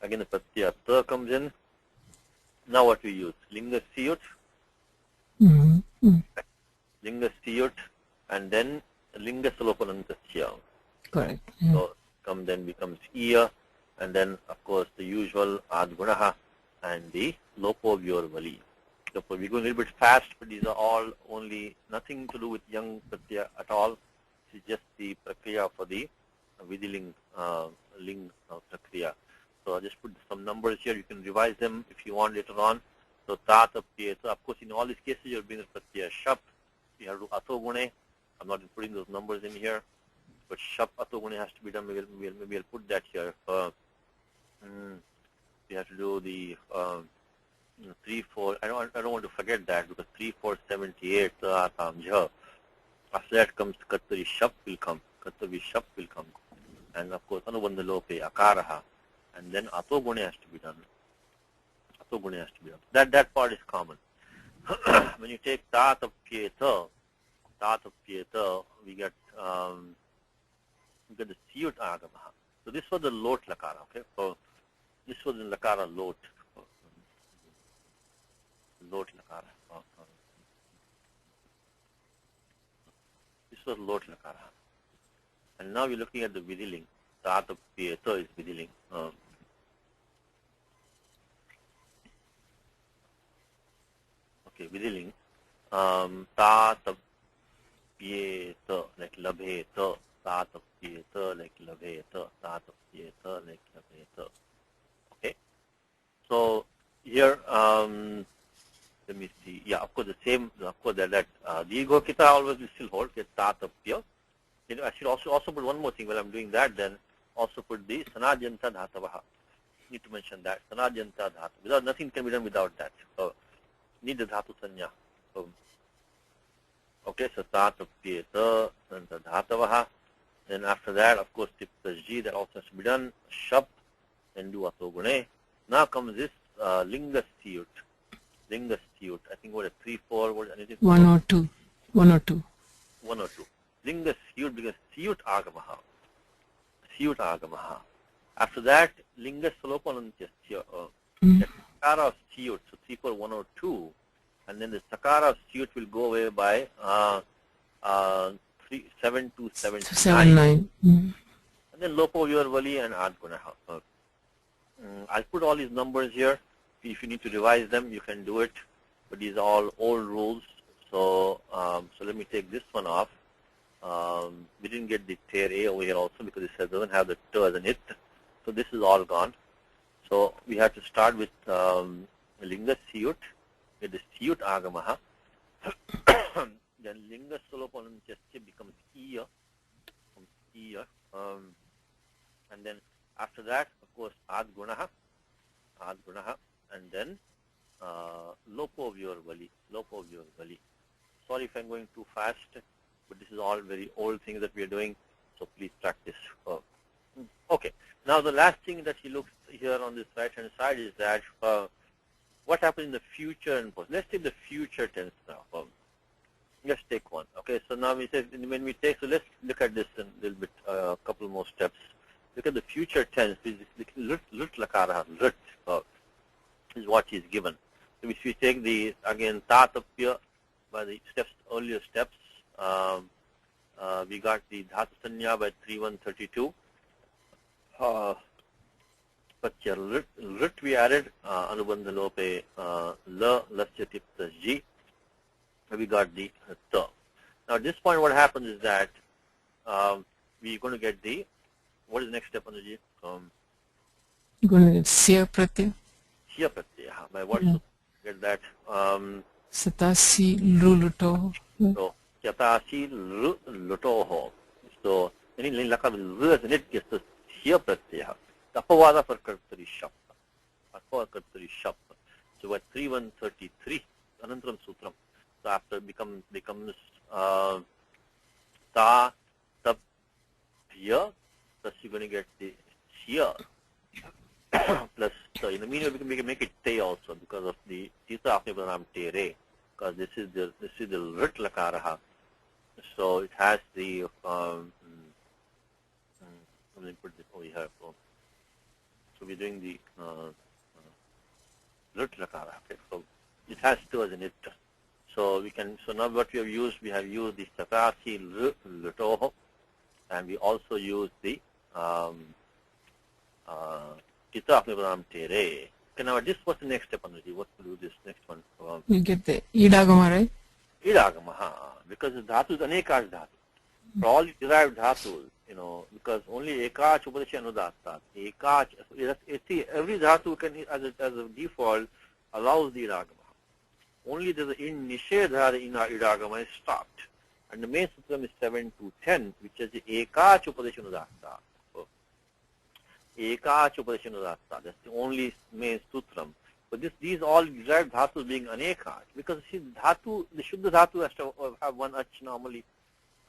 again the pratyaya ta comes in. Now what we use? Linga siyut. Linga siyut, and then linga salopanantasya. Correct. So then becomes iya, and then of course the usual adgunaha and the lopo vyorvali. So we're going a little bit fast, but these are all only nothing to do with young pratyaya at all. This is just the prakriya for the vidiling ling prakriya. So I'll just put some numbers here. You can revise them if you want later on. So tatapyeta. Of course, in all these cases, you're being the pratyaya shap. You have to do atogune. I'm not putting those numbers in here. But shap atogune has to be done. Maybe I'll put that here. We have to do the 3, 4. I don't want to forget that, because 3, 4, 78. After that comes kattari shap will come. Kattavi shap will come, and of course anubandha lope akaraha, and then atogune has to be done. Atogune has to be done. That part is common. When you take tatapyeta, we get the siyut agamaha. So this was the lot lakara, okay? So this was in lakara lot. Lot lakara. This was lot lakara. And now we're looking at the vidiling. Tatapyeta is vidiling. Okay, vidiling. Tatapyeta, like labheta. Tatapyeta, like labheta. Tatapyeta, like labheta. Okay. So here, let me see. Yeah, of course the same. Of course that dirgho kita always will still hold. Tatapya. I should also put one more thing while I'm doing that. Then also put the Sanadyanta Dhatavaha. Need to mention that. Sanadyanta Dhatu. Without, nothing can be done without that. So, need the Dhatu Sanya. So, okay, so Tatapyeta, Santa Dhatavaha. Then after that, of course, Tiptasji, that also has to be done. Shab, then do Atogune. Now comes this Lingastyut. Lingastyut. I think what a 3, 4, what anything? 102. 102. 102. Lingastyut, because Syut Agamaha. Syut Agamaha. After that, Linga Salopanantyasya. The Sakara of Syut, so 3, 4, 102. And then the Sakara of Syut will go away by 7, 2, 7, 79. And then Lopo Vyurvali and Adgunaha. I'll put all these numbers here. If you need to revise them, you can do it. But these are all old rules. So so let me take this one off. We didn't get the Ter A over here also because it doesn't have the T as an it. So this is all gone. So we have to start with Linga Syut, with the Syut Agamaha. Then Linga Solopanantyasya becomes Iya. And then after that, of course, Adgunaha, and then Lopo Vyurvali. Sorry if I'm going too fast, but this is all very old things that we are doing, so please practice. Okay, now the last thing that he looks here on this right hand side is that what happens in the future and post. Let's take the future tense now. Let's take one. Okay, so now we say when we take, so let's look at this in a little bit, a couple more steps. Look at the future tense. Lut lakara, lut is what is given. So if we take the, again, tatapya by the steps, earlier steps, we got the dhatu sanya by 3132. Patya lut we added, anubandha lope la lasya tipta ji. We got the ta. Now at this point what happens is that we're going to get the, what is the next step, Anuji? You're going to get Siya Pratyaya. Siya Pratyaya. By what so get that? Satasi Luluto. So Yatasi Lutoho. So any laka with and it gets the Siya Pratyaya. Tapavada for Kartari Shapta. Apava Kartari Shapta. So at 3133, Anantram Sutram. So after becomes ta tab ya, plus you're going to get the Siya. Plus, so in the meaning we can make it te also because of the Tita Apne Pranam te re, because this is the rit lakaraha. So it has the let me put this over here. So we're doing the rit lakaraha. Okay, so it has two as in it. So we can. So now what we have used the Sakasi lutoho, and we also use the Kita Apne Pranam Tere. Okay, now this was the next step, Anuji. What to do this next one? You get the Idagama, right? Idagama, because the dhatu is anekash dhatu. For all derived dhatus, because only ekach upadesha anudatta. Ekach, every dhatu can, as a default, allows the idagama. Only the in nishedha, the idagama is stopped. And the main sutram is 7 to 10, which is the ekach upadesha anudatta. Ekach upadesha anudatta. That's the only main sutram. But these all derived dhatus being anekach, because see, dhatu, the shuddha dhatu has to have one ach normally,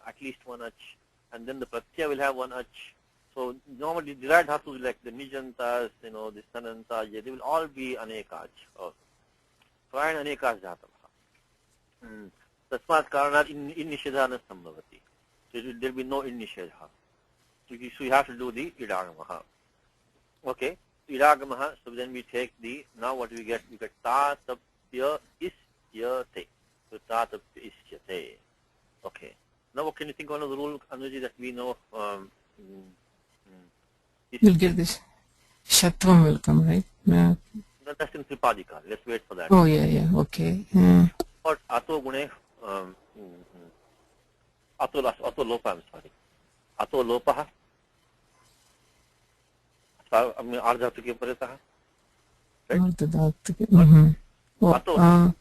at least one ach, and then the pratyaya will have one ach. So normally derived dhatus like the nijantas, the sananta, they will all be anekach. Prayana anekach dhataha. Tasmat karanat in nishedha na sambhavati. So there will be no in nishedha. So you have to do the idagamaha. Okay. Idagamaha, so then we take the, now what we get tatapya isyate. So tatapya isyate. Okay. Now what can you think of the rule, Anuji, that we know? You'll get this. Shatvam will come, right? Yeah. That's in Tripadika. Let's wait for that. Oh, yeah, okay. But ato gune, ato lopa, I'm sorry. Ato lopaha. Ardhatu ke upar rehta hai. Right?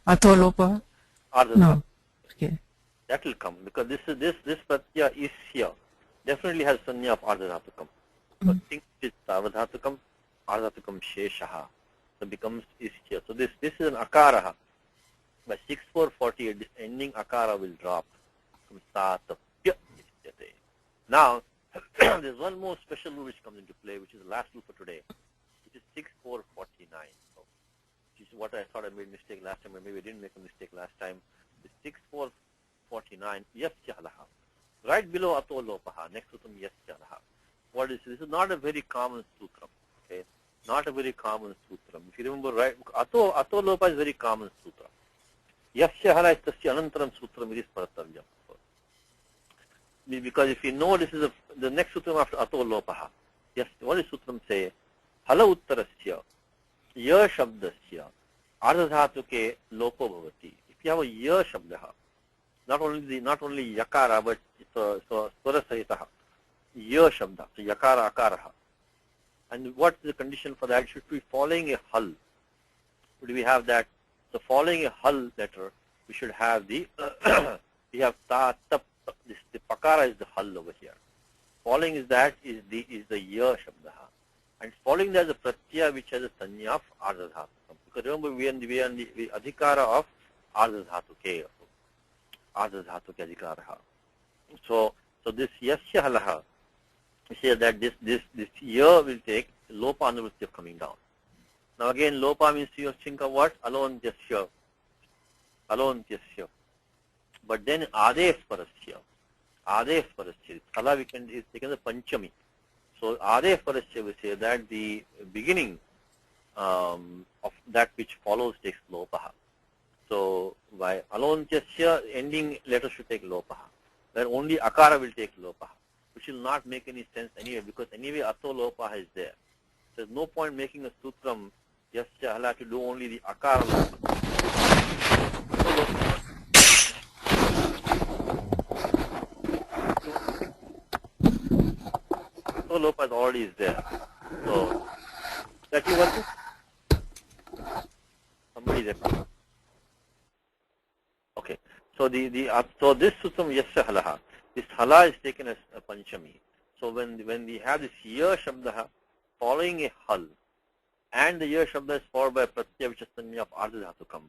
Ato lopa. No. Okay. That will come because this pratyaya is here. Definitely has sanya of ardhatu come. So thing is Savadhatukam, Ardhatukam Sheshaha. So becomes is here. So this is an Akara. By 6448, this ending Akara will drop. From Satapya Isyate. Now, there's one more special rule which comes into play, which is the last rule for today, which is 6449. So, which is what I thought I made a mistake last time, or maybe I didn't make a mistake last time. The 6449, Yasya Halaha. Right below Ato Lopaha, next to them Yasya Halaha. What is this? This is not a very common sutram. Okay? Not a very common sutram. If you remember, right, Ato Lopa is very common sutra. Yasya Hala is Tasya Anantaram Sutram, it is Paratavyam. Because if you know this is the next sutram after Ato Lopaha. Yes, what does sutram say? Hala Uttarasya, Ya Shabdasya, Ardhadhatuke Lopo Bhavati. If you have a Ya Shabdaha, not only Yakara, but so Swarasahitaha, Ya Shabda, so Yakara Akaraha. And what is the condition for that? It should be following a Hal. Do we have that? So following a Hal letter, we should have the, we have Ta, Tap, the Pakara is the Hal over here. Following is that is the Ya Shabdaha. And following that is the Pratyaya which has a Sanya of Ardhadhatu. Because remember we are in the Adhikara of Ardhadhatuke. Ardhadhatuke Adhikaraha. So this Yasya Halaha, we say that this Ya will take Lopa Anuvritti of coming down. Now again, Lopa means you think of what? Alone Yasya. Alone Yasya. But then Adef Parasya. Adef Parasya. Khala is taken the Panchami. So Adef Parasya we say that the beginning of that which follows takes Lopaha. So by Alone Yasya, ending letter should take Lopaha. Then only Akara will take Lopaha, which will not make any sense anyway, because anyway Ato Lopaha is there. There's no point making a sutram Yasya Hala to do only the Akara Lopaha. Ato Lopaha already is there. So that you want to? Somebody there. Okay. So so this sutram Yasya Halaha, this Hala is taken as a Panchami. So when we have this Ya Shabdaha following a Hal, and the Ya Shabda is followed by Pratyaya which is Sanya of Ardhadhatukam,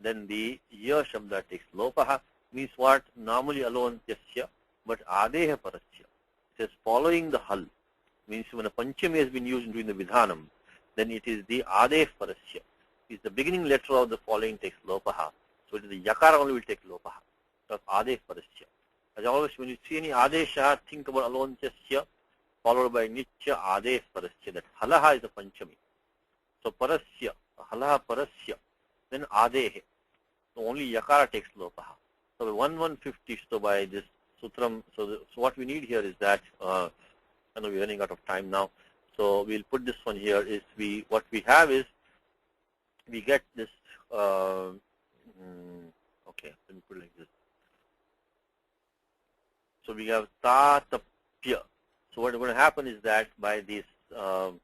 then the Ya Shabda takes Lopaha, means what? Normally alone Yasya, but Adeha Parasya. It says following the Hal, means when a Panchami has been used during the Vidhanam, then it is the Adef Parasya. Is the beginning letter of the following takes Lopaha. So it is the Yakara only will take Lopaha. That's Adef Parasya. As always, when you see any Adesha, think about alone Yasya, followed by Nitya Adef Parasya. That Halaha is a Panchami. So Parasya, Halaha Parasya, then Adehe. So only Yakara takes Lopaha. So by 150, so by this sutram, so what we need here is that, I know we're running out of time now, so we'll put this one here, is what we have is, we get this, okay, let me put it like this. So we have Ta Tapya. So what is going to happen is that by this, okay,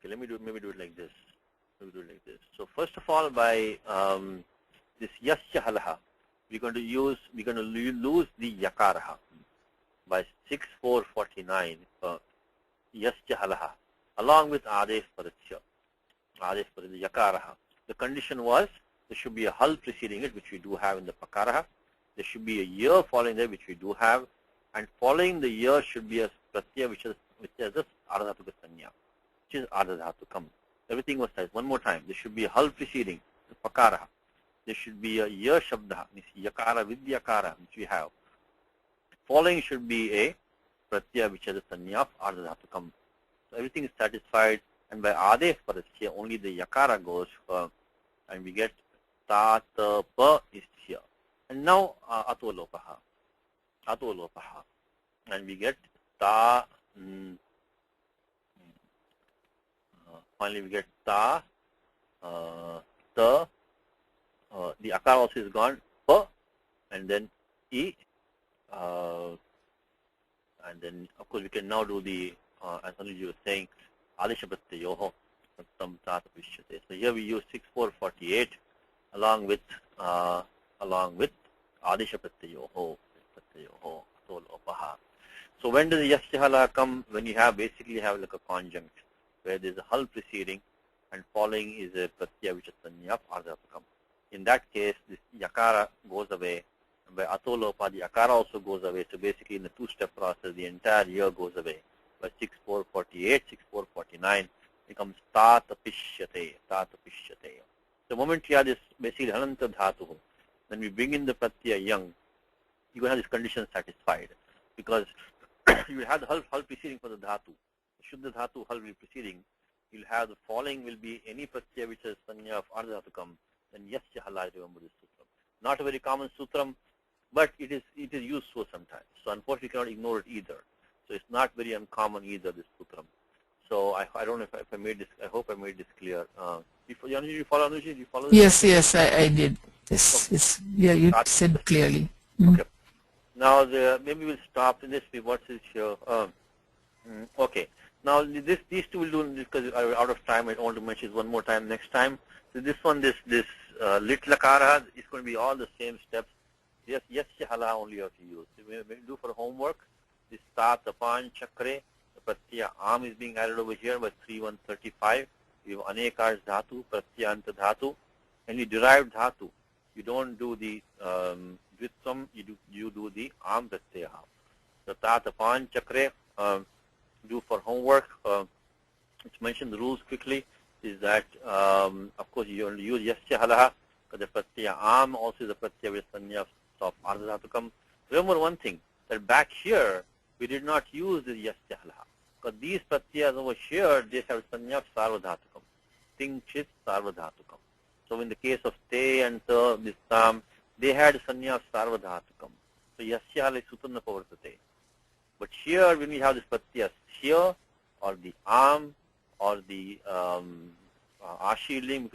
let me maybe do it like this. So first of all, by this Yasya Halaha, we're going to lose the Yakaraha by 6449 Yasya Halaha along with Adef Parasya. Adef Parasya Yakaraha. The condition was there should be a Hal preceding it, which we do have in the Pakaraha. There should be a year following that, which we do have, and following the year should be a Pratyaya which is this Ardhatuka Sanya, which is Ardhadhatukam. Everything was said. One more time. There should be a Hal preceding the Pakaraha. There should be a Ya Shabda, means Yakara with the Yakara, which we have. Following should be a Pratyaya which has a Sanya of Ardhadhatukam. So everything is satisfied, and by Adef Parasya only the Yakara goes, and we get Ta Ta Pa is here. And now Ato Lopaha. And we get Ta, finally we get Ta, Ta, the Akara also is gone, Pa, and then E, and then of course we can now do the, as Anuji was saying, Adesha Pratyayoho. So here we use 6448 along with Adesha Pratyayoho. Pratayoho, Atolopaha. So when does yasya hala come? When you basically have like a conjunct where there's a hal preceding and following is a pratyaya which is sanya of ardhatukam. In that case, this yakara goes away. And by atolopa, the yakara also goes away. So basically in the two-step process, the entire year goes away. By 6448, 6449 becomes tatapishyate, tatapishyate. The moment you have this basically hananta dhatu, when we bring in the pratyaya young, you will have this condition satisfied because you will have the hal preceding for the dhatu. Shuddha dhatu hal will be preceding. You'll have the following will be any pratyaya which is sanya of ardhatukam, then yasya hala, remember this sutram. Not a very common sutram, but it is useful sometimes. So unfortunately, you cannot ignore it either. So it's not very uncommon either, this sutram. So I don't know if I made this. I hope I made this clear. You follow Anuji? Do you follow this? Yes, I did. Yes. Yeah, you said clearly. Okay. Now maybe we'll stop in this. What's this here? Okay. Now these two will do because out of time. I want to mention one more time next time. So this one, this lit lakara is going to be all the same steps. Yes, yasya hala only you have to use. So we do for homework. This ta tapan chakre, the pratyaya am is being added over here by 3135. You have anekars dhatu, pratyanta dhatu, and you derive dhatu. You don't do the dvitvam, you do the am pratyaya. So ta tapan chakre, do for homework. Let's mention the rules quickly. Is that of course you only use yasya halaha because the pratyaya am also is the pratyaya with sanya of ardhatukam. Remember one thing, that back here we did not use the yasya halaha because these pratyayas over here they have sanya of sarvadhatukam, tinchit sarvadhatukam. So in the case of te and ta, this tam, they had sanya of sarvadhatukam. So yasya hala sutanna pavartate. But here when we have this pratyayas here or the am or the ashiling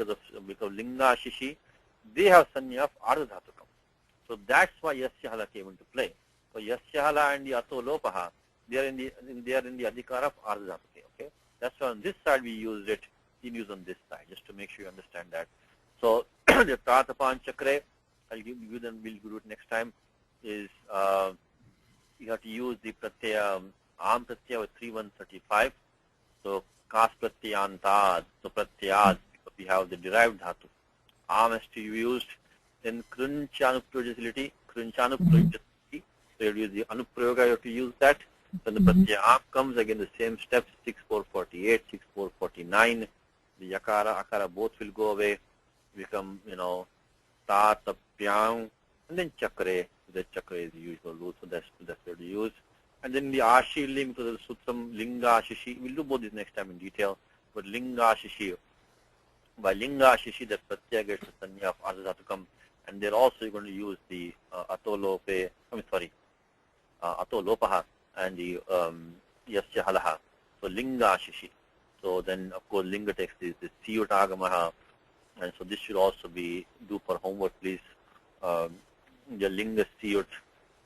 because linga ashishi, they have sanya of ardhatukam. So that's why yasya hala came into play. So yasya hala and the atolopaha, they are in the adhikara of ardhatuke. Okay, that's why on this side we used it. You use on this side just to make sure you understand that. So the tatapan chakre, we'll do it next time. Is you have to use the pratyaya am pratyaya with 3135. So kas pratyayantad, so pratyayad, we have the derived dhatu. Am has to be used. Then krunchanuprojacility, so you use the anuprayoga, you have to use that. When the pratyaya comes, again the same steps, 6448, 6449, the yakara, akara both will go away, become, ta, tapyang, and then chakre. The chakra is the usual rule, so that's what we use. And then the ashiling, so the sutram, linga, ashishi, we'll do both this next time in detail, but linga, ashishi, by linga, ashishi, that pratyaya gets the sanya of ardhatukam. And they're also going to use the atolopaha and the yasya halaha. So linga ashishi. So then of course linga text is the siyut agamaha, and so this should also be do for homework, please. The linga siyut,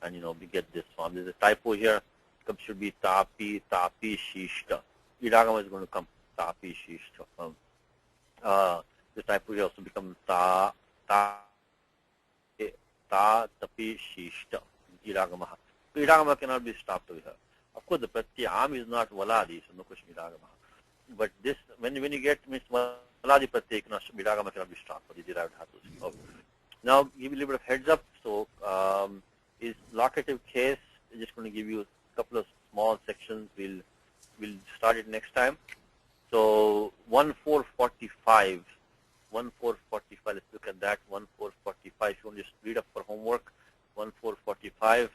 and we get this form. There's a typo here. It should be tapi shishta. Idagama is going to come tapi shishta. The typo here also becomes ta tapi shishta. Idagamaha. So idagama cannot be stopped over here. Of course, the pratyaya am is not valadi, so no question idagama. But this, when you get valadi pratyaya, idagama cannot be stopped for the derived dhatus. Okay. Now, give you a little bit of heads up. So, is locative case. I'm just going to give you a couple of small sections. We'll start it next time. So, 1445. 1445. Let's look at that. 1445. If you want to just read up for homework. 1445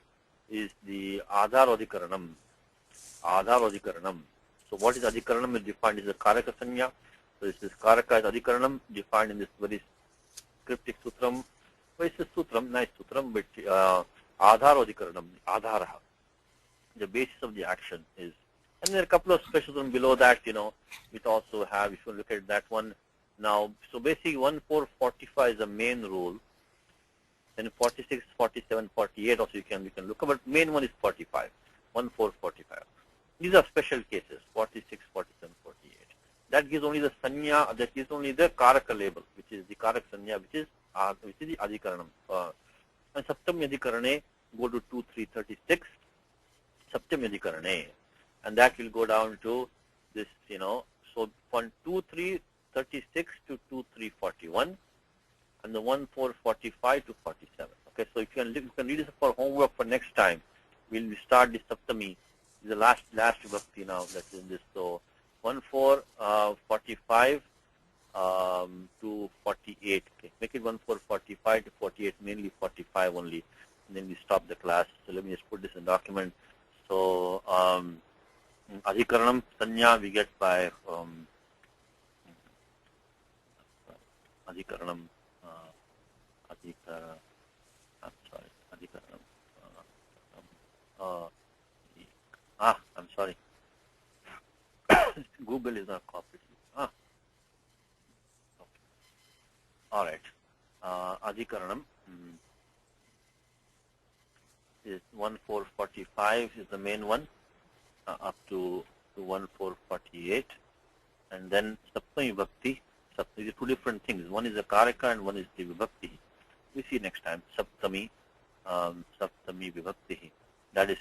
is the Adhar Adhikaranam. Adhar Adhikaranam. So, what is Adhikaranam is defined as a Karaka Sanya. So, this is Karaka is Adhikaranam defined in this very cryptic sutram. So, it's a sutram, nice sutram, but Adhar Adhikaranam, Adharaha. The basis of the action is. And there are a couple of special ones below that, which also have, if you look at that one. Now, so basically 1445 is the main rule. Then 46, 47, 48 also we can look at, but main one is 45, 1445. These are special cases, 46, 47, 48. That gives only the sanya, that gives only the karaka label, which is the karaka sanya, which is the adhikaranam. And saptami adhikarane, go to 2336, Saptami Adhikarane, and that will go down to this, so from 2336 to 2341, and the 1445 to 47. Okay, so if you can read this for homework for next time. We'll start the Saptami, the last vibhakti now that's in this. So 1445 to 48. Okay, make it 1445 to 48, mainly 45 only, and then we stop the class. So let me just put this in document. So Adhikaranam Sanya we get by Adhikaranam. Adhikaranam. I'm sorry. Google is not cooperative. Okay. All right. Adhikaranam is 1445 is the main one, up to 1448, and then Saptami Vibhakti. These are two different things. One is the Karaka and one is the Vibhakti. We see next time. Saptami Vibhakti. That is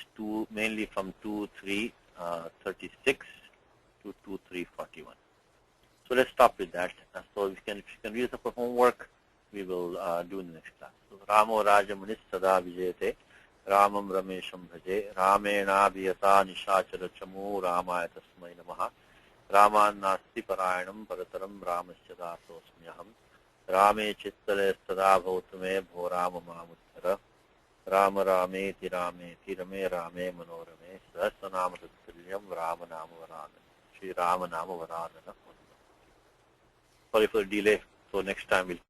mainly from 2336 to 2341. So let's stop with that. So if you can read it for homework, we will do in the next class. So Ramo Rajamanis Sada Vijayate, Ramam Ramesham Bhaje, Ramena Viyata Nishachara Chamu Ramaya Tasmai Namaha, Raman Nasti Parayanam Parataram Ramasya Dasosmyaham, Rame Chittale Sada Bhautame Bho Rama Mamuttara, Rama Rame Tirame Tirame Rame Manorame, Sasanama Tulyam Rama Namavarana, Sri Rama Namavarana. Sorry for the delay. So next time we'll